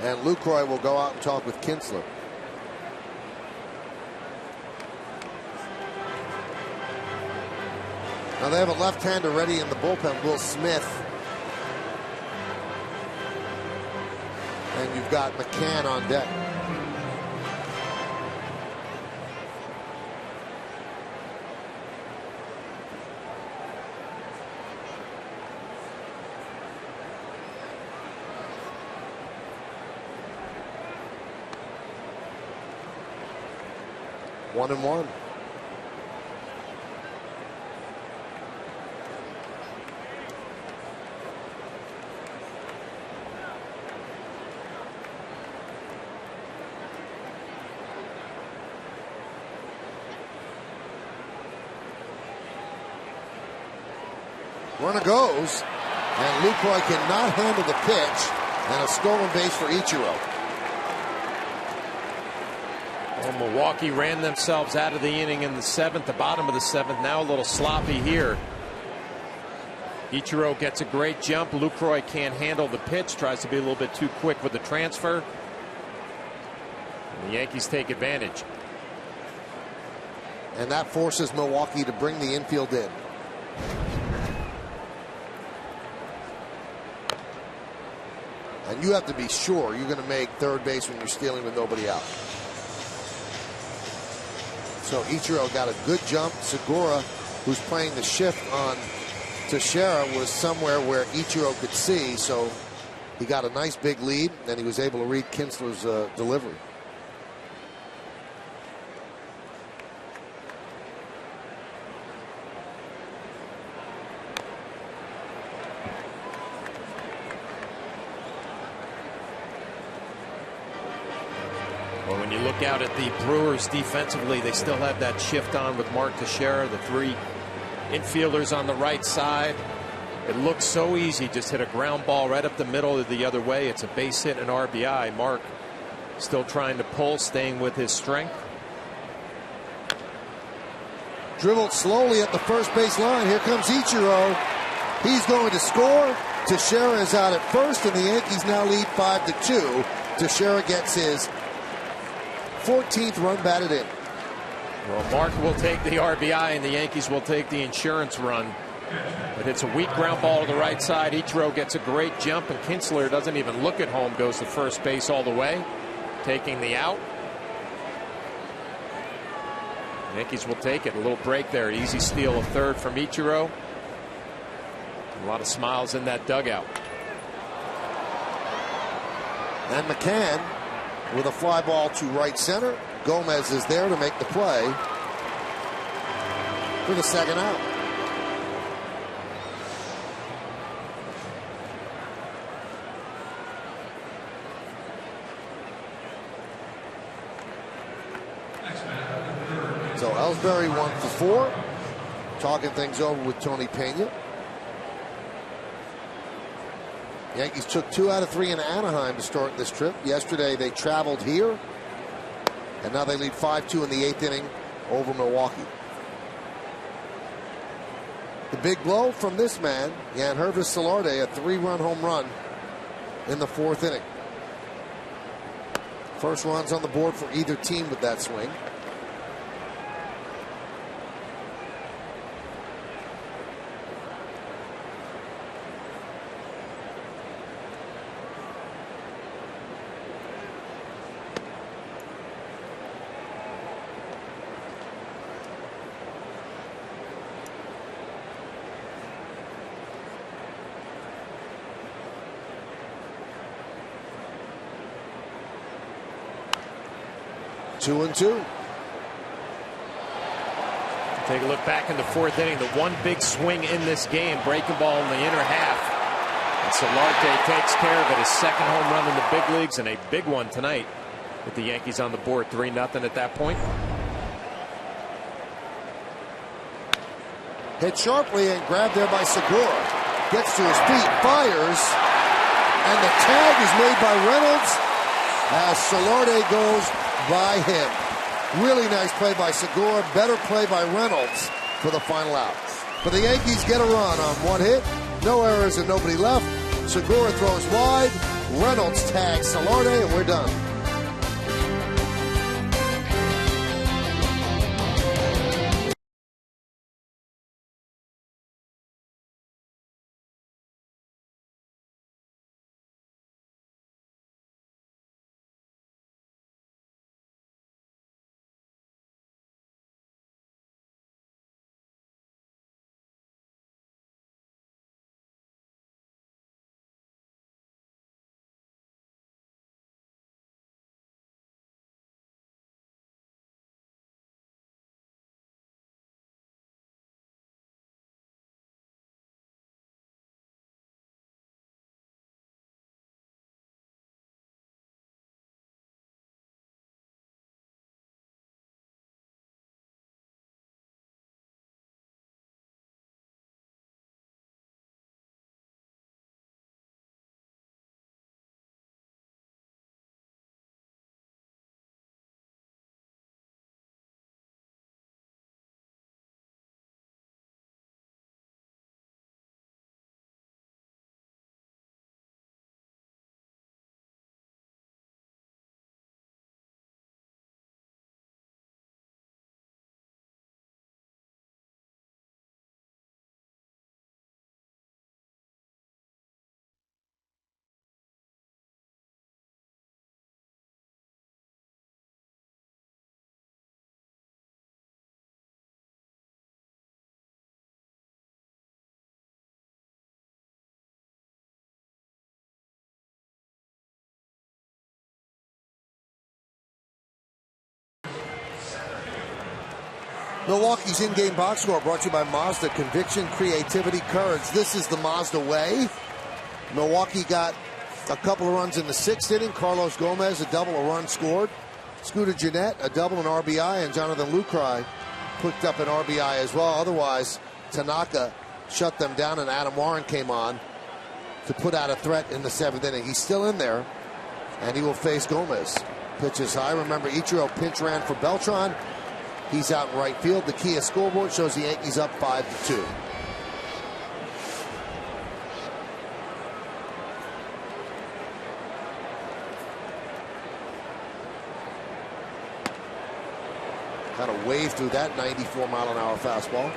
And Lucroy will go out and talk with Kintzler. Now they have a left-hander ready in the bullpen, Will Smith. And you've got McCann on deck. One and one. Runner goes, and Lucroy cannot handle the pitch, and a stolen base for Ichiro. Well, Milwaukee ran themselves out of the inning in the 7th, the bottom of the 7th. Now a little sloppy here. Ichiro gets a great jump. Lucroy can't handle the pitch, tries to be a little bit too quick with the transfer. And the Yankees take advantage. And that forces Milwaukee to bring the infield in. And you have to be sure you're going to make third base when you're stealing with nobody out. So Ichiro got a good jump. Segura, who's playing the shift on Teixeira, was somewhere where Ichiro could see. So he got a nice big lead, and he was able to read Kintzler's delivery. Well, when you look out at the Brewers defensively, they still have that shift on with Mark Teixeira, the 3 infielders on the right side. It looks so easy. Just hit a ground ball right up the middle of the other way. It's a base hit and an RBI. Mark still trying to pull, staying with his strength. Dribbled slowly at the first base line. Here comes Ichiro. He's going to score. Teixeira is out at first, and the Yankees now lead 5-2. Teixeira gets his 14th run batted in. Well, Mark will take the RBI, and the Yankees will take the insurance run. But it's a weak ground ball to the right side. Ichiro gets a great jump, and Kinsler doesn't even look at home, goes to first base all the way, taking the out. Yankees will take it. A little break there. Easy steal of third from Ichiro. A lot of smiles in that dugout. And McCann with a fly ball to right center. Gomez is there to make the play for the second out. So Ellsbury 1 for 4. Talking things over with Tony Pena. Yankees took 2 out of 3 in Anaheim to start this trip. Yesterday they traveled here. And now they lead 5-2 in the 8th inning over Milwaukee. The big blow from this man, Yangervis Solarte, a 3-run home run in the 4th inning. First runs on the board for either team with that swing. Two and two. Take a look back in the 4th inning. The one big swing in this game, breaking ball in the inner half. And Solarte takes care of it. His second home run in the big leagues, and a big one tonight with the Yankees on the board, 3-0 at that point. Hit sharply and grabbed there by Segura. Gets to his feet, fires, and the tag is made by Reynolds as Solarte goes by him. Really nice play by Segura. Better play by Reynolds for the final out. But the Yankees get a run on one hit. No errors and nobody left. Segura throws wide. Reynolds tags Solarte, and we're done. Milwaukee's in-game box score brought to you by Mazda. Conviction, creativity, courage. This is the Mazda way. Milwaukee got a couple of runs in the 6th inning. Carlos Gomez, a double, a run scored. Scooter Gennett, a double, an RBI, and Jonathan Lucroy picked up an RBI as well. Otherwise, Tanaka shut them down, and Adam Warren came on to put out a threat in the 7th inning. He's still in there, and he will face Gomez. Pitches high. Remember, Ichiro pinch ran for Beltran. He's out in right field. The Kia scoreboard shows the Yankees up 5-2. Kind of waved through that 94-mile-an-hour fastball.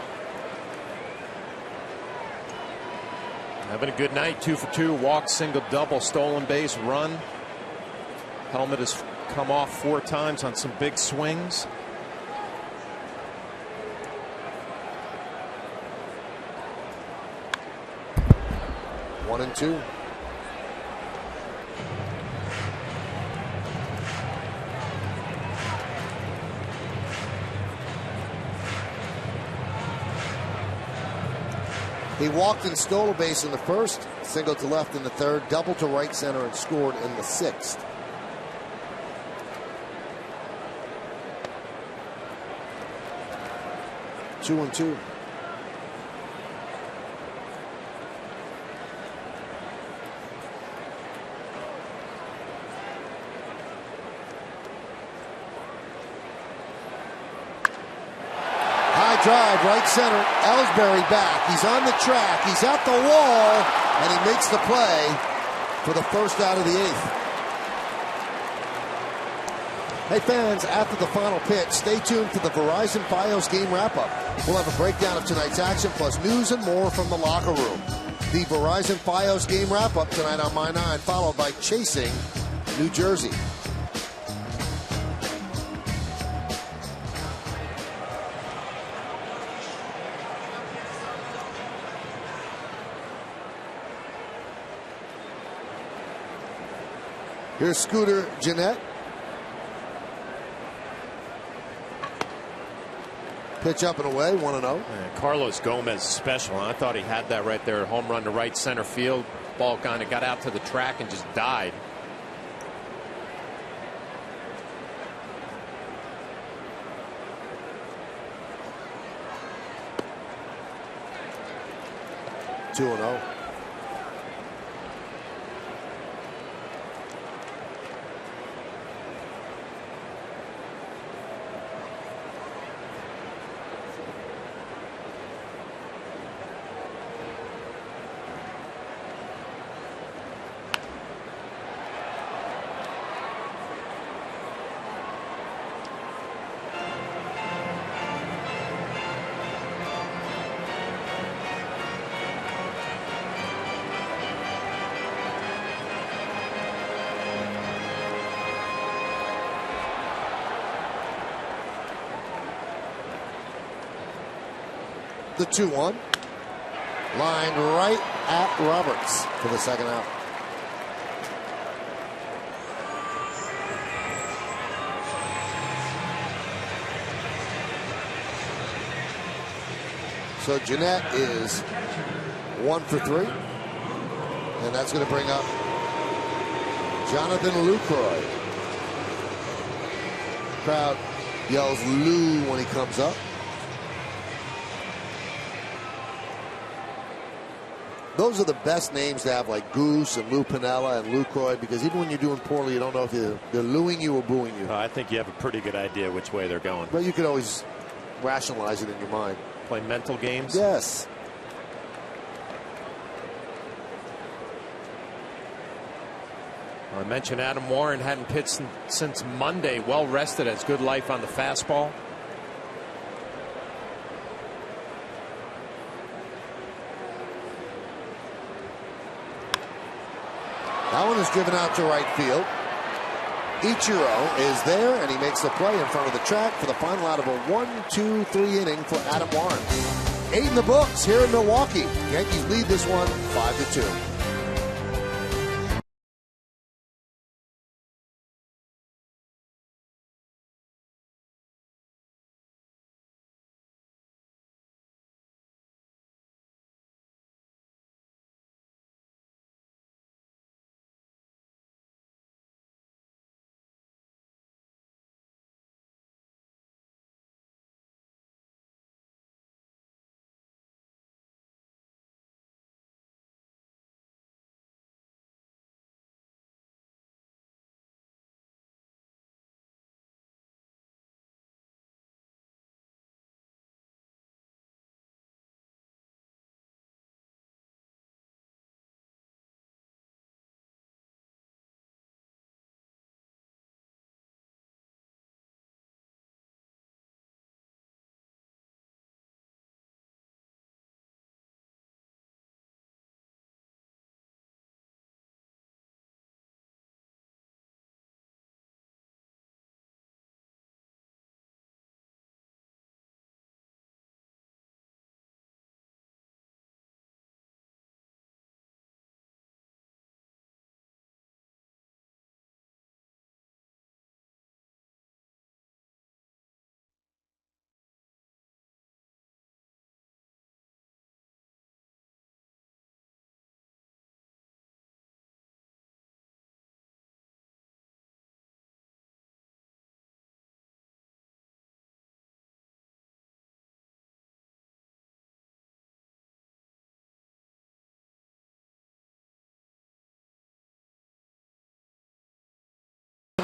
Having a good night. 2 for 2. Walk, single, double, stolen base, run. Helmet has come off 4 times on some big swings. One and two. He walked and stole a base in the first, single to left in the third, double to right center, and scored in the 6th. Two and two. Drive, right center, Ellsbury back. He's on the track. He's at the wall, and he makes the play for the first out of the 8th. Hey fans, after the final pitch, stay tuned for the Verizon Fios game wrap-up. We'll have a breakdown of tonight's action, plus news and more from the locker room. The Verizon Fios game wrap-up tonight on My 9, followed by Chasing New Jersey. Here's Scooter Gennett. Pitch up and away, 1-0. Carlos Gomez special. I thought he had that right there. Home run to right center field. Ball kind of got out to the track and just died. Two and 0. The 2-1. Line right at Roberts for the second out. So Gennett is 1 for 3. And that's going to bring up Jonathan Lucroy. Crowd yells Lou when he comes up. Those are the best names to have, like Goose and Lou Piniella and Lucroy, because even when you're doing poorly, you don't know if they're looing you or booing you. I think you have a pretty good idea which way they're going. But you can always rationalize it in your mind. Play mental games? Yes. I mentioned Adam Warren hadn't pitched since Monday. Well rested, has good life on the fastball. That one is driven out to right field. Ichiro is there, and he makes the play in front of the track for the final out of a 1-2-3 inning for Adam Warren. 8 in the books here in Milwaukee. Yankees lead this one 5-2.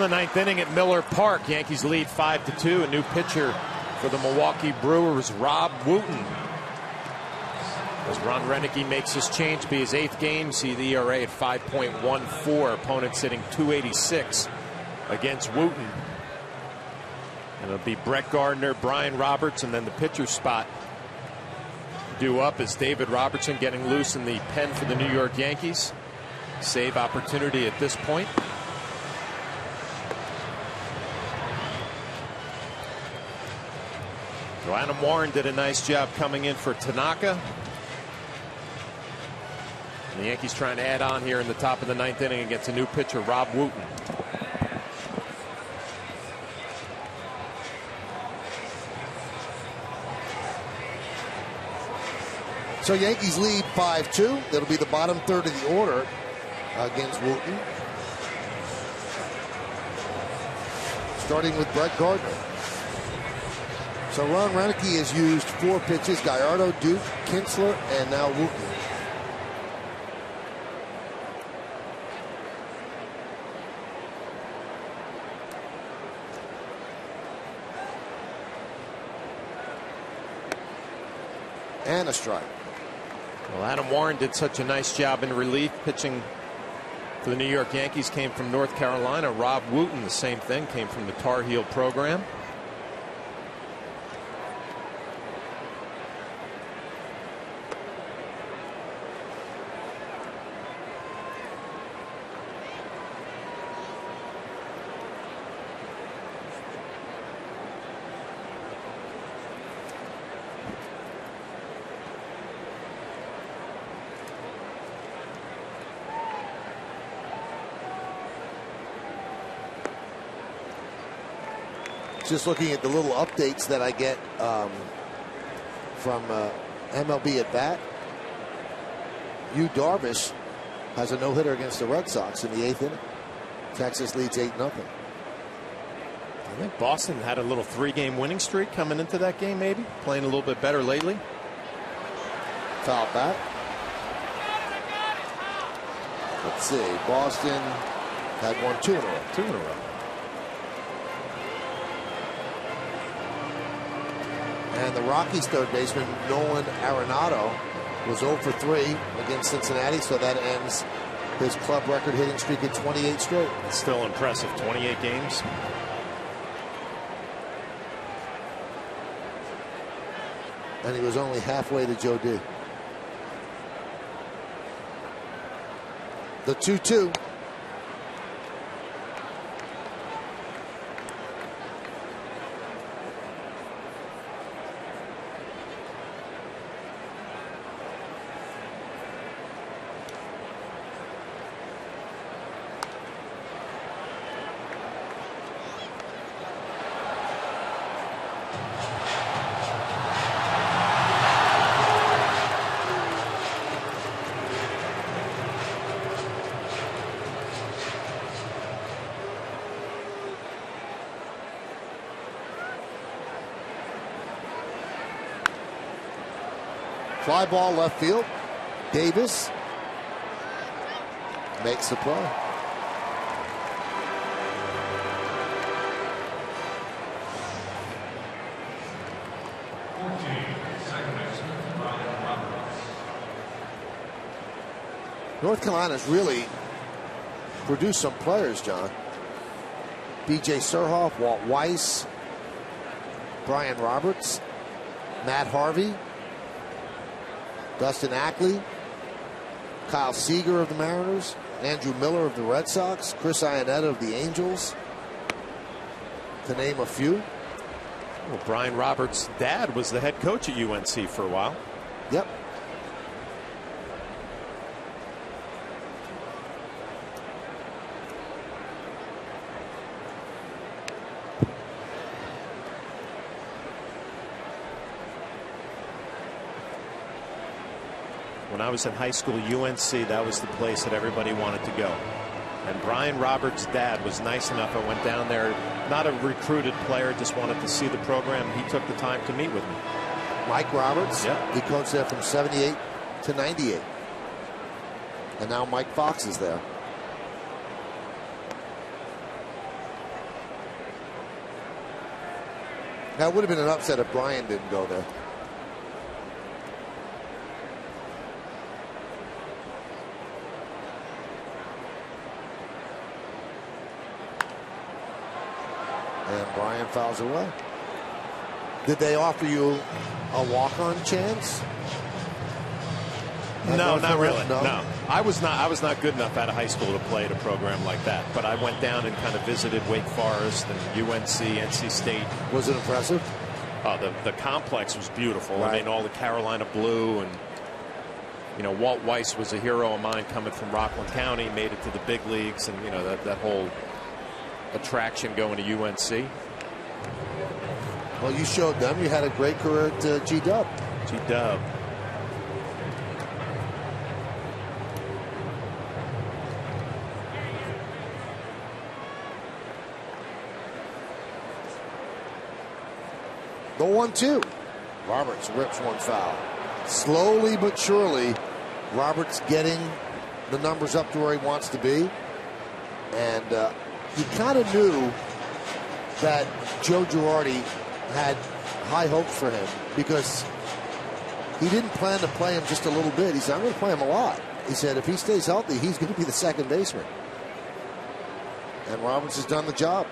the ninth inning at Miller Park. Yankees lead 5-2. A new pitcher for the Milwaukee Brewers, Rob Wooten. As Ron Renicky makes his change, be his 8th game, see the ERA at 5.14. Opponent sitting 286 against Wooten. And it'll be Brett Gardner, Brian Roberts, and then the pitcher spot due up is David Robertson getting loose in the pen for the New York Yankees. Save opportunity at this point. So Adam Warren did a nice job coming in for Tanaka. And the Yankees trying to add on here in the top of the ninth inning against a new pitcher, Rob Wooten. So Yankees lead 5-2. That'll be the bottom third of the order against Wooten. Starting with Brett Gardner. So Ron Renicky has used 4 pitches: Gallardo, Duke, Kinsler, and now Wooten. And a strike. Well, Adam Warren did such a nice job in relief pitching for the New York Yankees. Came from North Carolina. Rob Wooten, the same thing, came from the Tar Heel program. Just looking at the little updates that I get from MLB at Bat. Yu Darvish has a no-hitter against the Red Sox in the 8th inning. Texas leads 8-0. I think Boston had a little 3-game winning streak coming into that game, maybe playing a little bit better lately. Foul back. Let's see. Boston had won 2 in a row. 2 in a row. And the Rockies' third baseman, Nolan Arenado, was 0 for 3 against Cincinnati, so that ends his club record hitting streak at 28 straight. Still impressive, 28 games. And he was only halfway to Joe D. The 2-2. Fly ball left field. Davis makes the play. North Carolina's really produced some players, John. B.J. Surhoff, Walt Weiss, Brian Roberts, Matt Harvey, Dustin Ackley, Kyle Seager of the Mariners, Andrew Miller of the Red Sox, Chris Iannetta of the Angels, to name a few. Well, Brian Roberts' dad was the head coach at UNC for a while. Yep. When I was in high school, UNC, that was the place that everybody wanted to go. And Brian Roberts' dad was nice enough. I went down there, not a recruited player, just wanted to see the program. He took the time to meet with me. Mike Roberts, yeah. He coached there from 78 to 98. And now Mike Fox is there. That would have been an upset if Brian didn't go there. And Brian fouls away. Did they offer you a walk-on chance? No, not really. No. No, I was not good enough out of high school to play at a program like that. But I went down and kind of visited Wake Forest and UNC, NC State. Was it impressive? Oh, the complex was beautiful. Right. I mean, all the Carolina blue, and you know, Walt Weiss was a hero of mine coming from Rockland County, made it to the big leagues, and you know that whole attraction going to UNC. Well, you showed them. You had a great career at G-Dub. G-Dub. The 1-2. Roberts rips one foul. Slowly but surely, Roberts getting the numbers up to where he wants to be. And he kind of knew that Joe Girardi had high hopes for him because he didn't plan to play him just a little bit. He said, I'm going to play him a lot. He said, if he stays healthy, he's going to be the second baseman. And Roberts has done the job.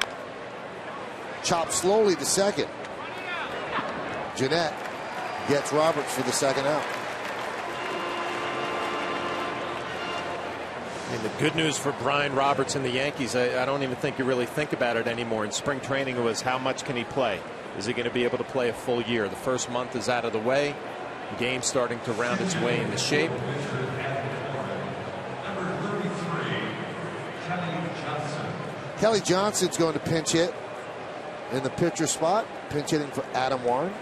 Chopped slowly to second. Jeanette gets Roberts for the second out. I mean, the good news for Brian Roberts and the Yankees, I don't even think you really think about it anymore. In spring training, it was how much can he play? Is he going to be able to play a full year? The first month is out of the way. The game's starting to round its way into shape. Kelly Johnson's going to pinch hit in the pitcher spot. Pinch hitting for Adam Warren.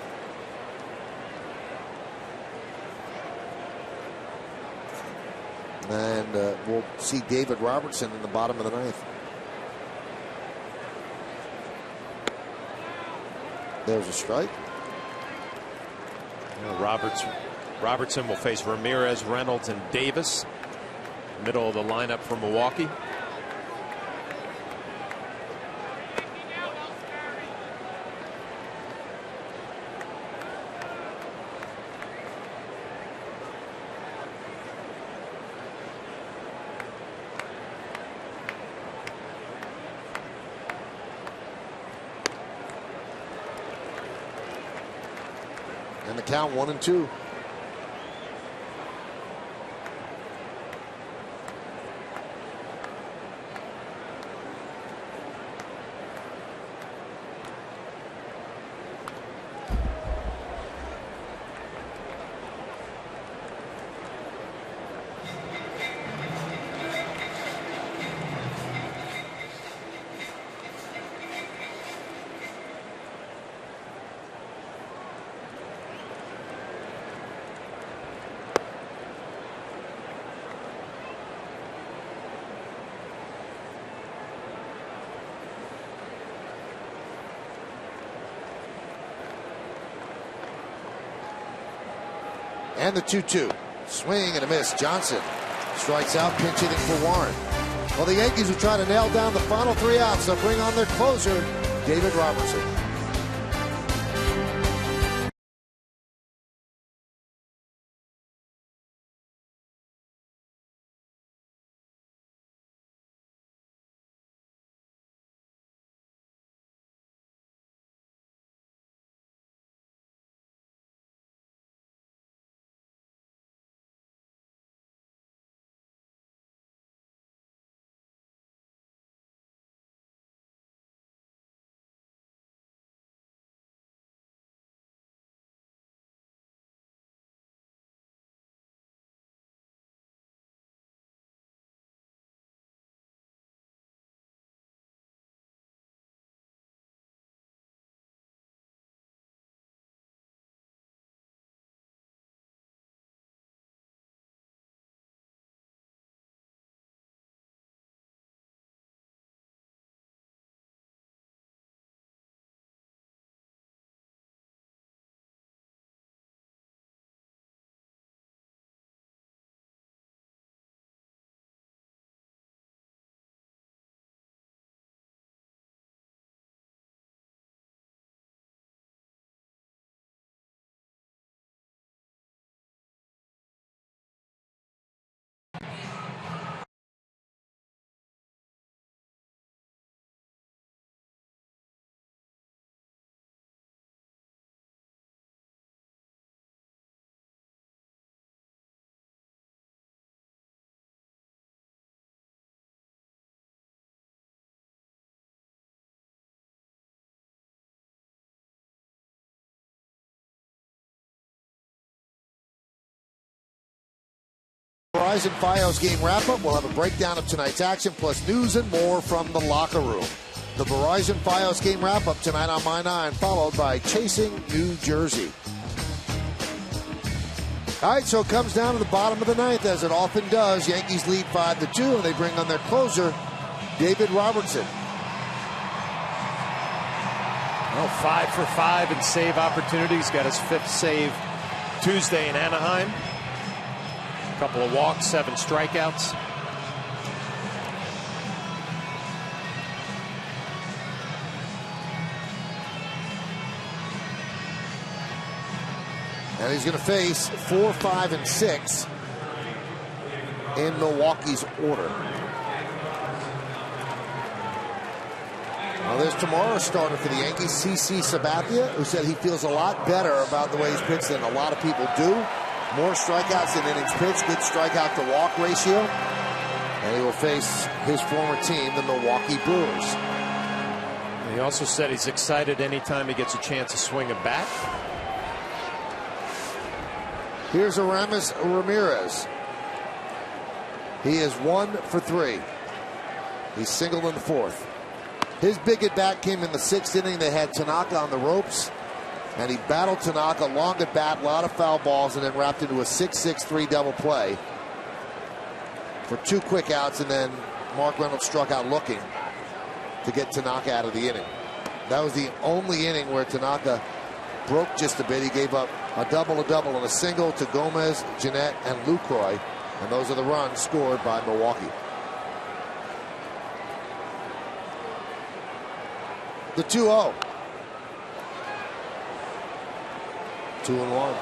And we'll see David Robertson in the bottom of the ninth. There's a strike. Robertson will face Ramirez, Reynolds, and Davis. Middle of the lineup for Milwaukee. And the count 1-2. And the 2-2. Swing and a miss. Johnson strikes out, pinch hitting for Warren. Well, the Yankees will try to nail down the final 3 outs. They'll bring on their closer, David Robertson. Verizon Fios game wrap-up. We'll have a breakdown of tonight's action, plus news and more from the locker room. The Verizon Fios game wrap-up tonight on My 9, followed by Chasing New Jersey. All right, so it comes down to the bottom of the ninth, as it often does. Yankees lead 5-2, and they bring on their closer, David Robertson. Well, 5 for 5 in save opportunities. Got his 5th save Tuesday in Anaheim. A couple of walks, 7 strikeouts. And he's going to face 4, 5, and 6 in Milwaukee's order. Now there's tomorrow's starter for the Yankees, CC Sabathia, who said he feels a lot better about the way he's pitched than a lot of people do. More strikeouts than innings pitched, good strikeout to walk ratio. And he will face his former team, the Milwaukee Brewers. He also said he's excited anytime he gets a chance to swing a bat. Here's Aramis Ramirez. He is 1 for 3. He's singled in the 4th. His big at bat came in the 6th inning. They had Tanaka on the ropes, and he battled Tanaka, long at bat, a lot of foul balls, and then wrapped into a 6-6-3 double play for 2 quick outs, and then Mark Reynolds struck out looking to get Tanaka out of the inning. That was the only inning where Tanaka broke just a bit. He gave up a double, and a single to Gomez, Jeanette, and Lucroy, and those are the runs scored by Milwaukee. The 2-0. 2-1.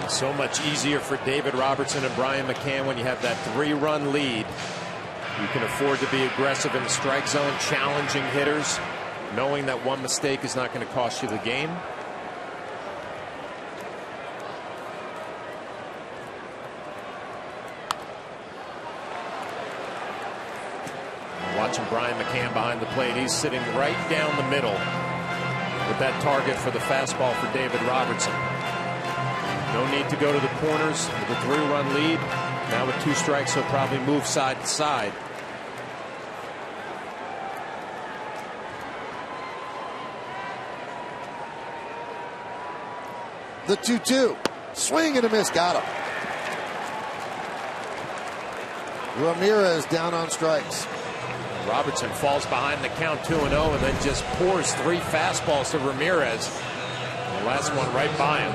So much easier for David Robertson and Brian McCann when you have that 3-run lead. You can afford to be aggressive in the strike zone, challenging hitters, knowing that one mistake is not going to cost you the game. Watching Brian McCann behind the plate. He's sitting right down the middle with that target for the fastball for David Robertson. No need to go to the corners with a 3-run lead. Now with 2 strikes, he'll probably move side to side. The 2-2. Swing and a miss. Got him. Ramirez down on strikes. Robertson falls behind the count 2-0 and then just pours 3 fastballs to Ramirez. The last one right by him.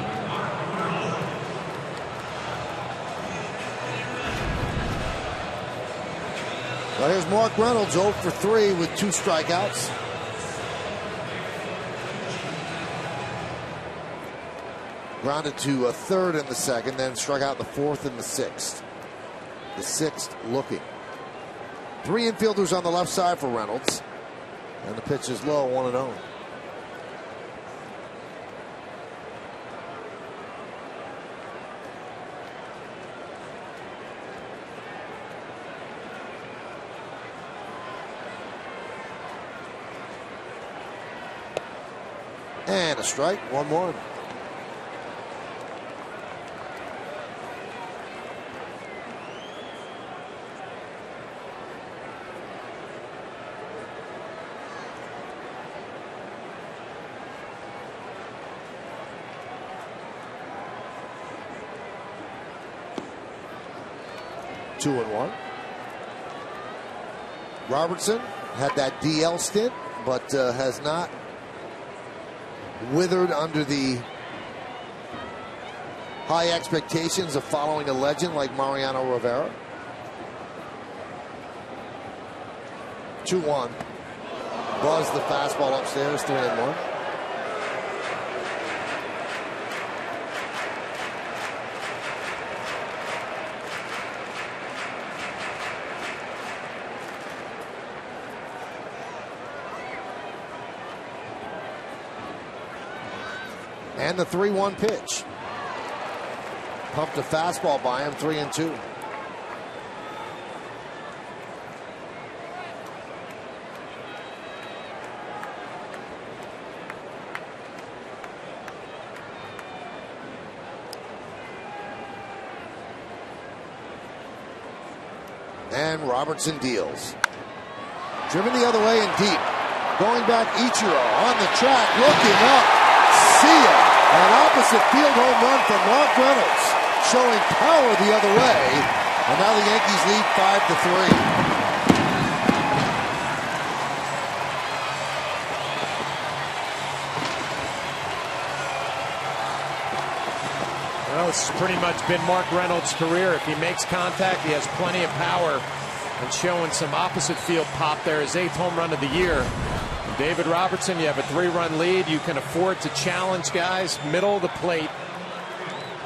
Well, here's Mark Reynolds, 0 for 3 with 2 strikeouts. Grounded to a 3rd in the 2nd, then struck out the 4th and the 6th. The 6th looking. 3 infielders on the left side for Reynolds. And the pitch is low, 1-0. And a strike, 1-1. Two and 1. Robertson had that DL stint, but has not withered under the high expectations of following a legend like Mariano Rivera. 2-1. Buzz the fastball upstairs, 3-1. And the 3-1 pitch. Pumped a fastball by him, 3-2. And Robertson deals. Driven the other way and deep. Going back, Ichiro on the track, looking up. See ya! An opposite field home run from Mark Reynolds, showing power the other way. And now the Yankees lead 5-3. Well, this has pretty much been Mark Reynolds' career. If he makes contact, he has plenty of power. And showing some opposite field pop there, his 8th home run of the year. David Robertson, you have a 3-run lead. You can afford to challenge guys middle of the plate.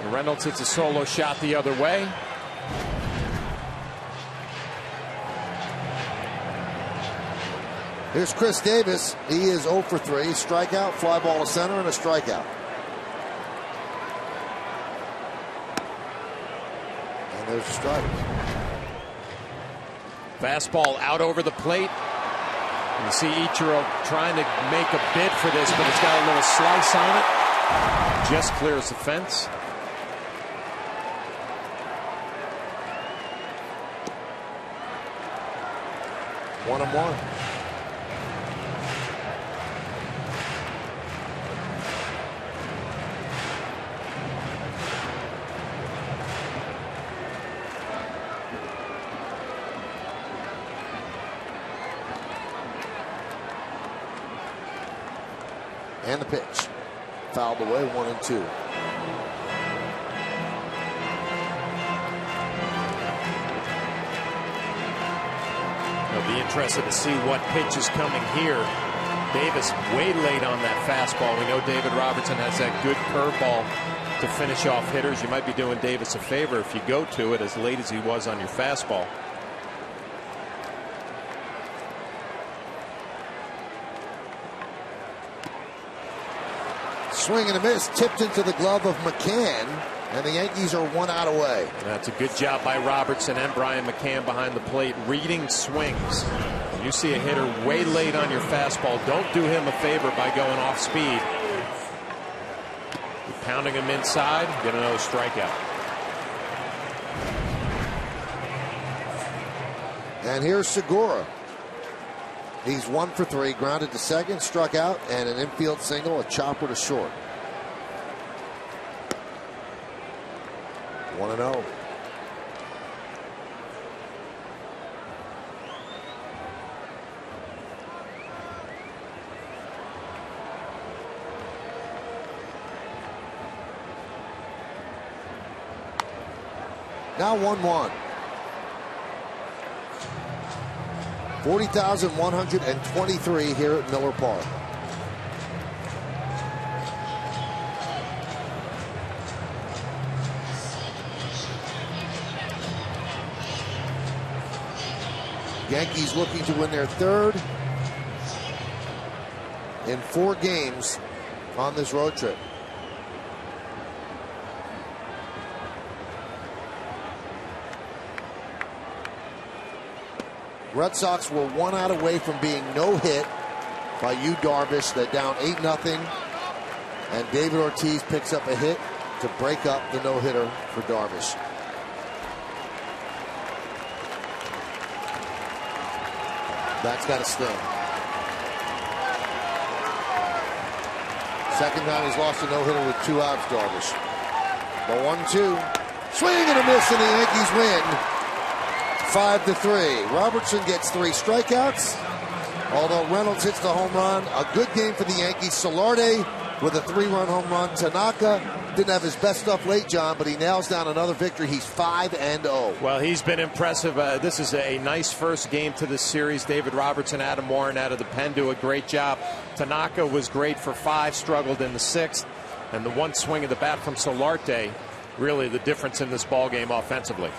And Reynolds hits a solo shot the other way. Here's Chris Davis. He is 0 for 3. Strikeout, fly ball to center, and a strikeout. And there's a strike. Fastball out over the plate. You see Ichiro trying to make a bid for this, but it's got a little slice on it. Just clears the fence. One and one. And the pitch. Fouled away, 1-2. I'll be interested to see what pitch is coming here. Davis way late on that fastball. We know David Robertson has that good curveball to finish off hitters. You might be doing Davis a favor if you go to it as late as he was on your fastball. Swing and a miss, tipped into the glove of McCann, and the Yankees are 1 out away. That's a good job by Robertson and Brian McCann behind the plate, reading swings. When you see a hitter way late on your fastball, don't do him a favor by going off speed. You're pounding him inside, get another strikeout. And here's Segura. He's 1 for 3, grounded to second, struck out, and an infield single, a chopper to short. 1-0. Now 1-1. 40,123 here at Miller Park. Yankees looking to win their 3rd in 4 games on this road trip. Red Sox were 1 out away from being no hit by Yu Darvish. They're down 8-0, and David Ortiz picks up a hit to break up the no-hitter for Darvish. That's got to sting. Second time he's lost a no-hitter with 2 outs, Darvish. The 1-2. Swing and a miss, and the Yankees win 5-3. Robertson gets 3 strikeouts, although Reynolds hits the home run. A good game for the Yankees. Solarte with a 3-run home run. Tanaka didn't have his best stuff late, John, but he nails down another victory. He's 5-0. Well, he's been impressive. This is a nice first game to this series. David Robertson, Adam Warren out of the pen do a great job. Tanaka was great for 5, struggled in the 6th, and the one swing of the bat from Solarte really the difference in this ball game offensively.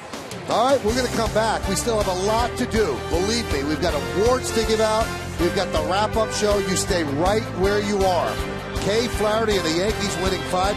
All right, we're going to come back. We still have a lot to do. Believe me, we've got awards to give out. We've got the wrap-up show. You stay right where you are. Kay Flaherty and the Yankees winning 5.